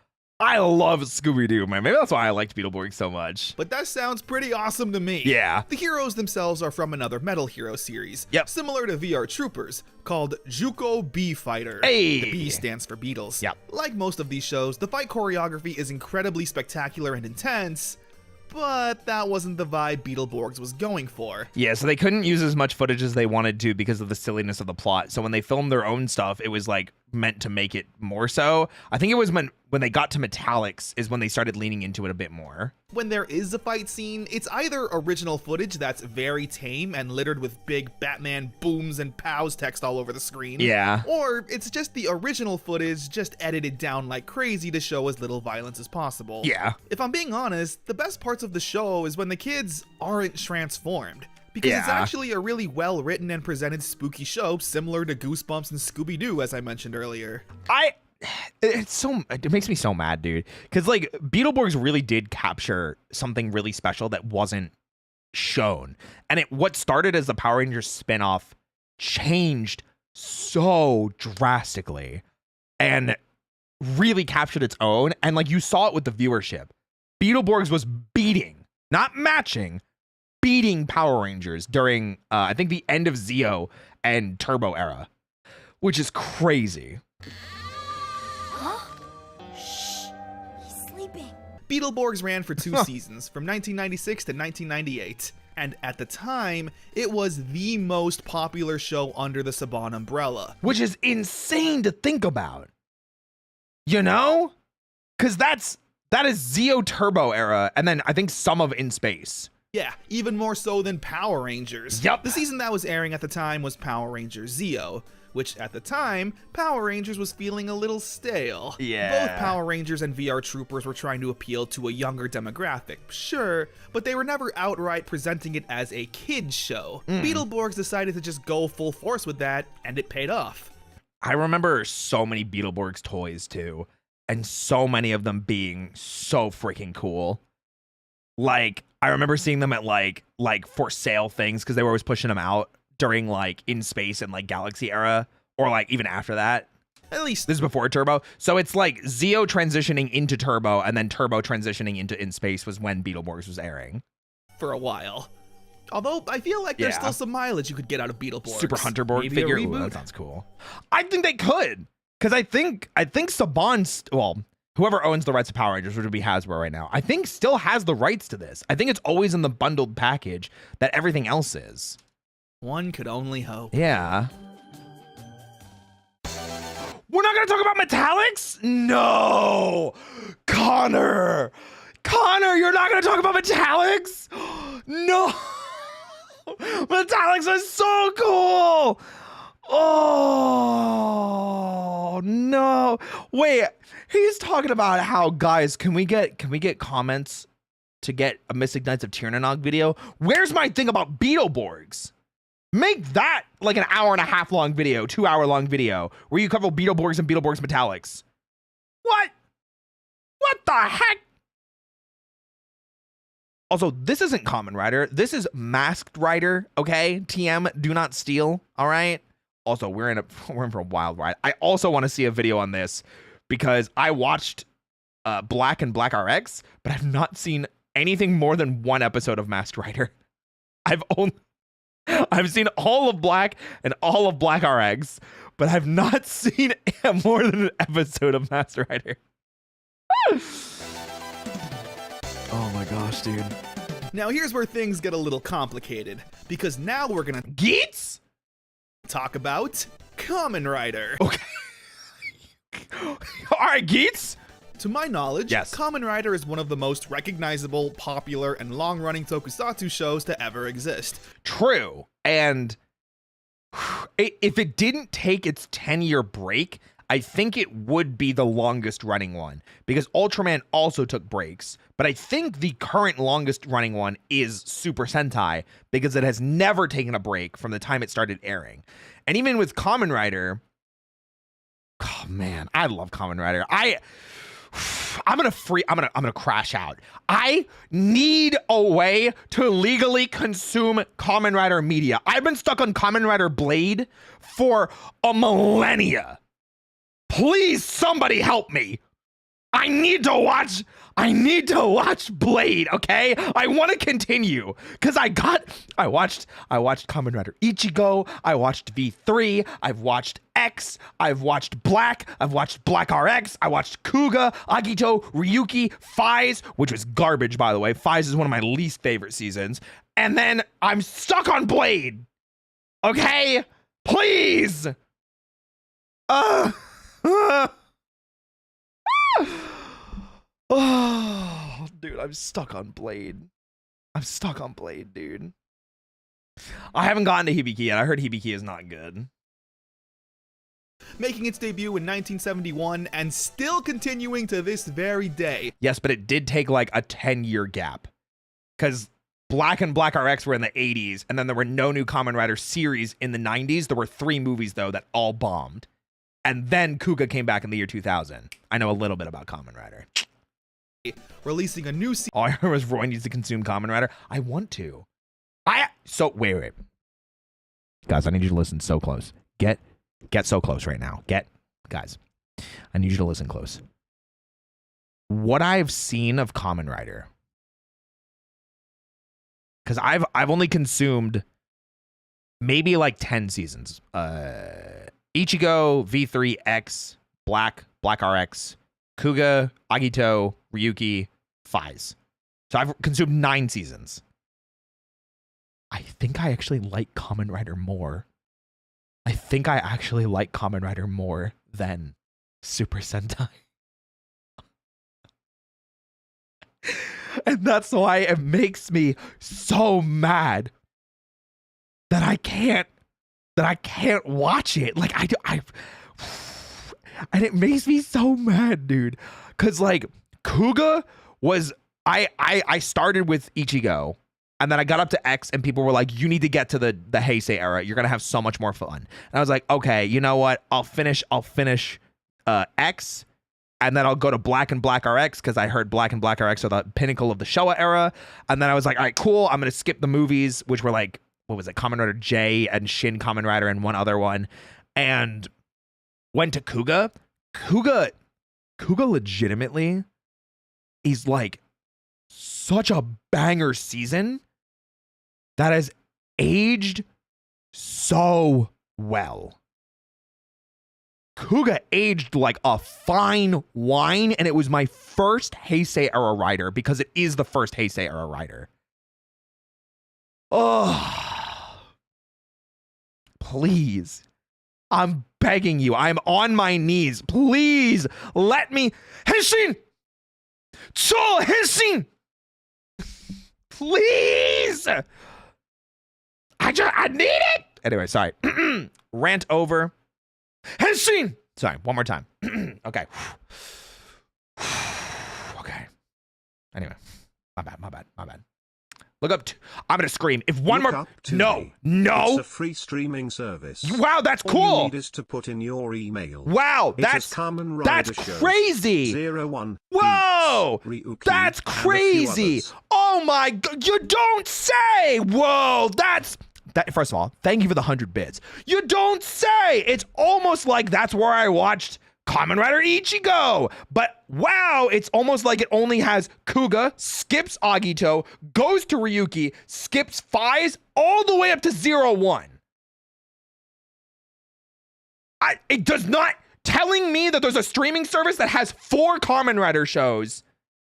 Speaker 1: I love Scooby-Doo, man. Maybe that's why I liked Beetleborgs so much.
Speaker 2: But that sounds pretty awesome to me.
Speaker 1: Yeah.
Speaker 2: The heroes themselves are from another Metal Hero series.
Speaker 1: Yep.
Speaker 2: Similar to VR Troopers, called Juco B-Fighter.
Speaker 1: Hey.
Speaker 2: The B stands for Beatles.
Speaker 1: Yep.
Speaker 2: Like most of these shows, the fight choreography is incredibly spectacular and intense, but that wasn't the vibe Beetleborgs was going for.
Speaker 1: Yeah, so they couldn't use as much footage as they wanted to because of the silliness of the plot. So when they filmed their own stuff, it was like meant to make it more so. I think it was when they got to metallics is when they started leaning into it a bit more.
Speaker 2: When there is a fight scene, it's either original footage that's very tame and littered with big Batman booms and pows text all over the screen.
Speaker 1: Yeah.
Speaker 2: Or it's just the original footage just edited down like crazy to show as little violence as possible.
Speaker 1: Yeah.
Speaker 2: If I'm being honest, the best parts of the show is when the kids aren't transformed. Because it's actually a really well-written and presented spooky show similar to Goosebumps and Scooby-Doo, as I mentioned earlier.
Speaker 1: It makes me so mad, dude. Because like Beetleborgs really did capture something really special that wasn't shown. And what started as the Power Rangers spinoff changed so drastically and really captured its own. And like you saw it with the viewership. Beetleborgs was beating, not matching, beating Power Rangers during I think the end of Zeo and Turbo era, which is crazy.
Speaker 13: He's sleeping.
Speaker 2: Beetleborgs ran for 2 seasons, from 1996 to 1998, and at the time, it was the most popular show under the Saban umbrella.
Speaker 1: Which is insane to think about. You know? Because that is Zeo Turbo era, and then I think some of In Space.
Speaker 2: Yeah, even more so than Power Rangers.
Speaker 1: Yep.
Speaker 2: The season that was airing at the time was Power Rangers Zeo, which at the time, Power Rangers was feeling a little stale.
Speaker 1: Yeah.
Speaker 2: Both Power Rangers and VR Troopers were trying to appeal to a younger demographic, sure, but they were never outright presenting it as a kid's show. Beetleborgs decided to just go full force with that, and it paid off.
Speaker 1: I remember so many Beetleborgs toys too, and so many of them being so freaking cool. Like, I remember seeing them at like for sale things because they were always pushing them out during like In Space and like Galaxy era, or like even after that.
Speaker 2: At least
Speaker 1: this is before Turbo. So it's like Zeo transitioning into Turbo and then Turbo transitioning into In Space was when Beetleborgs was airing.
Speaker 2: For a while. Although I feel like there's still some mileage you could get out of Beetleborgs.
Speaker 1: Super Hunter Borg
Speaker 2: Maybe
Speaker 1: figure.
Speaker 2: a
Speaker 1: Ooh,
Speaker 2: reboot?
Speaker 1: that sounds cool. I think they could. Because I think Saban, well, whoever owns the rights to Power Rangers, which would be Hasbro right now, I think still has the rights to this. I think it's always in the bundled package that everything else is.
Speaker 2: One could only hope.
Speaker 1: Yeah. We're not going to talk about metallics? No. Connor, you're not going to talk about metallics? No. Metallics are so cool. Oh, no. Wait, he's talking about how, guys, can we get comments to get a Mystic Knights of Tiernanog video? Where's my thing about Beetleborgs? Make that like an 1.5 hour long video, 2 hour long video where you cover Beetleborgs and Beetleborgs Metallics. What? What the heck? Also, this isn't Kamen Rider. This is Masked Rider, okay? TM, do not steal, all right? Also, we're in for a wild ride. I also want to see a video on this because I watched Black and Black RX, but I've not seen anything more than 1 episode of Masked Rider. I've seen all of Black and all of Black RX, but I've not seen more than an episode of Masked Rider. Oh my gosh, dude.
Speaker 2: Now here's where things get a little complicated, because now we're gonna
Speaker 1: Geets?
Speaker 2: Talk about Kamen Rider.
Speaker 1: Okay. Alright, Geets?
Speaker 2: To my knowledge,
Speaker 1: yes.
Speaker 2: Kamen Rider is one of the most recognizable, popular, and long-running tokusatsu shows to ever exist.
Speaker 1: True. And if it didn't take its 10-year break, I think it would be the longest running one because Ultraman also took breaks. But I think the current longest running one is Super Sentai because it has never taken a break from the time it started airing. And even with Kamen Rider, oh man, I love Kamen Rider. I'm gonna crash out. I need a way to legally consume Kamen Rider media. I've been stuck on Kamen Rider Blade for a millennia. Please, somebody help me. I need to watch Blade, okay? I want to continue because I watched Kamen Rider Ichigo, I watched V3, I've watched X, I've watched Black, I've watched Black RX, I watched Kuga, Agito, Ryuki, Faiz, which was garbage, by the way. Faiz is one of my least favorite seasons. And then I'm stuck on Blade. Okay? Please. Oh, dude, I'm stuck on Blade. Dude. I haven't gotten to Hibiki yet. I heard Hibiki is not good.
Speaker 2: Making its debut in 1971 and still continuing to this very day.
Speaker 1: Yes, but it did take like a 10-year gap. Because Black and Black RX were in the 80s, and then there were no new Kamen Rider series in the 90s. There were 3 movies, though, that all bombed. And then Kuga came back in the year 2000. I know a little bit about Kamen Rider.
Speaker 2: Releasing a new season.
Speaker 1: All I heard was Roy needs to consume Kamen Rider. I want to. Wait. Guys, I need you to listen so close. Get so close right now. Guys, I need you to listen close. What I've seen of Kamen Rider, because I've only consumed maybe like 10 seasons. Ichigo, V3, X, Black RX, Kuga, Agito, Ryuki, Faiz. So I've consumed 9 seasons. I think I actually like Kamen Rider more. I think I actually like Kamen Rider more than Super Sentai. And that's why it makes me so mad that I can't watch it. Like and it makes me so mad, dude. Cause like Kuga was I started with Ichigo, and then I got up to X, and people were like, you need to get to the Heisei era. You're gonna have so much more fun. And I was like, okay, you know what? I'll finish X, and then I'll go to Black and Black RX because I heard Black and Black RX are the pinnacle of the Showa era. And then I was like, all right, cool. I'm gonna skip the movies, which were like, what was it? Kamen Rider J and Shin Kamen Rider and one other one, and went to Kuga. Kuga legitimately is like such a banger season that has aged so well. Kuga aged like a fine wine, and it was my first Heisei era rider because it is the first Heisei era rider. Oh, please. I'm begging you. I'm on my knees. Please let me. Henshin! Cho Henshin! Please! I need it! Anyway, sorry. Rant over. Henshin! Sorry, one more time. Okay. Okay. Anyway. My bad. Look up. I'm going to scream. If one more. No.
Speaker 12: It's a free streaming service.
Speaker 1: Wow, that's cool.
Speaker 12: All you need is to put in your email.
Speaker 1: Wow, that's crazy.
Speaker 12: 01.
Speaker 1: Whoa,
Speaker 12: Ryuki,
Speaker 1: that's crazy. Oh my God, you don't say. Whoa, that. First of all, thank you for the 100 bits. You don't say. It's almost like that's where I watched Kamen Rider Ichigo. But wow, it's almost like it only has Kuga, skips Agito, goes to Ryuki, skips Faiz, all the way up to 01. It does not. Telling me that there's a streaming service that has 4 Kamen Rider shows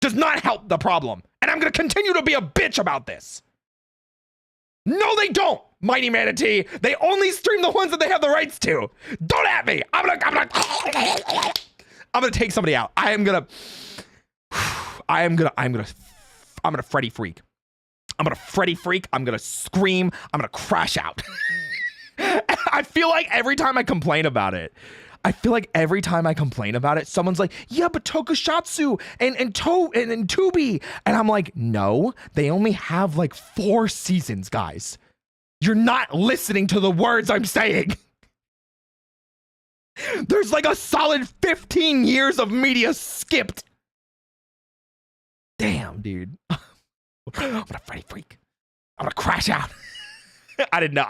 Speaker 1: does not help the problem. And I'm going to continue to be a bitch about this. No, they don't, Mighty Manatee. They only stream the ones that they have the rights to. Don't at me. I'm gonna take somebody out. I'm gonna Freddy freak. I'm gonna Freddy freak. I'm gonna scream. I'm gonna crash out. I feel like every time I complain about it, someone's like, yeah, but Tokusatsu and Tubi. And I'm like, no, they only have like 4 seasons, guys. You're not listening to the words I'm saying. There's like a solid 15 years of media skipped. Damn, dude. I'm gonna Freddy freak. I'm gonna crash out. I didn't know.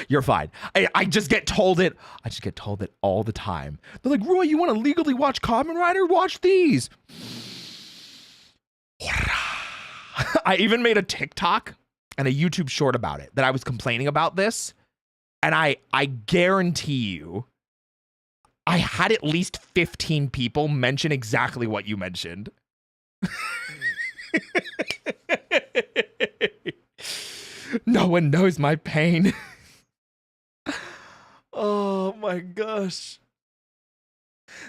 Speaker 1: You're fine. I just get told it. I just get told it all the time. They're like, Roy, you want to legally watch Kamen Rider? Watch these. I even made a TikTok and a YouTube short about it, that I was complaining about this. And I guarantee you, I had at least 15 people mention exactly what you mentioned. No one knows my pain. Oh my gosh.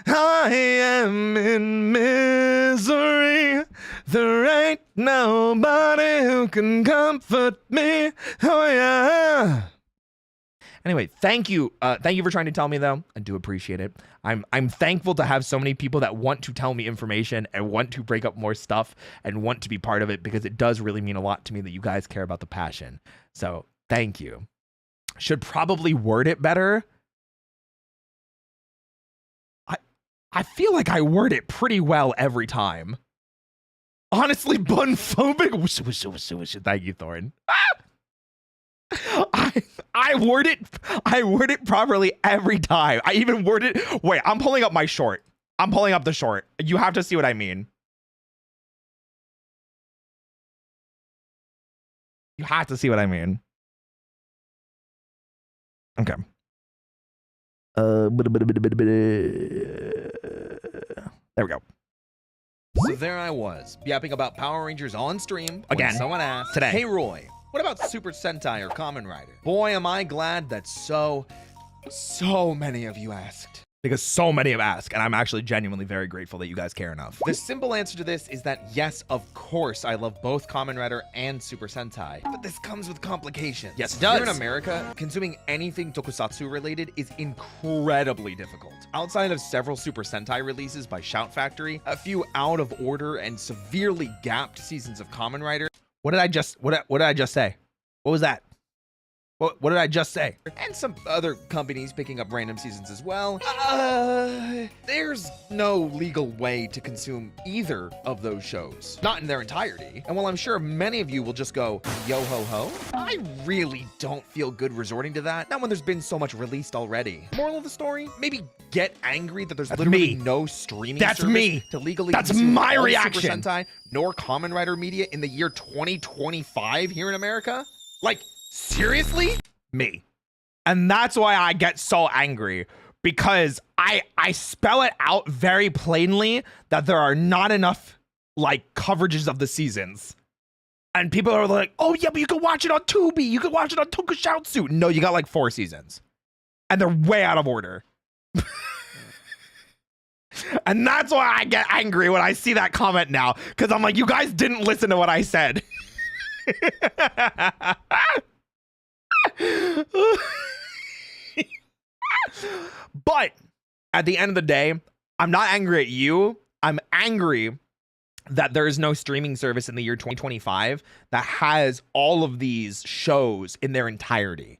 Speaker 1: I am in misery. There ain't nobody who can comfort me. Oh yeah. Anyway, thank you. Thank you for trying to tell me, though. I do appreciate it. I'm thankful to have so many people that want to tell me information and want to break up more stuff and want to be part of it, because it does really mean a lot to me that you guys care about the passion. So thank you. Should probably word it better. I feel like I word it pretty well every time. Honestly, bunphobic. Thank you, Thorn. I word it properly every time. I even word it. Wait, I'm pulling up my short. I'm pulling up the short. You have to see what I mean. You have to see what I mean. Okay. There we go. So there I was, yapping about Power Rangers on stream. Again, someone asked today, hey Roy, what about Super Sentai or Kamen Rider? Boy, am I glad that so many of you asked. Because so many have asked, and I'm actually genuinely very grateful that you guys care enough. The simple answer to this is that yes, of course, I love both Kamen Rider and Super Sentai. But this comes with complications. Yes, it does. Here in America, consuming anything tokusatsu related is incredibly difficult. Outside of several Super Sentai releases by Shout Factory, a few out of order and severely gapped seasons of Kamen Rider. What did I just say? What was that? What did I just say? And some other companies picking up random seasons as well. There's no legal way to consume either of those shows. Not in their entirety. And while I'm sure many of you will just go, yo ho ho, I really don't feel good resorting to that. Not when there's been so much released already. Moral of the story? Maybe get angry that there's literally no streaming service to legally consume my reaction. Super Sentai nor Kamen Rider media in the year 2025 here in America. Like, seriously? Me. And that's why I get so angry, because I spell it out very plainly that there are not enough like coverages of the seasons. And people are like, oh yeah, but you can watch it on Tubi. You can watch it on Tokusatsu. No, you got like 4 seasons. And they're way out of order. And that's why I get angry when I see that comment now. Because I'm like, you guys didn't listen to what I said. But at the end of the day, I'm not angry at you. I'm angry that there is no streaming service in the year 2025 that has all of these shows in their entirety.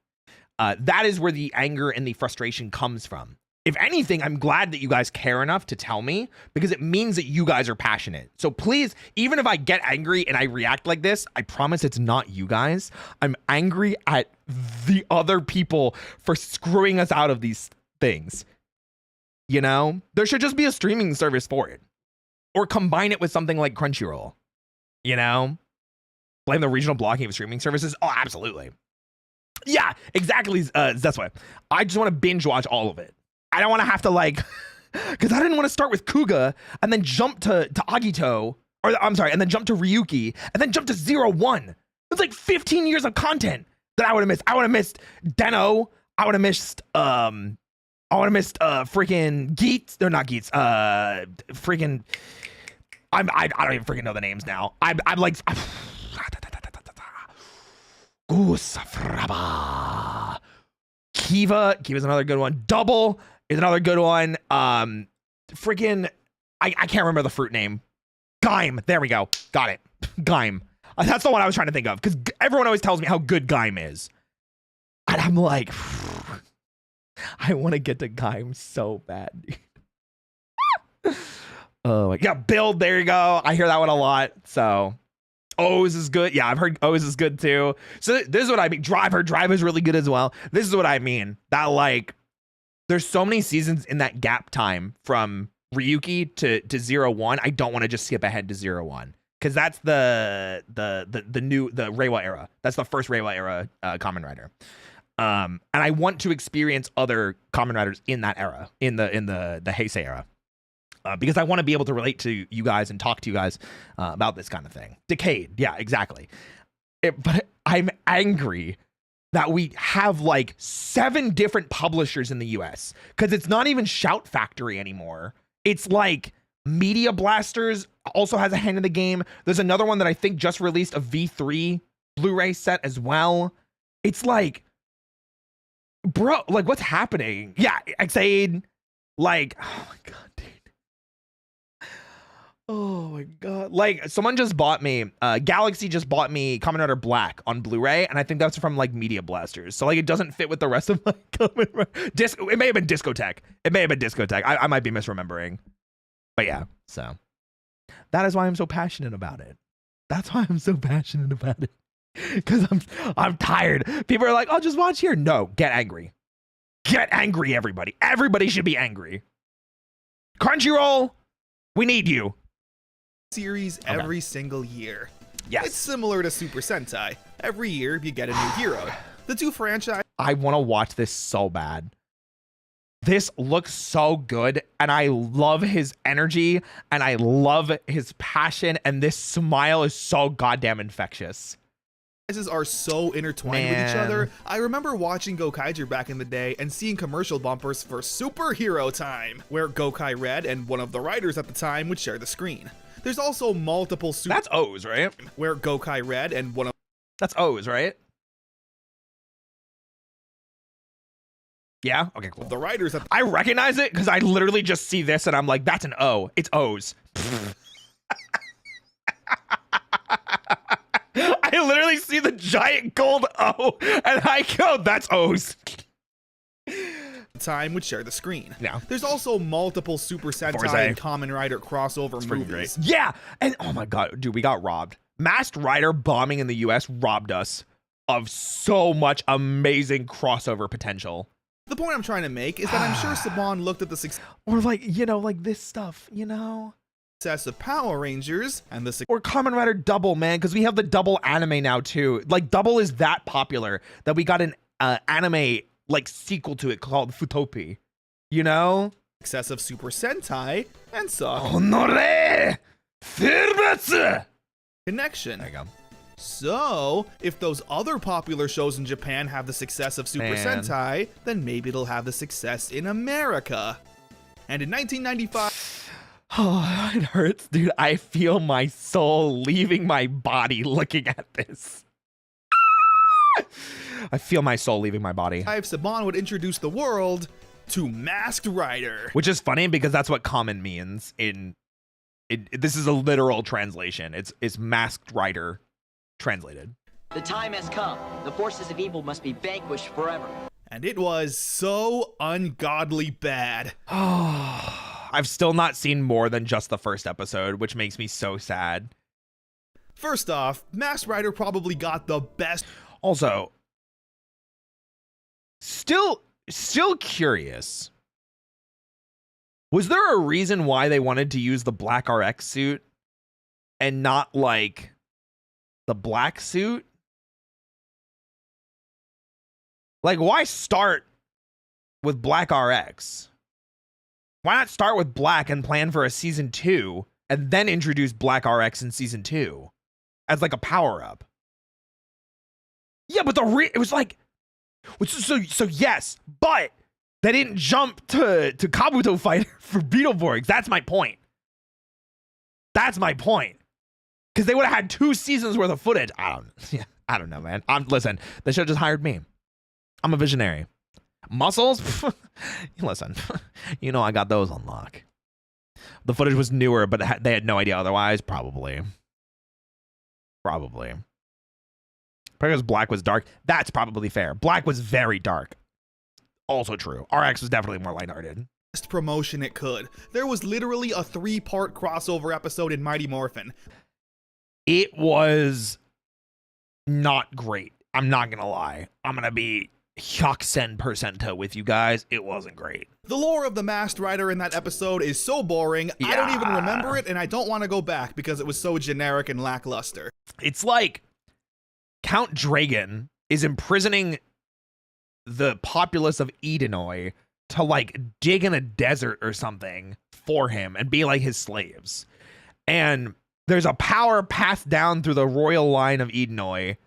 Speaker 1: That is where the anger and the frustration comes from. If anything, I'm glad that you guys care enough to tell me, because it means that you guys are passionate. So please, even if I get angry and I react like this, I promise it's not you guys. I'm angry at the other people for screwing us out of these things. You know, there should just be a streaming service for it, or combine it with something like Crunchyroll. You know, blame the regional blocking of streaming services. Oh, absolutely. Yeah, exactly. That's why I just want to binge watch all of it. I don't want to have to like, because I didn't want to start with Kuga and then jump to Agito, or I'm sorry, and then jump to Ryuki and then jump to 01. It's like 15 years of content that I would have missed. I would have missed Deno. I would have missed freaking Geets. They're not Geets. Freaking. I don't even freaking know the names now. I'm like. Gusafraba. Kiva's another good one. Double is another good one. Freaking, I can't remember the fruit name. Gaim. There we go. Got it. Gaim. That's the one I was trying to think of, because everyone always tells me how good Gaim is. And I'm like, I want to get to Gaim so bad, dude. Oh, yeah, Build. There you go. I hear that one a lot. So O's is good. Yeah, I've heard O's is good too. So this is what I mean. Driver's really good as well. This is what I mean. That like, there's so many seasons in that gap time from Ryuki to 01. I don't want to just skip ahead to 01 because that's the Reiwa era. That's the first Reiwa era Kamen Rider. And I want to experience other Kamen Riders in that era, in the Heisei era. Because I want to be able to relate to you guys and talk to you guys about this kind of thing. Decade, yeah, exactly. But I'm angry that we have like 7 different publishers in the US because it's not even Shout Factory anymore. It's like Media Blasters also has a hand in the game. There's another one that I think just released a V3 Blu-ray set as well. It's like, bro, like what's happening? Yeah, Xaid, like, oh my God, dude. Oh my God. Like someone just bought me, Galaxy just bought me Kamen Rider Black on Blu-ray. And I think that's from like Media Blasters. So like it doesn't fit with the rest of my Kamen Rider. It may have been Discotech. I might be misremembering. But yeah, so that is why I'm so passionate about it. That's why I'm so passionate about it. Because I'm tired. People are like, oh, just watch here. No, get angry. Get angry, everybody. Everybody should be angry. Crunchyroll, we need you.
Speaker 2: Series every single year.
Speaker 1: Yes.
Speaker 2: It's similar to Super Sentai. Every year you get a new hero. The two franchise.
Speaker 1: I want to watch this so bad. This looks so good and I love his energy and I love his passion and this smile is so goddamn infectious.
Speaker 2: Are so intertwined with each other. I remember watching Gokaiger back in the day and seeing commercial bumpers for Superhero Time, where Gokai Red and one of the writers at the time would share the screen. There's also multiple
Speaker 1: That's O's, right?
Speaker 2: Where Gokai Red and one of
Speaker 1: That's O's, right? Yeah? Okay, cool.
Speaker 2: The writers at
Speaker 1: I recognize it because I literally just see this and I'm like, that's an O. It's O's. I literally see the giant gold O and I go, that's O's.
Speaker 2: Time would share the screen.
Speaker 1: Yeah.
Speaker 2: There's also multiple Super Sentai and Kamen Rider crossover movies.
Speaker 1: Yeah. And oh my God, dude, we got robbed. Masked Rider bombing in the US robbed us of so much amazing crossover potential.
Speaker 2: The point I'm trying to make is that I'm sure Saban looked at the success.
Speaker 1: Or like, you know, like this stuff, you know?
Speaker 2: Success of Power Rangers and the
Speaker 1: or Kamen Rider Double, man, because we have the Double anime now too. Like Double is that popular that we got an anime like sequel to it called Futopi. You know?
Speaker 2: Success of Super Sentai and Suck.
Speaker 1: Honore! Firbatsu!
Speaker 2: Connection.
Speaker 1: There you go.
Speaker 2: So, if those other popular shows in Japan have the success of Super Sentai, then maybe it'll have the success in America. And in 1995...
Speaker 1: Oh, it hurts, dude. I feel my soul leaving my body looking at this. I feel my soul leaving my body.
Speaker 2: Saban would introduce the world to Masked Rider.
Speaker 1: Which is funny because that's what common means in... this is a literal translation. It's Masked Rider translated.
Speaker 3: The time has come. The forces of evil must be vanquished forever.
Speaker 2: And it was so ungodly bad.
Speaker 1: I've still not seen more than just the first episode, which makes me so sad.
Speaker 2: First off, Masked Rider probably got the best.
Speaker 1: Also, still curious. Was there a reason why they wanted to use the black RX suit and not like the black suit? Like, why start with black RX? Why not start with black and plan for a season 2 and then introduce black RX in season 2 as like a power up? Yeah, but it was like, so yes, but they didn't jump to Kabuto Fighter for Beetleborgs. That's my point. That's my point. Because they would have had 2 seasons worth of footage. I don't know, man. Listen, they should have just hired me. I'm a visionary. Muscles? Listen, you know I got those on lock. The footage was newer, but they had no idea otherwise. Probably. Because black was dark. That's probably fair. Black was very dark. Also true. RX was definitely more lighthearted.
Speaker 2: Best promotion it could. There was literally a 3-part crossover episode in Mighty Morphin.
Speaker 1: It was not great. I'm not gonna lie. I'm gonna be 100% with you guys. It wasn't great.
Speaker 2: The lore of the Masked Rider in that episode is so boring, I don't even remember it, and I don't want to go back because it was so generic and lackluster.
Speaker 1: It's like Count Dragon is imprisoning the populace of Edenoi to like dig in a desert or something for him and be like his slaves. And there's a power passed down through the royal line of Edenoi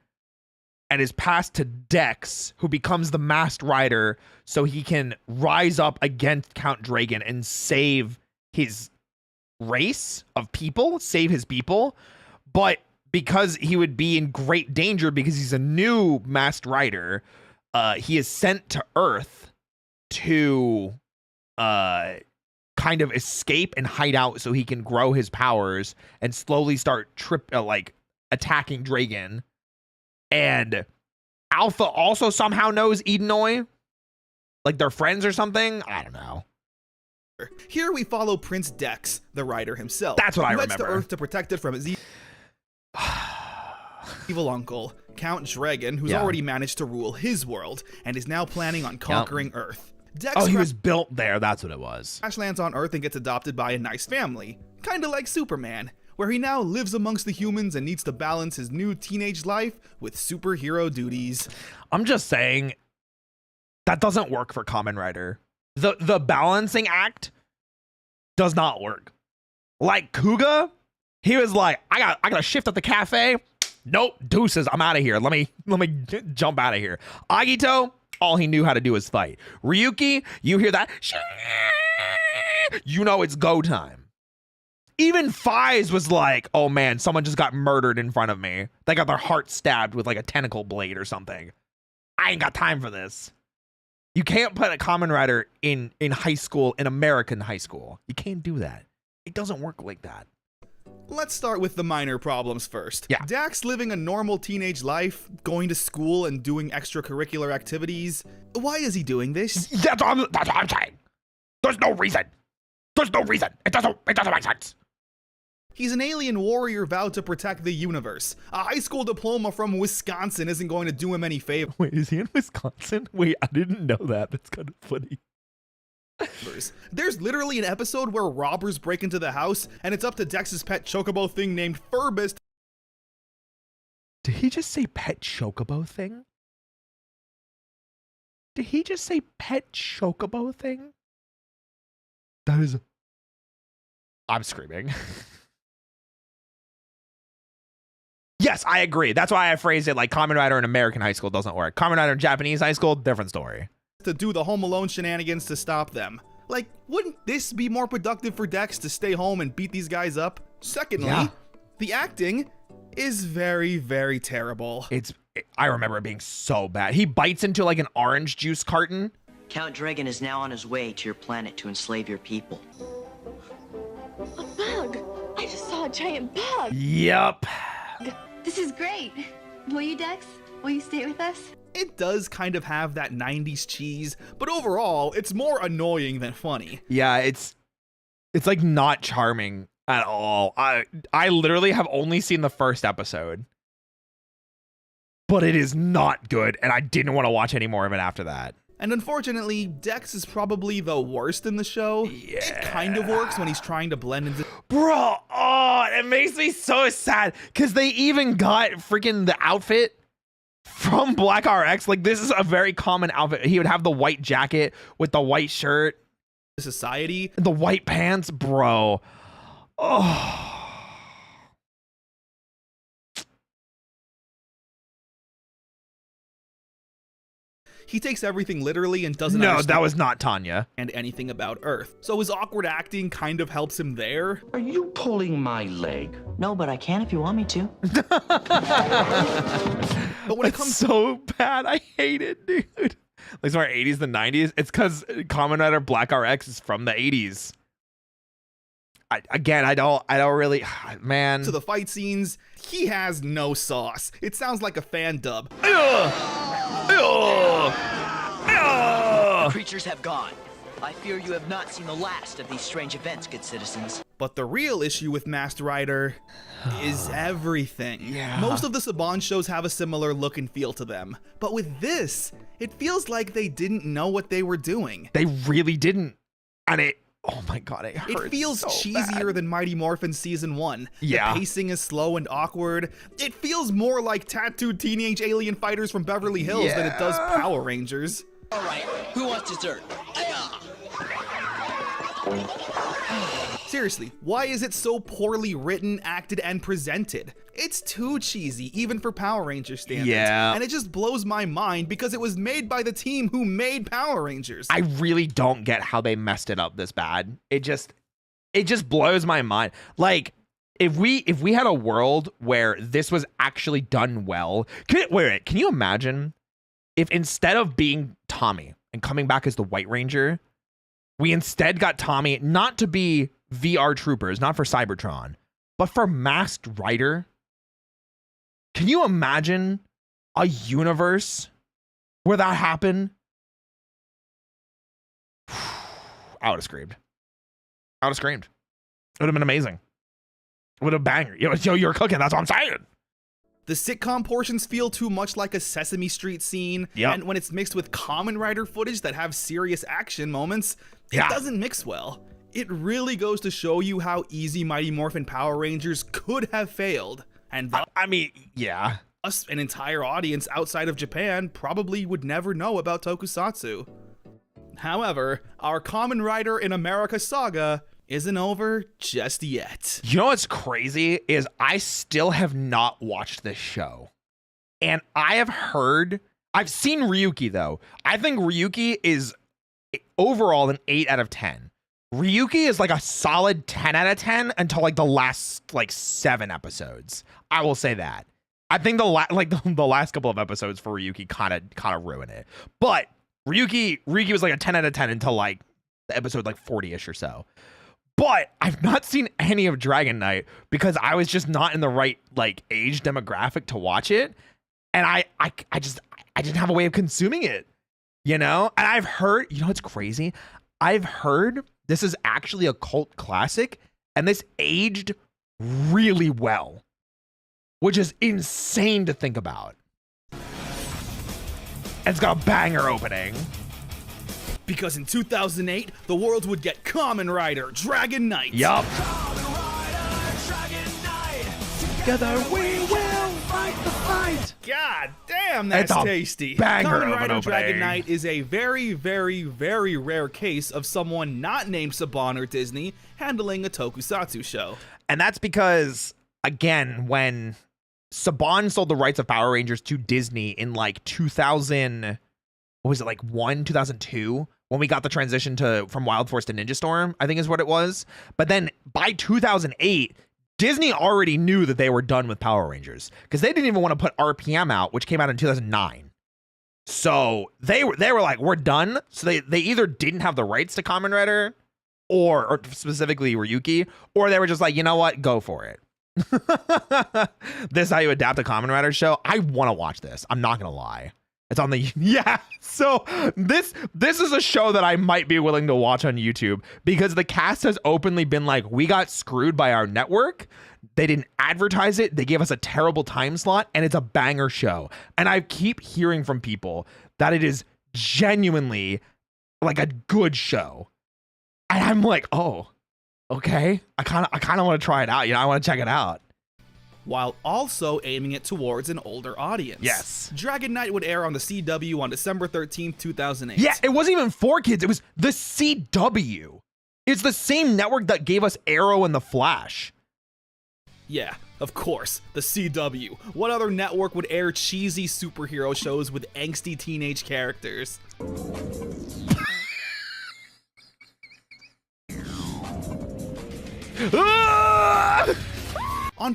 Speaker 1: and is passed to Dex, who becomes the Masked Rider so he can rise up against Count Dragon and save his race of people, save his people. But because he would be in great danger because he's a new Masked Rider, he is sent to Earth to kind of escape and hide out so he can grow his powers and slowly start attacking Dragon. And Alpha also somehow knows Edenoi, like they're friends or something. I don't know.
Speaker 2: Here we follow Prince Dex, the rider himself.
Speaker 1: That's what I
Speaker 2: remember. He heads to Earth to protect it from his evil uncle, Count Dragon, who's already managed to rule his world and is now planning on conquering Earth. Dex
Speaker 1: he was built there. That's what it was.
Speaker 2: Crash lands on Earth and gets adopted by a nice family, kind of like Superman, where he now lives amongst the humans and needs to balance his new teenage life with superhero duties.
Speaker 1: I'm just saying that doesn't work for Kamen Rider. The balancing act does not work. Like Kuga, he was like, I got to shift at the cafe. Nope, deuces, I'm out of here. Let me jump out of here. Agito, all he knew how to do was fight. Ryuki, you hear that? You know it's go time. Even Fies was like, oh man, someone just got murdered in front of me. They got their heart stabbed with like a tentacle blade or something. I ain't got time for this. You can't put a Kamen Rider in high school, in American high school. You can't do that. It doesn't work like that.
Speaker 2: Let's start with the minor problems first.
Speaker 1: Yeah.
Speaker 2: Dax living a normal teenage life, going to school and doing extracurricular activities. Why is he doing this?
Speaker 1: That's what I'm saying. There's no reason. There's no reason. It doesn't make sense.
Speaker 2: He's an alien warrior vowed to protect the universe. A high school diploma from Wisconsin isn't going to do him any favors.
Speaker 1: Wait, is he in Wisconsin? Wait, I didn't know that. That's kind of funny.
Speaker 2: There's literally an episode where robbers break into the house, and it's up to Dex's pet chocobo thing named Furbus.
Speaker 1: Did he just say pet chocobo thing? Did he just say pet chocobo thing? That is... I'm screaming. Yes, I agree. That's why I phrased it like Kamen Rider in American high school doesn't work. Kamen Rider in Japanese high school, different story.
Speaker 2: To do the Home Alone shenanigans to stop them. Like, wouldn't this be more productive for Dex to stay home and beat these guys up? Secondly, the acting is very, very terrible.
Speaker 1: I remember it being so bad. He bites into like an orange juice carton.
Speaker 3: Count Dragon is now on his way to your planet to enslave your people.
Speaker 10: A bug! I just saw a giant bug!
Speaker 1: Yup.
Speaker 10: This is great. Will you, Dex? Will you stay with us?
Speaker 2: It does kind of have that 90s cheese, but overall, it's more annoying than funny.
Speaker 1: Yeah, it's like not charming at all. I literally have only seen the first episode. But it is not good, and I didn't want to watch any more of it after that.
Speaker 2: And unfortunately, Dex is probably the worst in the show. Yeah. It kind of works when he's trying to blend into...
Speaker 1: Bro, oh, it makes me so sad, because they even got freaking the outfit from Black RX. Like, this is a very common outfit. He would have the white jacket with the white shirt.
Speaker 2: Society.
Speaker 1: The white pants, bro. Oh...
Speaker 2: He takes everything literally and doesn't
Speaker 1: understand. No, that was not Tanya.
Speaker 2: And anything about Earth. So his awkward acting kind of helps him there.
Speaker 14: Are you pulling my leg?
Speaker 3: No, but I can if you want me to.
Speaker 2: But when it comes
Speaker 1: so bad, I hate it, dude. Like from our 80s and 90s. It's because Kamen Rider Black RX is from the 80s. I don't really, man.
Speaker 2: To the fight scenes, he has no sauce. It sounds like a fan dub.
Speaker 3: The creatures have gone. I fear you have not seen the last of these strange events, good citizens.
Speaker 2: But the real issue with Masked Rider is everything.
Speaker 1: Yeah.
Speaker 2: Most of the Saban shows have a similar look and feel to them. But with this, it feels like they didn't know what they were doing.
Speaker 1: They really didn't. And oh my god, it hurts.
Speaker 2: It feels
Speaker 1: so
Speaker 2: cheesier
Speaker 1: bad.
Speaker 2: than Mighty Morphin Season 1.
Speaker 1: Yeah.
Speaker 2: The pacing is slow and awkward. It feels more like tattooed teenage alien fighters from Beverly Hills than it does Power Rangers.
Speaker 5: All right, who wants dessert?
Speaker 2: Seriously, why is it so poorly written, acted, and presented? It's too cheesy, even for Power Ranger standards.
Speaker 1: Yeah.
Speaker 2: And it just blows my mind because it was made by the team who made Power Rangers.
Speaker 1: I really don't get how they messed it up this bad. It just blows my mind. Like, if we had a world where this was actually done well, can you imagine if instead of being Tommy and coming back as the White Ranger, we instead got Tommy not to be VR Troopers, not for Cybertron, but for Masked Rider? Can you imagine a universe where that happened? I would have screamed. I would have screamed. It would have been amazing. It would have banger. Yo, you're cooking. That's what I'm saying.
Speaker 2: The sitcom portions feel too much like a Sesame Street scene, and when it's mixed with Kamen Rider footage that have serious action moments, it doesn't mix well. It really goes to show you how easy Mighty Morphin Power Rangers could have failed. And
Speaker 1: I mean, yeah.
Speaker 2: Us, an entire audience outside of Japan, probably would never know about Tokusatsu. However, our Kamen Rider in America saga isn't over just yet.
Speaker 1: You know what's crazy is I still have not watched this show. And I've seen Ryuki though. I think Ryuki is overall an 8 out of 10. Ryuki is like a solid 10 out of 10 until like the last 7 episodes. I will say that. I think the last couple of episodes for Ryuki kind of ruin it. But Ryuki was like a 10 out of 10 until like the episode 40ish or so. But I've not seen any of Dragon Knight because I was just not in the right age demographic to watch it, and I didn't have a way of consuming it, you know. And I've heard, you know, what's crazy? I've heard this is actually a cult classic, and this aged really well, which is insane to think about. And it's got a banger opening.
Speaker 2: Because in 2008, the world would get Kamen Rider Dragon Knight.
Speaker 1: Yup.
Speaker 2: Together we will fight the fight. God damn, that's
Speaker 1: It's a
Speaker 2: tasty.
Speaker 1: banger
Speaker 2: Kamen
Speaker 1: of an
Speaker 2: Rider Dragon
Speaker 1: opening.
Speaker 2: Knight is a very, very, very rare case of someone not named Saban or Disney handling a tokusatsu show.
Speaker 1: And that's because, again, when Saban sold the rights of Power Rangers to Disney in 2000, what was it, 2002, when we got the transition from Wild Force to Ninja Storm, I think is what it was. But then by 2008, Disney already knew that they were done with Power Rangers because they didn't even want to put RPM out, which came out in 2009. So they were like, we're done. So they either didn't have the rights to Kamen Rider or specifically Ryuki, or they were just like, you know what, go for it. This is how you adapt a Kamen Rider show. I want to watch this. I'm not gonna lie. It's on the So this is a show that I might be willing to watch on YouTube because the cast has openly been like, we got screwed by our network. They didn't advertise it. They gave us a terrible time slot, and it's a banger show. And I keep hearing from people that it is genuinely a good show. And I'm like, oh, okay. I kind of want to try it out. You know, I want to check it out.
Speaker 2: While also aiming it towards an older audience.
Speaker 1: Yes.
Speaker 2: Dragon Knight would air on the CW on December 13th, 2008.
Speaker 1: Yeah, it wasn't even for kids. It was the CW. It's the same network that gave us Arrow and The Flash.
Speaker 2: Yeah, of course, the CW. What other network would air cheesy superhero shows with angsty teenage characters? On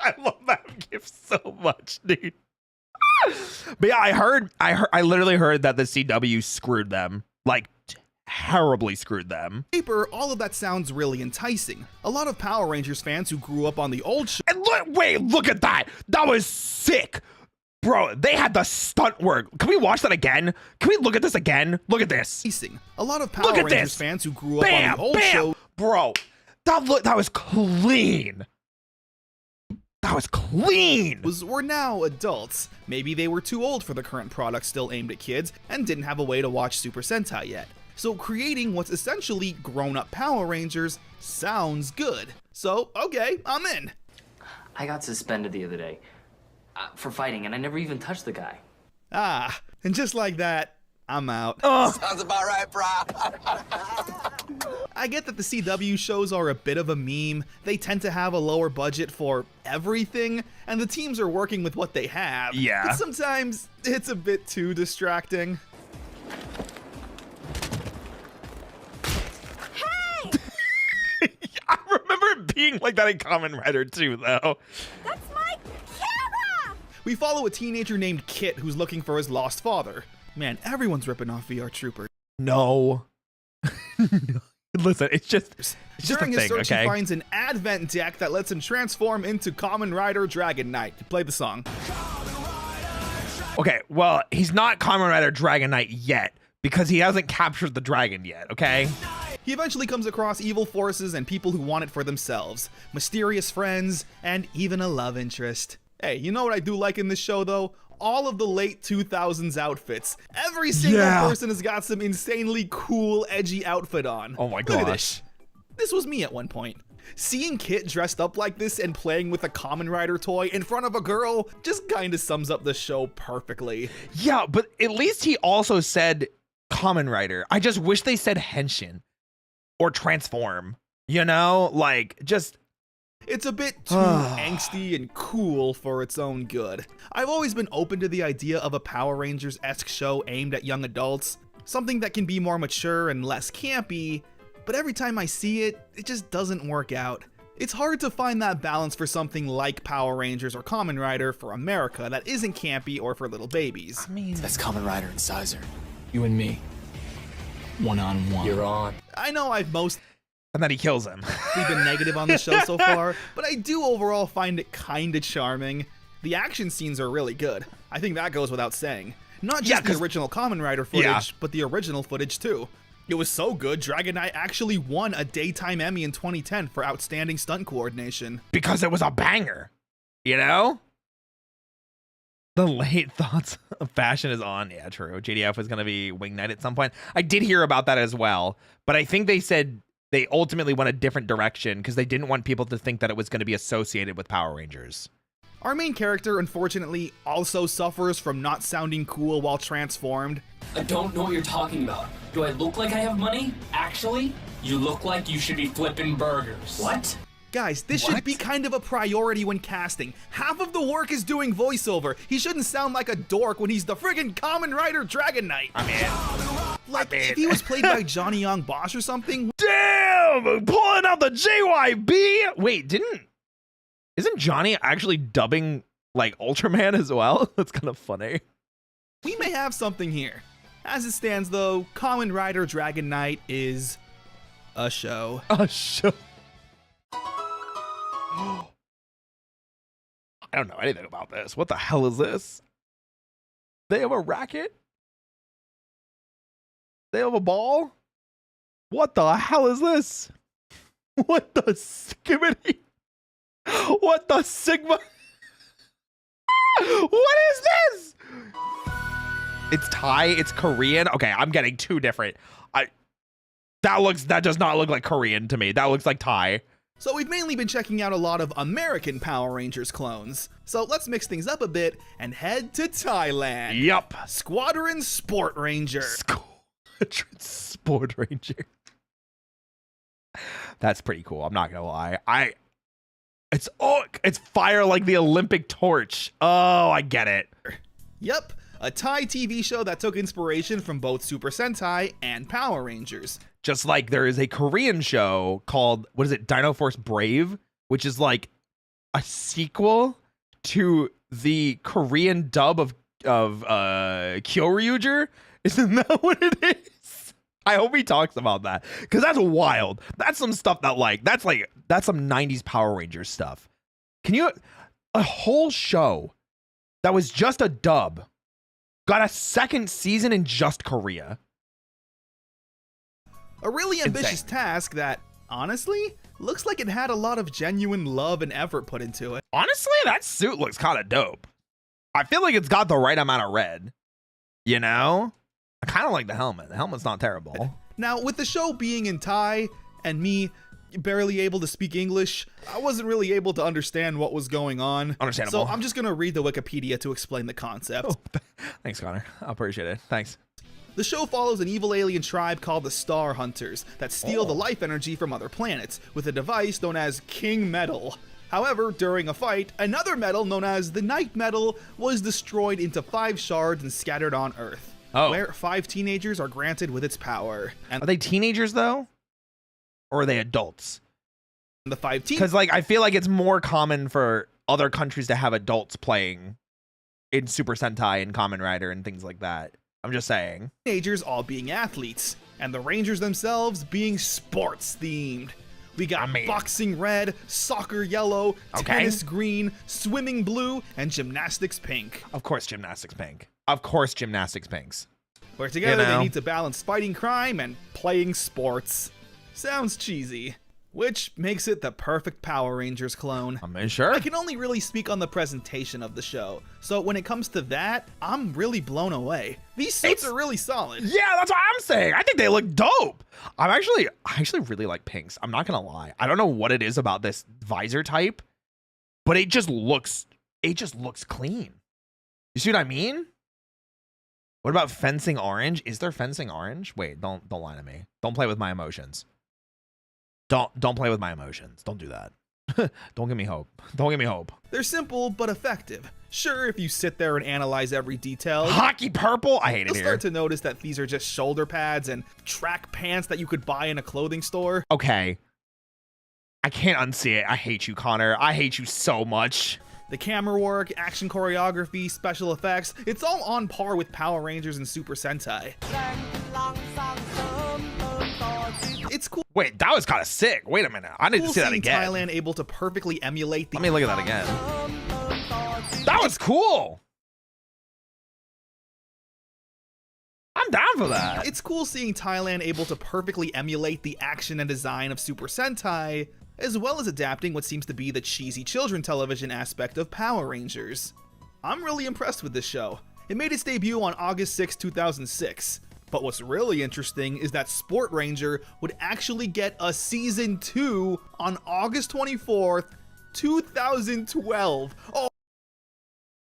Speaker 1: I love that gift so much, dude. But yeah, I literally heard that the CW screwed them, terribly screwed them.
Speaker 2: Paper, all of that sounds really enticing. A lot of Power Rangers fans who grew up on the old show.
Speaker 1: And look at that. That was sick. Bro, they had the stunt work. Can we watch that again? Can we look at this again? Look at this.
Speaker 2: A lot of Power Rangers fans who grew up on the old show.
Speaker 1: bro, that was clean. That was clean.
Speaker 2: We're now adults. Maybe they were too old for the current product still aimed at kids and didn't have a way to watch Super Sentai yet. So creating what's essentially grown-up Power Rangers sounds good. So, okay, I'm in.
Speaker 15: I got suspended the other day for fighting, and I never even touched the guy.
Speaker 2: Ah, and just like that, I'm out.
Speaker 16: Sounds about right, bro.
Speaker 2: I get that the CW shows are a bit of a meme. They tend to have a lower budget for everything, and the teams are working with what they have.
Speaker 1: Yeah.
Speaker 2: But sometimes it's a bit too distracting.
Speaker 1: I remember it being like that in Kamen Rider too, though.
Speaker 13: That's my camera!
Speaker 2: We follow a teenager named Kit who's looking for his lost father. Man, everyone's ripping off VR Troopers.
Speaker 1: No. Listen, it's just
Speaker 2: During
Speaker 1: a
Speaker 2: his
Speaker 1: thing,
Speaker 2: search,
Speaker 1: okay?
Speaker 2: he finds an advent deck that lets him transform into Kamen Rider Dragon Knight. Play the song.
Speaker 1: Okay, well, he's not Kamen Rider Dragon Knight yet because he hasn't captured the dragon yet, okay?
Speaker 2: He eventually comes across evil forces and people who want it for themselves, mysterious friends, and even a love interest. Hey, you know what I do like in this show, though? All of the late 2000s outfits. Every single person has got some insanely cool, edgy outfit on.
Speaker 1: Oh my
Speaker 2: Look at
Speaker 1: gosh.
Speaker 2: this was me at one point. Seeing Kit dressed up like this and playing with a Kamen Rider toy in front of a girl just kind of sums up the show perfectly.
Speaker 1: Yeah, but at least he also said Kamen Rider. I just wish they said Henshin or Transform, you know? Like, just...
Speaker 2: It's a bit too angsty and cool for its own good. I've always been open to the idea of a Power Rangers-esque show aimed at young adults, something that can be more mature and less campy, but every time I see it, it just doesn't work out. It's hard to find that balance for something like Power Rangers or Kamen Rider for America that isn't campy or for little babies.
Speaker 1: I mean...
Speaker 17: That's Kamen Rider and Sizer. You and me. One-on-one. You're on.
Speaker 2: I know I've
Speaker 1: And then he kills him.
Speaker 2: been negative on the show so far, but I do overall find it kinda charming. The action scenes are really good. I think that goes without saying. Not just the original Kamen Rider footage, but the original footage too. It was so good, Dragon Knight actually won a Daytime Emmy in 2010 for Outstanding Stunt Coordination.
Speaker 1: Because it was a banger, you know? The late thoughts of fashion is on. Yeah, true. JDF was going to be Wing Knight at some point. I did hear about that as well, but I think they said they ultimately went a different direction because they didn't want people to think that it was going to be associated with Power Rangers.
Speaker 2: Our main character, unfortunately, also suffers from not sounding cool while transformed.
Speaker 17: I don't know what you're talking about. Do I look like I have money? Actually, you look like you should be flipping burgers. What?
Speaker 2: Guys, this should be kind of a priority when casting. Half of the work is doing voiceover. He shouldn't sound like a dork when he's the friggin' Kamen Rider Dragon Knight. If he was played by Johnny Young Bosch or something.
Speaker 1: Damn! Pulling out the JYB! Wait, isn't Johnny actually dubbing like Ultraman as well? That's kind of funny.
Speaker 2: We may have something here. As it stands though, Kamen Rider Dragon Knight is a show.
Speaker 1: A show. I don't know anything about this. What the hell is this? They have a racket? They have a ball? What the hell is this? What the skibbity? What the Sigma? What is this? It's Thai, it's Korean. Okay, I'm getting two different. That does not look like Korean to me. That looks like Thai.
Speaker 2: So we've mainly been checking out a lot of American Power Rangers clones. So let's mix things up a bit and head to Thailand.
Speaker 1: Yup.
Speaker 2: Squadron Sport Ranger.
Speaker 1: Squadron Sport Ranger. That's pretty cool. I'm not gonna lie. It's fire like the Olympic torch. Oh, I get it.
Speaker 2: Yep, a Thai TV show that took inspiration from both Super Sentai and Power Rangers.
Speaker 1: Just like there is a Korean show called, what is it, Dino Force Brave, which is like a sequel to the Korean dub of Kyoryuger. Isn't that what it is? I hope he talks about that because that's wild. That's some stuff that's some 90s Power Rangers stuff. A whole show that was just a dub got a second season in just Korea.
Speaker 2: A really ambitious task that, honestly, looks like it had a lot of genuine love and effort put into it.
Speaker 1: Honestly, that suit looks kind of dope. I feel like it's got the right amount of red. You know? I kind of like the helmet. The helmet's not terrible.
Speaker 2: Now, with the show being in Thai and me barely able to speak English, I wasn't really able to understand what was going on.
Speaker 1: Understandable.
Speaker 2: So I'm just going to read the Wikipedia to explain the concept.
Speaker 1: Oh, thanks, Connor. I appreciate it. Thanks.
Speaker 2: The show follows an evil alien tribe called the Star Hunters that steal the life energy from other planets with a device known as King Metal. However, during a fight, another metal known as the Night Metal was destroyed into 5 shards and scattered on Earth, where 5 teenagers are granted with its power. And
Speaker 1: are they teenagers though? Or are they adults?
Speaker 2: The 5
Speaker 1: Because like I feel like it's more common for other countries to have adults playing in Super Sentai and Kamen Rider and things like that. I'm just saying.
Speaker 2: Teenagers all being athletes, and the Rangers themselves being sports themed. We got boxing red, soccer yellow, tennis green, swimming blue, and gymnastics pink.
Speaker 1: Of course gymnastics pink. Of course gymnastics pinks.
Speaker 2: Where together they need to balance fighting crime and playing sports. Sounds cheesy. Which makes it the perfect Power Rangers clone.
Speaker 1: I mean, sure.
Speaker 2: I can only really speak on the presentation of the show, so when it comes to that, I'm really blown away. These suits are really solid.
Speaker 1: Yeah, that's what I'm saying. I think they look dope. I actually really like pinks. I'm not gonna lie. I don't know what it is about this visor type, but it just looks clean. You see what I mean? What about fencing orange? Is there fencing orange? Wait, don't lie to me. Don't play with my emotions. Don't play with my emotions. Don't do that. Don't give me hope. Don't give me hope.
Speaker 2: They're simple but effective. Sure, if you sit there and analyze every detail.
Speaker 1: Hockey purple? I hate it
Speaker 2: you'll
Speaker 1: here.
Speaker 2: start to notice that these are just shoulder pads and track pants that you could buy in a clothing store.
Speaker 1: Okay. I can't unsee it. I hate you, Connor. I hate you so much.
Speaker 2: The camera work, action choreography, special effects, it's all on par with Power Rangers and Super Sentai. It's cool.
Speaker 1: Wait, that was kind of sick. Wait a minute. I need to see that again.
Speaker 2: Thailand able to perfectly emulate the.
Speaker 1: Let me look at that again. That was cool. I'm down for that.
Speaker 2: It's cool seeing Thailand able to perfectly emulate the action and design of Super Sentai, as well as adapting what seems to be the cheesy children television aspect of Power Rangers. I'm really impressed with this show. It made its debut on August 6, 2006. But what's really interesting is that Sport Ranger would actually get a season 2 on August 24th, 2012. Oh,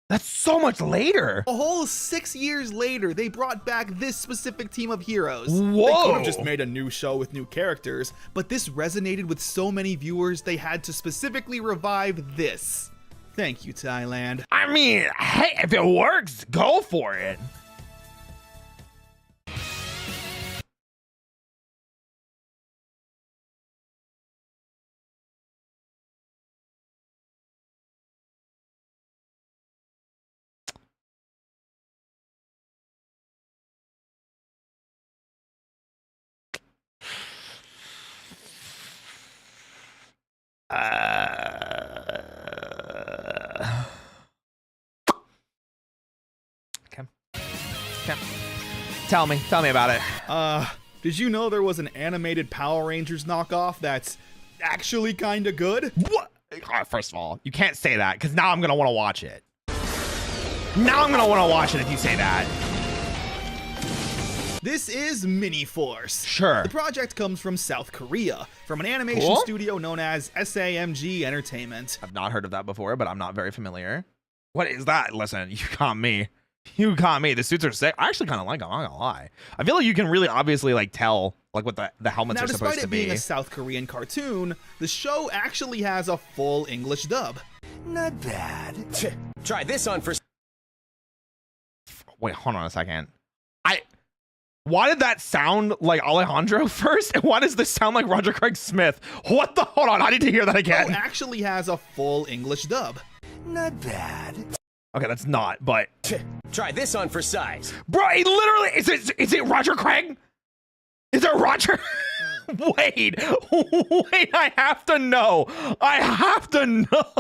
Speaker 1: that's so much later.
Speaker 2: A whole 6 years later, they brought back this specific team of heroes.
Speaker 1: Whoa.
Speaker 2: They could have just made a new show with new characters, but this resonated with so many viewers they had to specifically revive this. Thank you, Thailand.
Speaker 1: I mean, hey, if it works, go for it. Okay. Tell me about it.
Speaker 2: Did you know there was an animated Power Rangers knockoff that's actually kind of good?
Speaker 1: What? First of all, you can't say that because now I'm gonna want to watch it. Now I'm gonna want to watch it if you say that.
Speaker 2: This is Mini Force.
Speaker 1: Sure.
Speaker 2: The project comes from South Korea, from an animation studio known as SAMG Entertainment.
Speaker 1: I've not heard of that before, but I'm not very familiar. What is that? Listen, you got me. You got me. The suits are sick. I actually kind of like them. I'm not gonna lie. I feel like you can really obviously like tell like what the helmets are supposed to be.
Speaker 2: Now, despite it being a South Korean cartoon, the show actually has a full English dub.
Speaker 16: Not bad. Try this on for.
Speaker 1: Wait, hold on a second. Why did that sound like Alejandro first? And why does this sound like Roger Craig Smith? What the? Hold on, I need to hear that again.
Speaker 2: The show actually has a full English dub.
Speaker 16: Not bad.
Speaker 1: Okay, that's not, but
Speaker 16: try this on for size.
Speaker 1: Bro, it literally is it Roger Craig? Is it Roger? Wait, I have to know. I have to know.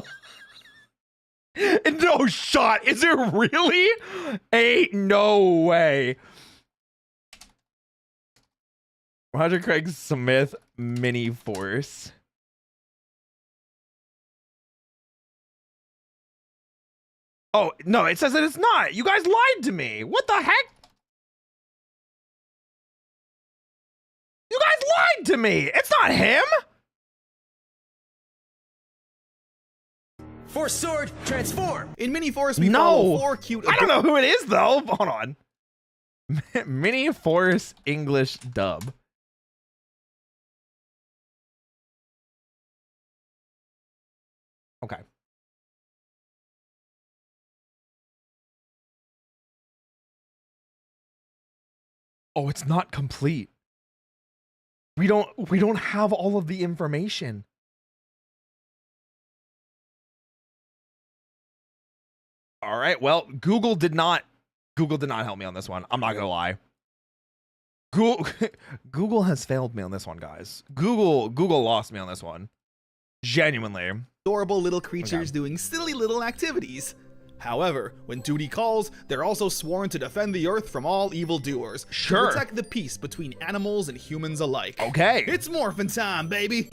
Speaker 1: No shot. Is it really? Ain't no way. Roger Craig Smith Mini Force. Oh, no, it says that it's not. You guys lied to me. What the heck? You guys lied to me. It's not him.
Speaker 16: Force Sword, transform!
Speaker 2: In Mini Force, we follow 4 cute...
Speaker 1: I don't know who it is, though. Hold on. Mini Force English dub. Okay. Oh, it's not complete. We don't have all of the information. All right. Well, Google did not help me on this one. I'm not gonna lie. Google has failed me on this one, guys. Google lost me on this one. Genuinely.
Speaker 2: Adorable little creatures doing silly little activities. However, when duty calls, they're also sworn to defend the Earth from all evildoers.
Speaker 1: Sure.
Speaker 2: To protect the peace between animals and humans alike.
Speaker 1: Okay.
Speaker 2: It's morphin' time, baby.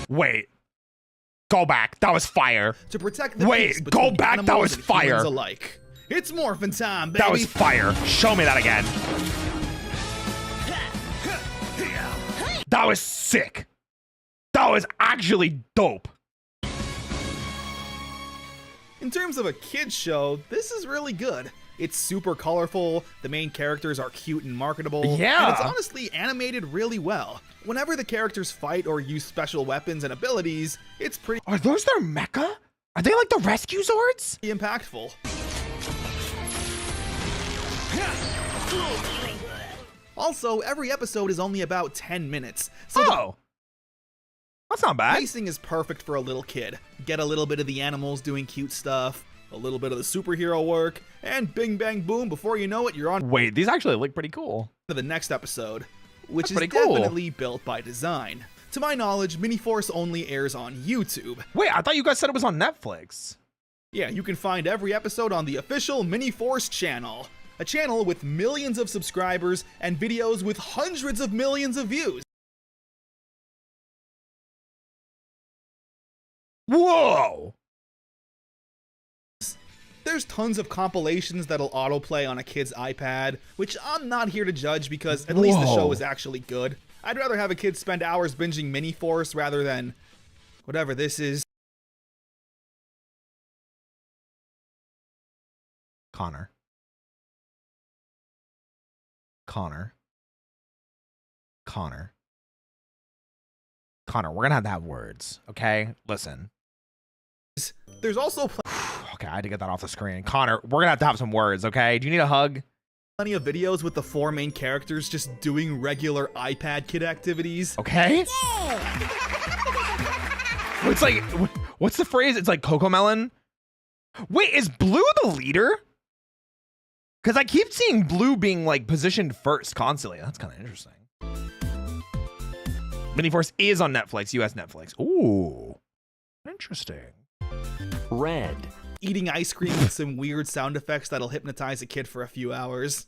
Speaker 1: Wait. Go back. That was fire.
Speaker 2: To protect the peace between
Speaker 1: go back. That
Speaker 2: animals
Speaker 1: was
Speaker 2: and
Speaker 1: fire.
Speaker 2: humans alike. It's morphin' time, baby.
Speaker 1: That was fire. Show me that again. That was sick. That was actually dope.
Speaker 2: In terms of a kid's show, this is really good. It's super colorful, the main characters are cute and marketable,
Speaker 1: yeah.
Speaker 2: and it's honestly animated really well. Whenever the characters fight or use special weapons and abilities, it's pretty—
Speaker 1: Are those their mecha? Are they like the rescue Zords?
Speaker 2: Impactful. Also, every episode is only about 10 minutes, so
Speaker 1: that's not bad.
Speaker 2: Pacing is perfect for a little kid. Get a little bit of the animals doing cute stuff, a little bit of the superhero work, and bing bang boom, before you know it, you're on—
Speaker 1: Wait, these actually look pretty cool.
Speaker 2: To the next episode, which
Speaker 1: That's
Speaker 2: is
Speaker 1: pretty cool.
Speaker 2: definitely built by design. To my knowledge, Miniforce only airs on YouTube.
Speaker 1: Wait, I thought you guys said it was on Netflix.
Speaker 2: Yeah, you can find every episode on the official Miniforce channel. A channel with millions of subscribers and videos with hundreds of millions of views.
Speaker 1: Whoa!
Speaker 2: There's tons of compilations that'll autoplay on a kid's iPad, which I'm not here to judge because at least the show is actually good. I'd rather have a kid spend hours binging Miniforce rather than whatever this is.
Speaker 1: Connor, we're gonna have to have words, okay? Listen.
Speaker 2: There's also
Speaker 1: okay, I had to get that off the screen. Connor, we're gonna have some words, okay? Do you need a hug?
Speaker 2: Plenty of videos with the 4 main characters just doing regular iPad kid activities.
Speaker 1: Okay. It's like, what's the phrase? It's like Cocomelon. Wait, is Blue the leader? Because I keep seeing Blue being like positioned first constantly. That's kind of interesting. Miniforce is on Netflix, US Netflix. Ooh, interesting.
Speaker 17: Red.
Speaker 2: Eating ice cream with some weird sound effects that'll hypnotize a kid for a few hours.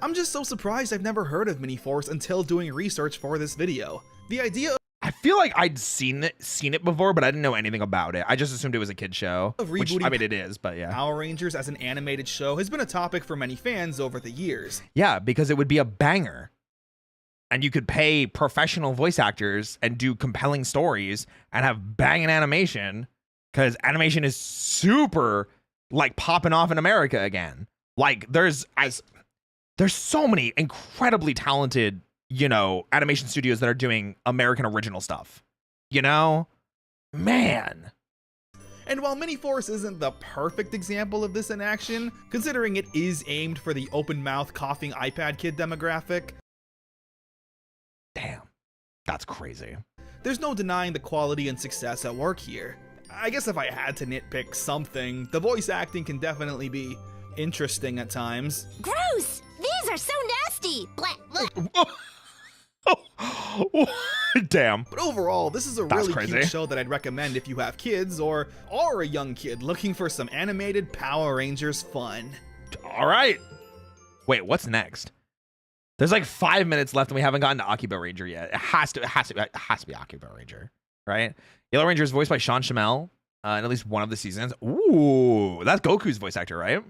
Speaker 2: I'm just so surprised I've never heard of Miniforce until doing research for this video. The idea of—
Speaker 1: I feel like I'd seen it before, but I didn't know anything about it. I just assumed it was a kid show. Which, I mean, it is, but yeah.
Speaker 2: Power Rangers as an animated show has been a topic for many fans over the years.
Speaker 1: Yeah, because it would be a banger. And you could pay professional voice actors and do compelling stories and have banging animation, because animation is super like popping off in America again. Like there's so many incredibly talented, you know, animation studios that are doing American original stuff, you know, man.
Speaker 2: And while Miniforce isn't the perfect example of this in action, considering it is aimed for the open mouth coughing iPad kid demographic,
Speaker 1: damn, that's crazy.
Speaker 2: There's no denying the quality and success at work here. I guess if I had to nitpick something, the voice acting can definitely be interesting at times.
Speaker 4: Gross! These are so nasty! Blah, blah.
Speaker 1: Damn.
Speaker 2: But overall, this is a
Speaker 1: That's
Speaker 2: really
Speaker 1: crazy.
Speaker 2: cute show that I'd recommend if you have kids or are a young kid looking for some animated Power Rangers fun.
Speaker 1: All right. Wait, what's next? There's like 5 minutes left and we haven't gotten to Akiba Ranger yet. It has to be Akiba Ranger, right? Yellow Ranger is voiced by Sean Shamel in at least one of the seasons. Ooh, that's Goku's voice actor, right?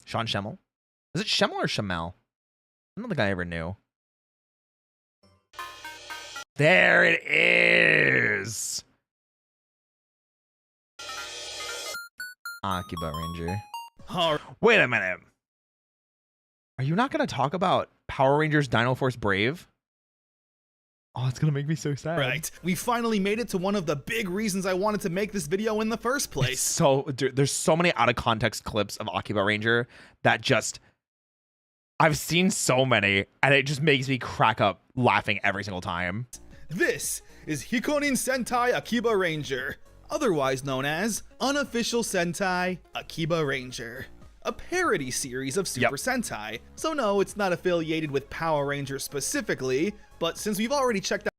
Speaker 1: Sean Shamel. Is it Shamel or Shamel? I don't think I ever knew. There it is. Akiba Ranger. Wait a minute. Are you not going to talk about Power Rangers Dino Force Brave? Oh, it's going to make me so sad.
Speaker 2: Right. We finally made it to one of the big reasons I wanted to make this video in the first place.
Speaker 1: So, dude, there's so many out of context clips of Akiba Ranger that just, I've seen so many and it just makes me crack up laughing every single time.
Speaker 2: This is Hikonin Sentai Akiba Ranger, otherwise known as Unofficial Sentai Akiba Ranger. A parody series of Super Sentai. So no, it's not affiliated with Power Rangers specifically, but since we've already checked out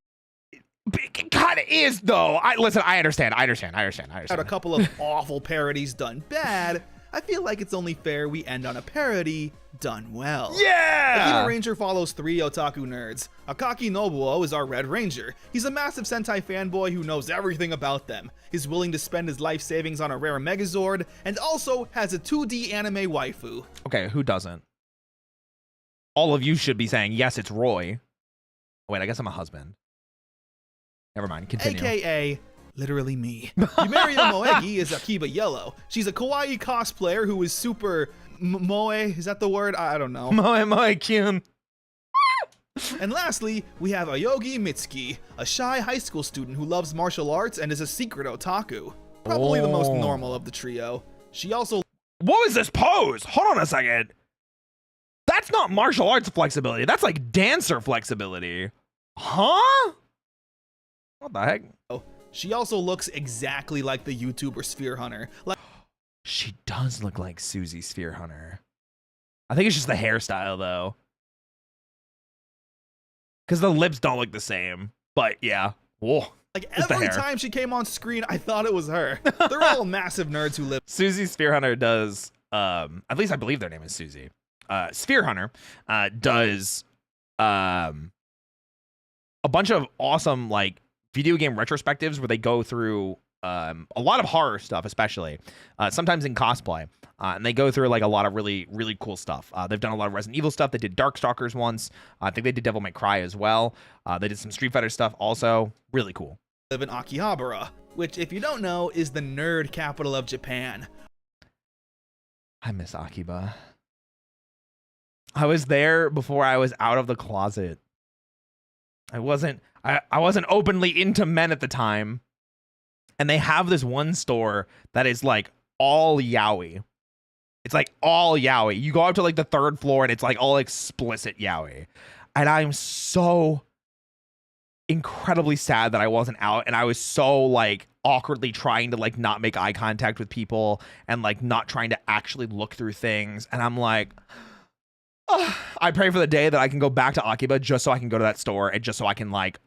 Speaker 1: it kind of is though. I understand.
Speaker 2: out a couple of awful parodies done bad, I feel like it's only fair we end on a parody done well.
Speaker 1: Yeah!
Speaker 2: Akiba Ranger follows 3 otaku nerds. Akaki Nobuo is our Red Ranger. He's a massive Sentai fanboy who knows everything about them. He's willing to spend his life savings on a rare Megazord, and also has a 2D anime waifu.
Speaker 1: Okay, who doesn't? All of you should be saying, yes, it's Roy. Wait, I guess I'm a husband. Never mind, continue.
Speaker 2: AKA literally me. Yumeria Moegi is Akiba Yellow. She's a kawaii cosplayer who is super moe. Is that the word? I don't know.
Speaker 1: Moe-Kyun.
Speaker 2: And lastly, we have Ayogi Mitsuki, a shy high school student who loves martial arts and is a secret otaku. Probably the most normal of the trio. She also...
Speaker 1: What was this pose? Hold on a second. That's not martial arts flexibility. That's like dancer flexibility. Huh? What the heck?
Speaker 2: She also looks exactly like the YouTuber Sphere Hunter.
Speaker 1: She does look like Susie Sphere Hunter. I think it's just the hairstyle though. Because the lips don't look the same. But yeah. Whoa.
Speaker 2: Like every time she came on screen, I thought it was her. They're all massive nerds who live.
Speaker 1: Susie Sphere Hunter does, at least I believe their name is Susie. Sphere Hunter does a bunch of awesome like video game retrospectives where they go through a lot of horror stuff, especially sometimes in cosplay, and they go through like a lot of really cool stuff. They've done a lot of Resident Evil stuff. They did Darkstalkers once. I think they did Devil May Cry as well. They did some Street Fighter stuff also. Really cool.
Speaker 2: Live in Akihabara, which if you don't know is the nerd capital of Japan.
Speaker 1: I miss Akiba. I was there before I was out of the closet. I wasn't openly into men at the time. And they have this one store that is like all yaoi. It's like all yaoi. You go up to like the 3rd floor and it's like all explicit yaoi. And I'm so incredibly sad that I wasn't out, and I was so like awkwardly trying to like not make eye contact with people and like not trying to actually look through things. And I'm like, I pray for the day that I can go back to Akiba just so I can go to that store and just so I can like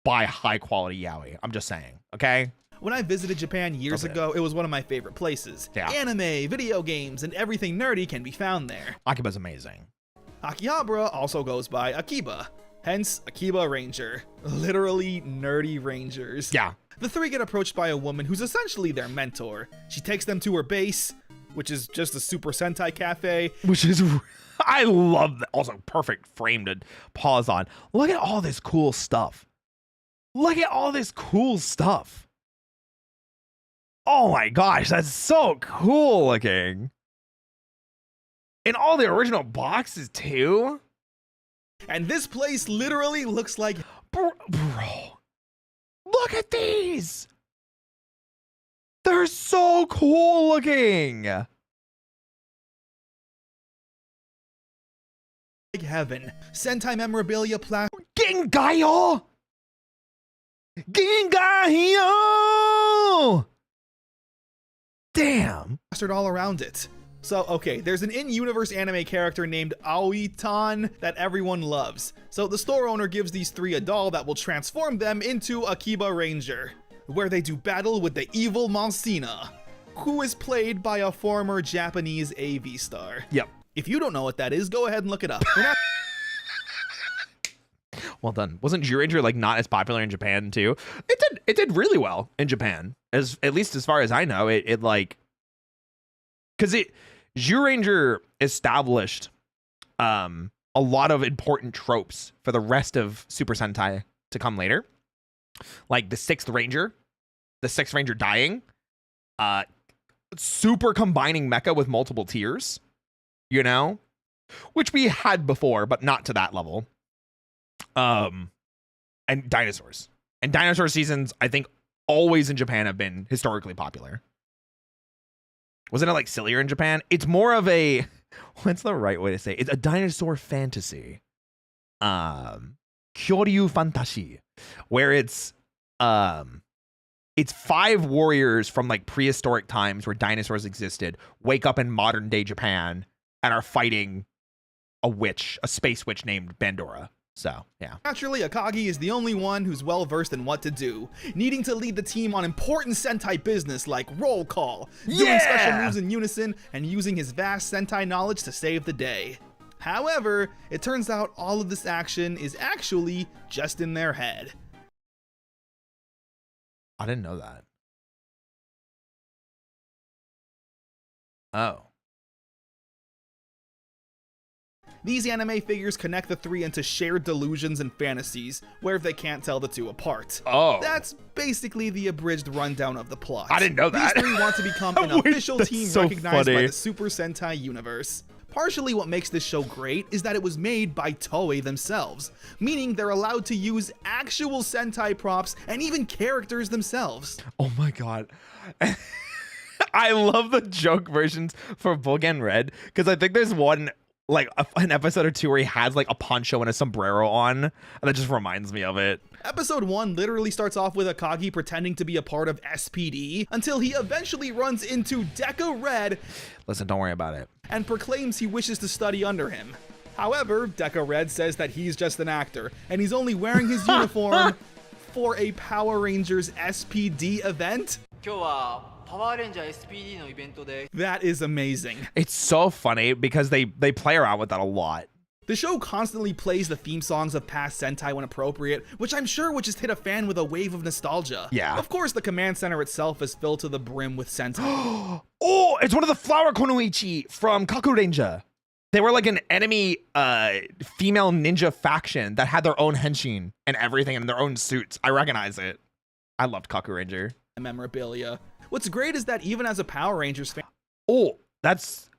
Speaker 1: buy high quality yaoi. I'm just saying, okay?
Speaker 2: When I visited Japan years ago, it was one of my favorite places.
Speaker 1: Yeah.
Speaker 2: Anime, video games, and everything nerdy can be found there.
Speaker 1: Akiba's amazing.
Speaker 2: Akihabara also goes by Akiba, hence Akiba Ranger. Literally nerdy rangers.
Speaker 1: Yeah.
Speaker 2: The 3 get approached by a woman who's essentially their mentor. She takes them to her base, which is just a Super Sentai cafe.
Speaker 1: Which is, I love that. Also, perfect frame to pause on. Look at all this cool stuff. Look at all this cool stuff. Oh my gosh, that's so cool looking. In all the original boxes too.
Speaker 2: And this place literally looks like...
Speaker 1: Bro, look at these. They're so cool looking.
Speaker 2: Like heaven. Sentai memorabilia
Speaker 1: Gengayo! Gengayo! Damn.
Speaker 2: plastered all around it. So, okay, there's an in-universe anime character named Aoi-tan that everyone loves. So the store owner gives these three a doll that will transform them into Akiba Ranger, where they do battle with the evil Monsina, who is played by a former Japanese AV star.
Speaker 1: Yep.
Speaker 2: If you don't know what that is, go ahead and look it up.
Speaker 1: Well done. Wasn't Zyuranger like not as popular in Japan too? It did really well in Japan, at least as far as I know. It like, because Zyuranger established a lot of important tropes for the rest of Super Sentai to come later, like the sixth Ranger dying, super combining mecha with multiple tiers, you know, which we had before, but not to that level. And dinosaurs. And dinosaur seasons, I think, always in Japan have been historically popular. Wasn't it like sillier in Japan? It's more of a, what's the right way to say it? It's a dinosaur fantasy. Kyoryu fantasy, where it's 5 warriors from like prehistoric times where dinosaurs existed, wake up in modern day Japan and are fighting a space witch named Bandora. So, yeah.
Speaker 2: Naturally, Akagi is the only one who's well versed in what to do, needing to lead the team on important Sentai business like roll call, doing special moves in unison, and using his vast Sentai knowledge to save the day. However, it turns out all of this action is actually just in their head.
Speaker 1: I didn't know that. Oh.
Speaker 2: These anime figures connect the three into shared delusions and fantasies, where they can't tell the two apart.
Speaker 1: Oh.
Speaker 2: That's basically the abridged rundown of the plot.
Speaker 1: I didn't know that.
Speaker 2: These three want to become an official team recognized by the Super Sentai universe. Partially what makes this show great is that it was made by Toei themselves, meaning they're allowed to use actual Sentai props and even characters themselves.
Speaker 1: Oh my god. I love the joke versions for Bogen Red, because I think there's one, like an episode or two where he has like a poncho and a sombrero on, and that just reminds me of it.
Speaker 2: Episode 1 literally starts off with Akagi pretending to be a part of SPD until he eventually runs into Deca Red.
Speaker 1: Listen, don't worry about it.
Speaker 2: And proclaims he wishes to study under him. However, Deca Red says that he's just an actor, and he's only wearing his uniform for a Power Rangers SPD event. That is amazing.
Speaker 1: It's so funny because they play around with that a lot.
Speaker 2: The show constantly plays the theme songs of past Sentai when appropriate, which I'm sure would just hit a fan with a wave of nostalgia.
Speaker 1: Yeah.
Speaker 2: Of course, the command center itself is filled to the brim with Sentai.
Speaker 1: Oh, it's one of the Flower Konoichi from Kakurenja. They were like an enemy female ninja faction that had their own henshin and everything in their own suits. I recognize it. I loved Kakurenja.
Speaker 2: Memorabilia. What's great is that even as a Power Rangers fan,
Speaker 1: that's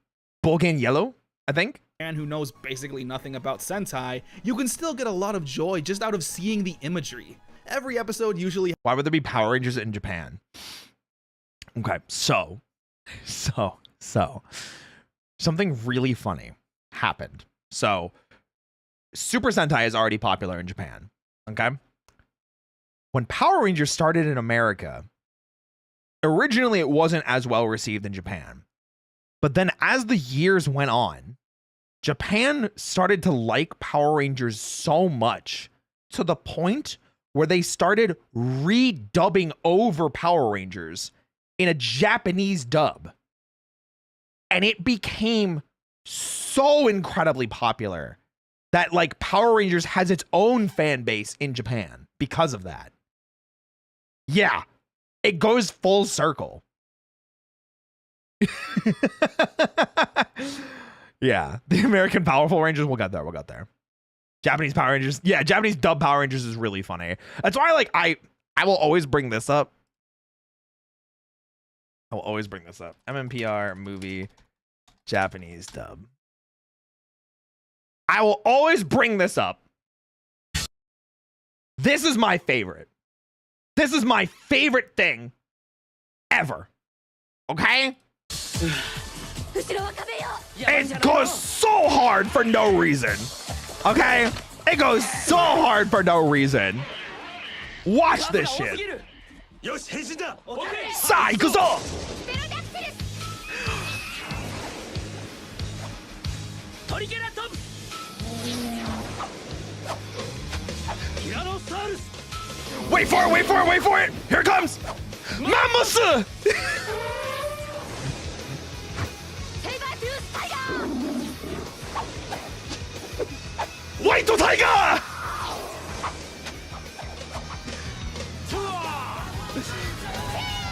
Speaker 1: Bogen Yellow, I think.
Speaker 2: And who knows basically nothing about Sentai, you can still get a lot of joy just out of seeing the imagery. Every episode usually...
Speaker 1: Why would there be Power Rangers in Japan? Okay, so something really funny happened. So Super Sentai is already popular in Japan, okay? When Power Rangers started in America, originally it wasn't as well received in Japan. But then as the years went on, Japan started to like Power Rangers so much to the point where they started redubbing over Power Rangers in a Japanese dub. And it became so incredibly popular that like Power Rangers has its own fan base in Japan because of that. Yeah, it goes full circle. Yeah, the American Powerful Rangers, we'll get there. Japanese Power Rangers, yeah, Japanese dub Power Rangers is really funny. That's why like I will always bring this up. I will always bring this up. MMPR movie Japanese dub. I will always bring this up. This is my favorite. This is my favorite thing ever. Okay? It goes so hard for no reason. Okay? It goes so hard for no reason. Watch this shit. Sa, ikuzo! Wait for it, wait for it, wait for it! Here it comes! Mammoth! Wait to Tiger!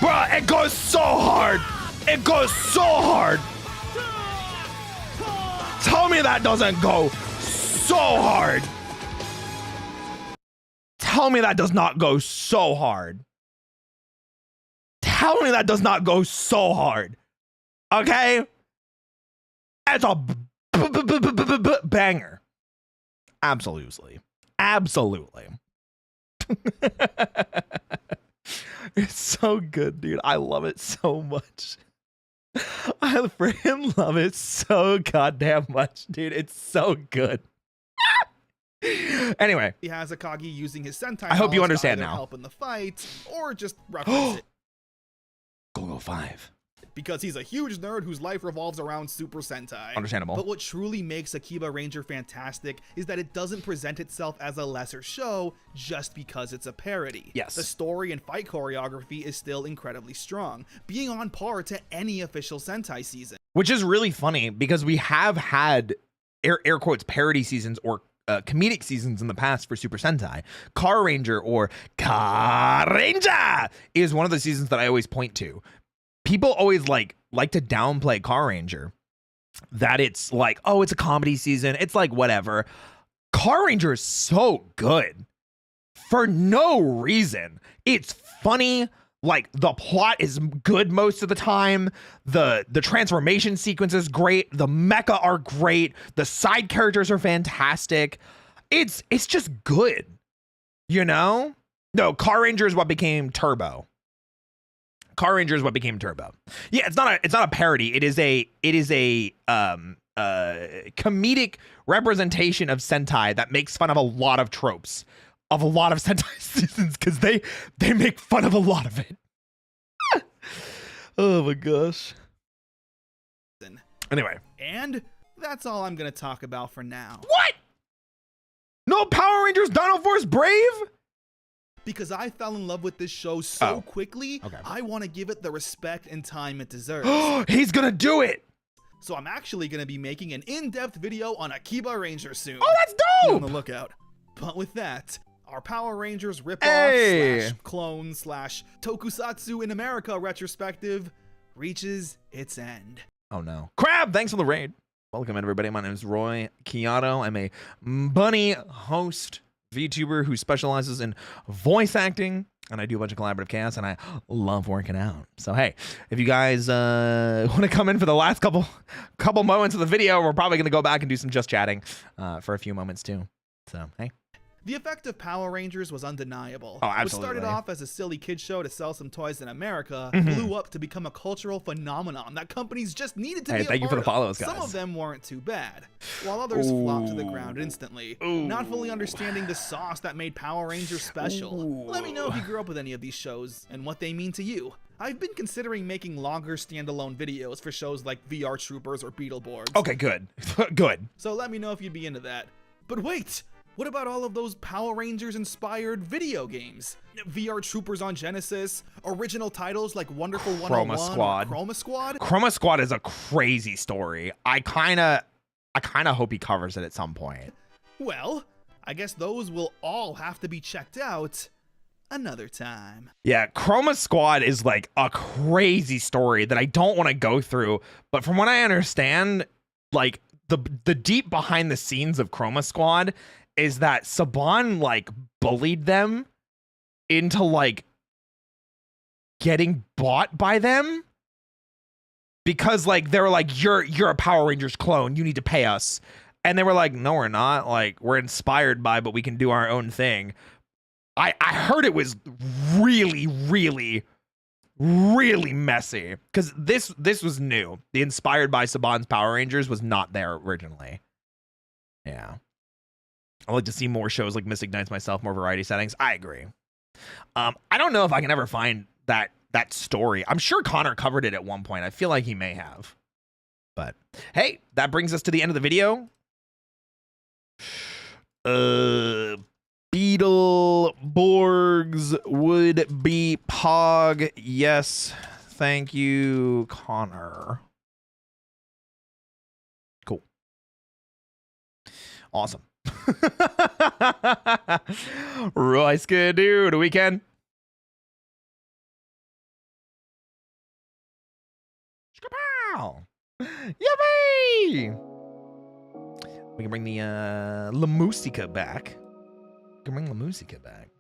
Speaker 1: Bruh, it goes so hard! It goes so hard! Tell me that doesn't go so hard! Tell me that does not go so hard. Tell me that does not go so hard. Okay? It's a banger. Absolutely. Absolutely. It's so good, dude. I love it so much. I freaking love it so goddamn much, dude. It's so good. Anyway,
Speaker 2: he has Akagi using his Sentai.
Speaker 1: I hope you understand now.
Speaker 2: Help in the fight, or just reference it.
Speaker 1: Go 5.
Speaker 2: Because he's a huge nerd whose life revolves around Super Sentai.
Speaker 1: Understandable.
Speaker 2: But what truly makes Akiba Ranger fantastic is that it doesn't present itself as a lesser show just because it's a parody.
Speaker 1: Yes.
Speaker 2: The story and fight choreography is still incredibly strong, being on par to any official Sentai season.
Speaker 1: Which is really funny because we have had air quotes parody seasons or comedic seasons in the past for Super Sentai. Car Ranger or Car Ranger is one of the seasons that I always point to. People always like to downplay Car Ranger, that it's like, oh, it's a comedy season, it's like whatever. Car Ranger is so good for no reason. It's funny, like the plot is good most of the time, the transformation sequence is great, the mecha are great, the side characters are fantastic. It's just good, you know? No, Car Ranger is what became Turbo. Car Ranger is what became Turbo. Yeah, it's not a parody. It is a comedic representation of Sentai that makes fun of a lot of tropes of a lot of Sentai seasons because they make fun of a lot of it. Oh my gosh. Anyway,
Speaker 2: and that's all I'm gonna talk about for now.
Speaker 1: What? No Power Rangers Dino Force Brave?
Speaker 2: Because I fell in love with this show so quickly, I want to give it the respect and time it deserves.
Speaker 1: He's gonna do it!
Speaker 2: So I'm actually gonna be making an in-depth video on Akiba Ranger soon.
Speaker 1: Oh, that's dope!
Speaker 2: Be on the lookout. But with that, our Power Rangers ripoff slash clone slash tokusatsu in America retrospective reaches its end.
Speaker 1: Oh no. Crab, thanks for the raid. Welcome everybody, my name is Roy Chiato. I'm a bunny host, VTuber who specializes in voice acting, and I do a bunch of collaborative casts, and I love working out. So hey, if you guys want to come in for the last couple moments of the video, we're probably gonna go back and do some just chatting for a few moments too. So hey.
Speaker 2: The effect of Power Rangers was undeniable.
Speaker 1: Oh, absolutely.
Speaker 2: What started off as a silly kid show to sell some toys in America blew up to become a cultural phenomenon that companies just needed to be a
Speaker 1: thank you for the follows, guys.
Speaker 2: Some of them weren't too bad, while others flopped to the ground instantly, not fully understanding the sauce that made Power Rangers special. Let me know if you grew up with any of these shows and what they mean to you. I've been considering making longer standalone videos for shows like VR Troopers or Beetleborgs.
Speaker 1: Okay, good. Good.
Speaker 2: So let me know if you'd be into that. But wait! What about all of those Power Rangers inspired video games? VR Troopers on Genesis, original titles like Wonderful 101
Speaker 1: Squad.
Speaker 2: or Chroma Squad?
Speaker 1: Chroma Squad is a crazy story. I kinda hope he covers it at some point.
Speaker 2: Well, I guess those will all have to be checked out another time.
Speaker 1: Yeah, Chroma Squad is like a crazy story that I don't want to go through, but from what I understand, like the deep behind the scenes of Chroma Squad is that Saban like bullied them into like getting bought by them because like they were like, you're a Power Rangers clone, you need to pay us. And they were like, no, we're not. Like, we're inspired by, but we can do our own thing. I heard it was really, really, really messy because this was new. The inspired by Saban's Power Rangers was not there originally. Yeah. I'd like to see more shows like Mystic Knights myself, more variety settings. I agree. I don't know if I can ever find that story. I'm sure Connor covered it at one point. I feel like he may have. But hey, that brings us to the end of the video. Beetleborgs would be Pog. Yes. Thank you, Connor. Cool. Awesome. Royce, good dude. Weekend. Wow. Yippee! We can bring the La Musica back. We can bring La Musica back.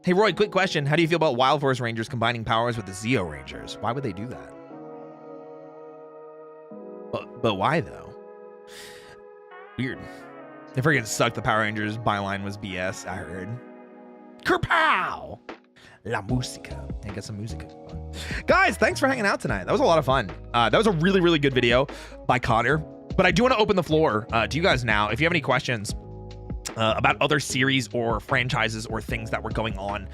Speaker 1: Hey Roy, quick question. How do you feel about Wild Force Rangers combining powers with the Zeo Rangers? Why would they do that? But why though? Weird. They freaking sucked. The Power Rangers byline was BS, I heard. Kerpow! La Musica. I got some music. Guys, thanks for hanging out tonight. That was a lot of fun. That was a really, really good video by Connor. But I do want to open the floor to you guys now. If you have any questions about other series or franchises or things that were going on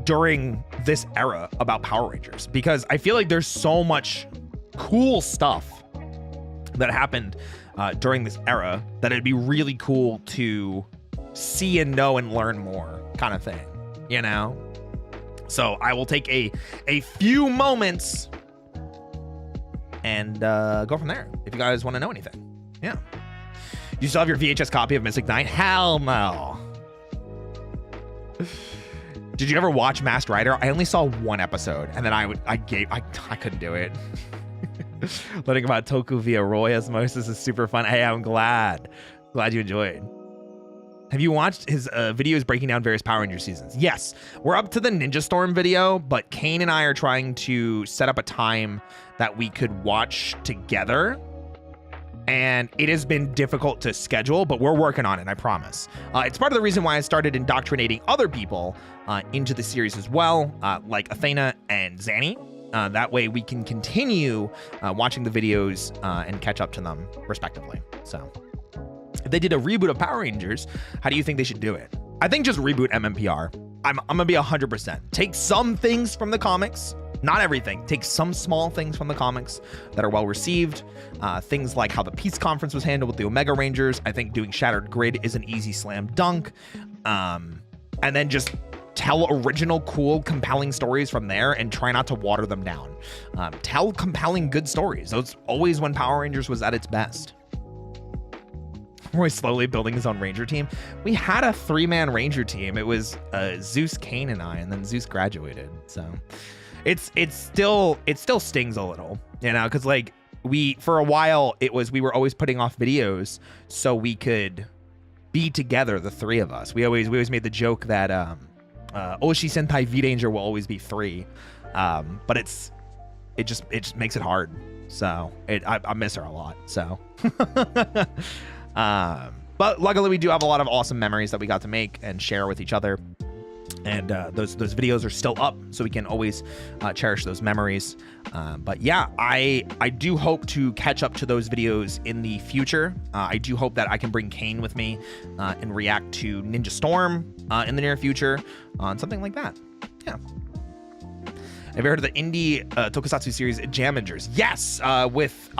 Speaker 1: during this era about Power Rangers, because I feel like there's so much cool stuff that happened during this era that it'd be really cool to see and know and learn more kind of thing, you know? So I will take a few moments and go from there if you guys want to know anything. Yeah. You still have your VHS copy of Mystic Knight? Hell no. Did you ever watch Masked Rider? I only saw one episode, and then I couldn't do it. Learning about Toku via Roy Osmosis is super fun. Hey, I'm glad you enjoyed. Have you watched his videos breaking down various Power Ranger seasons? Yes, we're up to the Ninja Storm video, but Kane and I are trying to set up a time that we could watch together. And it has been difficult to schedule, but we're working on it, I promise. It's part of the reason why I started indoctrinating other people into the series as well, like Athena and Zanny. That way we can continue watching the videos and catch up to them respectively. So if they did a reboot of Power Rangers, how do you think they should do it? I think just reboot MMPR. I'm gonna be 100%. Take some things from the comics, not everything. Take some small things from the comics that are well received. Things like how the Peace Conference was handled with the Omega Rangers. I think doing Shattered Grid is an easy slam dunk. And then just tell original, cool, compelling stories from there and try not to water them down. Tell compelling, good stories. Those always when Power Rangers was at its best. Roy's slowly building his own Ranger team. We had a 3-man Ranger team. It was Zeus, Kane, and I, and then Zeus graduated. So it still stings a little, you know, because like for a while we were always putting off videos so we could be together, the three of us. We always made the joke that Oshi Sentai V-Ranger will always be 3, but it just makes it hard. So I miss her a lot. So. But luckily we do have a lot of awesome memories that we got to make and share with each other, and those videos are still up, so we can always cherish those memories. But yeah, I do hope to catch up to those videos in the future. I do hope that I can bring Kane with me and react to Ninja Storm in the near future on something like that. Yeah. Have you heard of the indie tokusatsu series Jamingers? Yes, with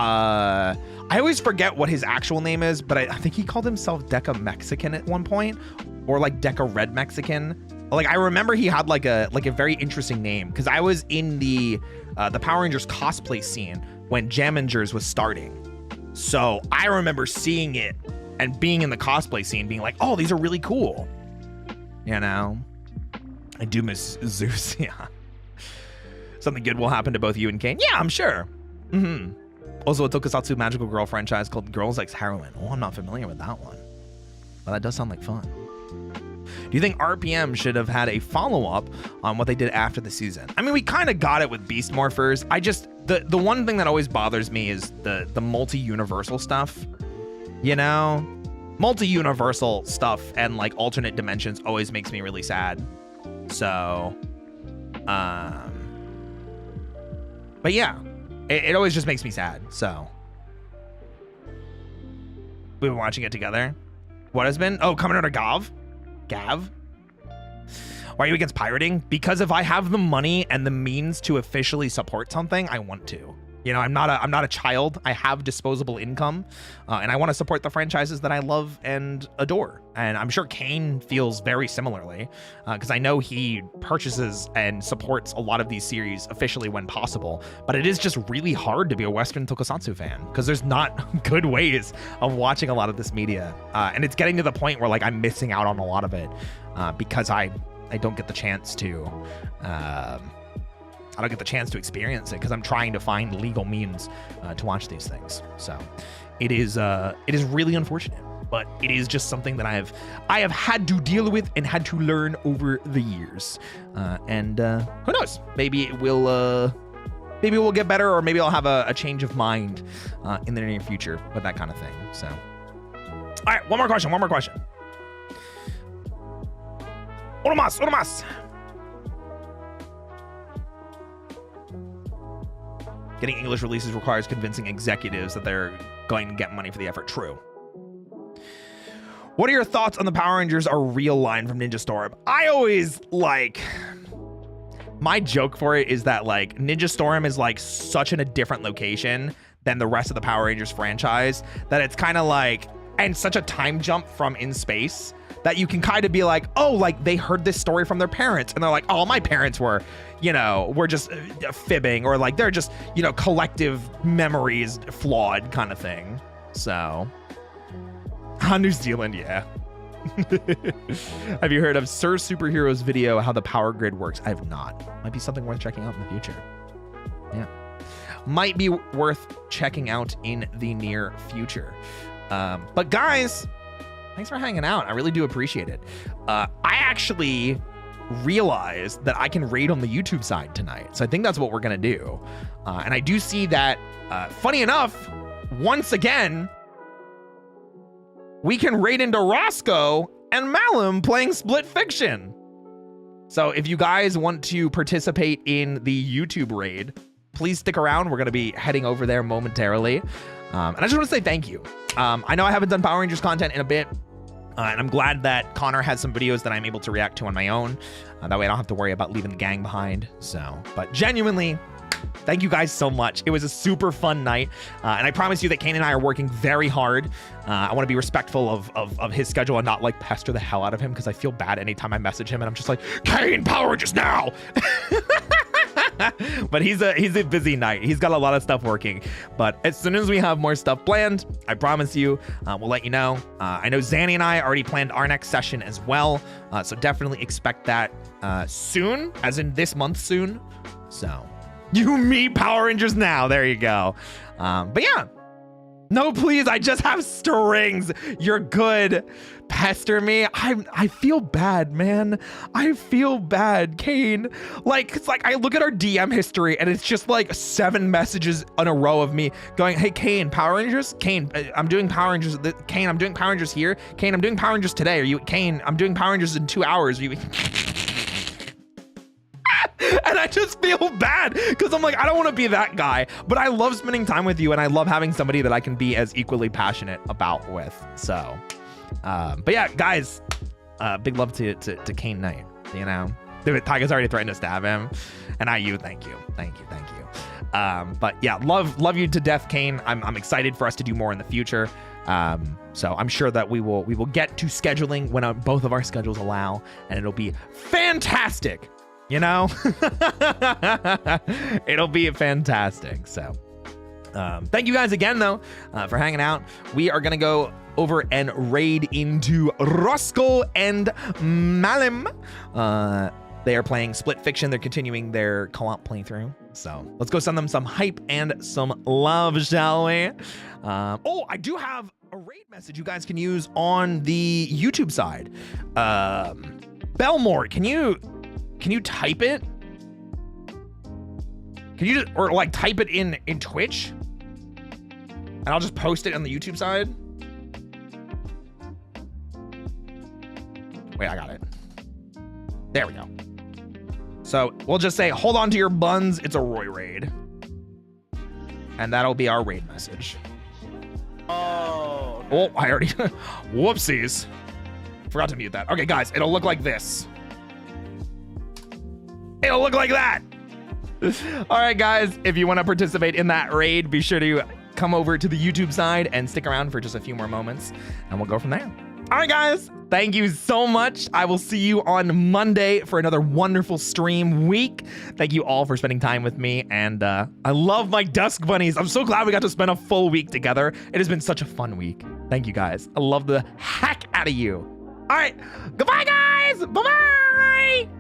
Speaker 1: I always forget what his actual name is, but I think he called himself Deca Mexican at one point, or like Deca Red Mexican. Like I remember he had like a very interesting name, because I was in the Power Rangers cosplay scene when Jamingers was starting. So I remember seeing it and being in the cosplay scene, being like, oh, these are really cool. You know, I do miss Zeus. Yeah. Something good will happen to both you and Kane. Yeah, I'm sure. Also, a tokusatsu magical girl franchise called Girls X Heroine. Oh, I'm not familiar with that one. But that does sound like fun. Do you think RPM should have had a follow-up on what they did after the season? I mean, we kind of got it with Beast Morphers. The one thing that always bothers me is the multi-universal stuff. You know? Multi-universal stuff and like alternate dimensions always makes me really sad. So, but yeah, it always just makes me sad. So we've been watching it together. What has been? Oh, coming out of Gav. Why are you against pirating? Because if I have the money and the means to officially support something, I want to. You know, I'm not a child. I have disposable income, and I want to support the franchises that I love and adore. And I'm sure Kane feels very similarly, because I know he purchases and supports a lot of these series officially when possible. But it is just really hard to be a Western tokusatsu fan because there's not good ways of watching a lot of this media, and it's getting to the point where like I'm missing out on a lot of it because I don't get the chance to. I don't get the chance to experience it because I'm trying to find legal means to watch these things. So it is really unfortunate, but it is just something that I have had to deal with and had to learn over the years. And who knows? Maybe it will. Maybe we'll get better, or maybe I'll have a change of mind in the near future with that kind of thing. So, all right, one more question. Uno más. Getting English releases requires convincing executives that they're going to get money for the effort. True. What are your thoughts on the Power Rangers Are Real line from Ninja Storm? I always like... My joke for it is that like Ninja Storm is like such in a different location than the rest of the Power Rangers franchise that it's kind of like... And such a time jump from in space that you can kind of be like, oh, like they heard this story from their parents and they're like, oh, my parents were, you know, we're just fibbing, or like they're just, you know, collective memories flawed kind of thing. So, New Zealand, yeah. Have you heard of Sir Superhero's video, How the Power Grid Works? I have not. Might be something worth checking out in the future. Yeah. Might be worth checking out in the near future. But guys, thanks for hanging out. I really do appreciate it. I actually realized that I can raid on the YouTube side tonight. So I think that's what we're going to do. And I do see that, funny enough, once again, we can raid into Roscoe and Malum playing Split Fiction. So if you guys want to participate in the YouTube raid, please stick around. We're going to be heading over there momentarily. And I just want to say thank you. I know I haven't done Power Rangers content in a bit, and I'm glad that Connor has some videos that I'm able to react to on my own. That way I don't have to worry about leaving the gang behind. So, but genuinely, thank you guys so much. It was a super fun night, and I promise you that Kane and I are working very hard. I want to be respectful of his schedule and not like pester the hell out of him, because I feel bad anytime I message him and I'm just like, Kane, Power Rangers now! But he's a busy night. He's got a lot of stuff working. But as soon as we have more stuff planned, I promise you, we'll let you know. I know Zanny and I already planned our next session as well. So definitely expect that soon, as in this month soon. So you meet Power Rangers now. There you go. But yeah. No, please, I just have strings. You're good. Pester me. I feel bad, man. I feel bad, Kane. Like, it's like I look at our DM history and it's just like 7 messages in a row of me going, hey, Kane, Power Rangers? Kane, I'm doing Power Rangers. Kane, I'm doing Power Rangers here. Kane, I'm doing Power Rangers today. Are you, Kane, I'm doing Power Rangers in 2 hours. Are you... And I just feel bad because I'm like, I don't want to be that guy, but I love spending time with you and I love having somebody that I can be as equally passionate about with. So, but yeah, guys, big love to Kane Knight, you know. Tiger's already threatened to stab him, and thank you. But yeah, love you to death, Kane. I'm excited for us to do more in the future. So I'm sure that we will get to scheduling when both of our schedules allow, and it'll be fantastic. You know, it'll be fantastic. So thank you guys again, though, for hanging out. We are going to go over and raid into Roscoe and Malum. They are playing Split Fiction. They're continuing their co-op playthrough. So let's go send them some hype and some love, shall we? Oh, I do have a raid message you guys can use on the YouTube side. Belmore, can you type it? Can you just, or like type it in Twitch? And I'll just post it on the YouTube side. Wait, I got it. There we go. So we'll just say, hold on to your buns. It's a Roy raid. And that'll be our raid message. Oh. Oh, I already, whoopsies. Forgot to mute that. Okay, guys, it'll look like this. it'll look like that. All right, guys, if you want to participate in that raid, be sure to come over to the YouTube side and stick around for just a few more moments, and we'll go from there. All right, guys, thank you so much. I will see you on Monday for another wonderful stream week. Thank you all for spending time with me, and I love my Dusk Bunnies. I'm so glad we got to spend a full week together. It has been such a fun week. Thank you, guys. I love the heck out of you. All right, goodbye, guys. Bye-bye.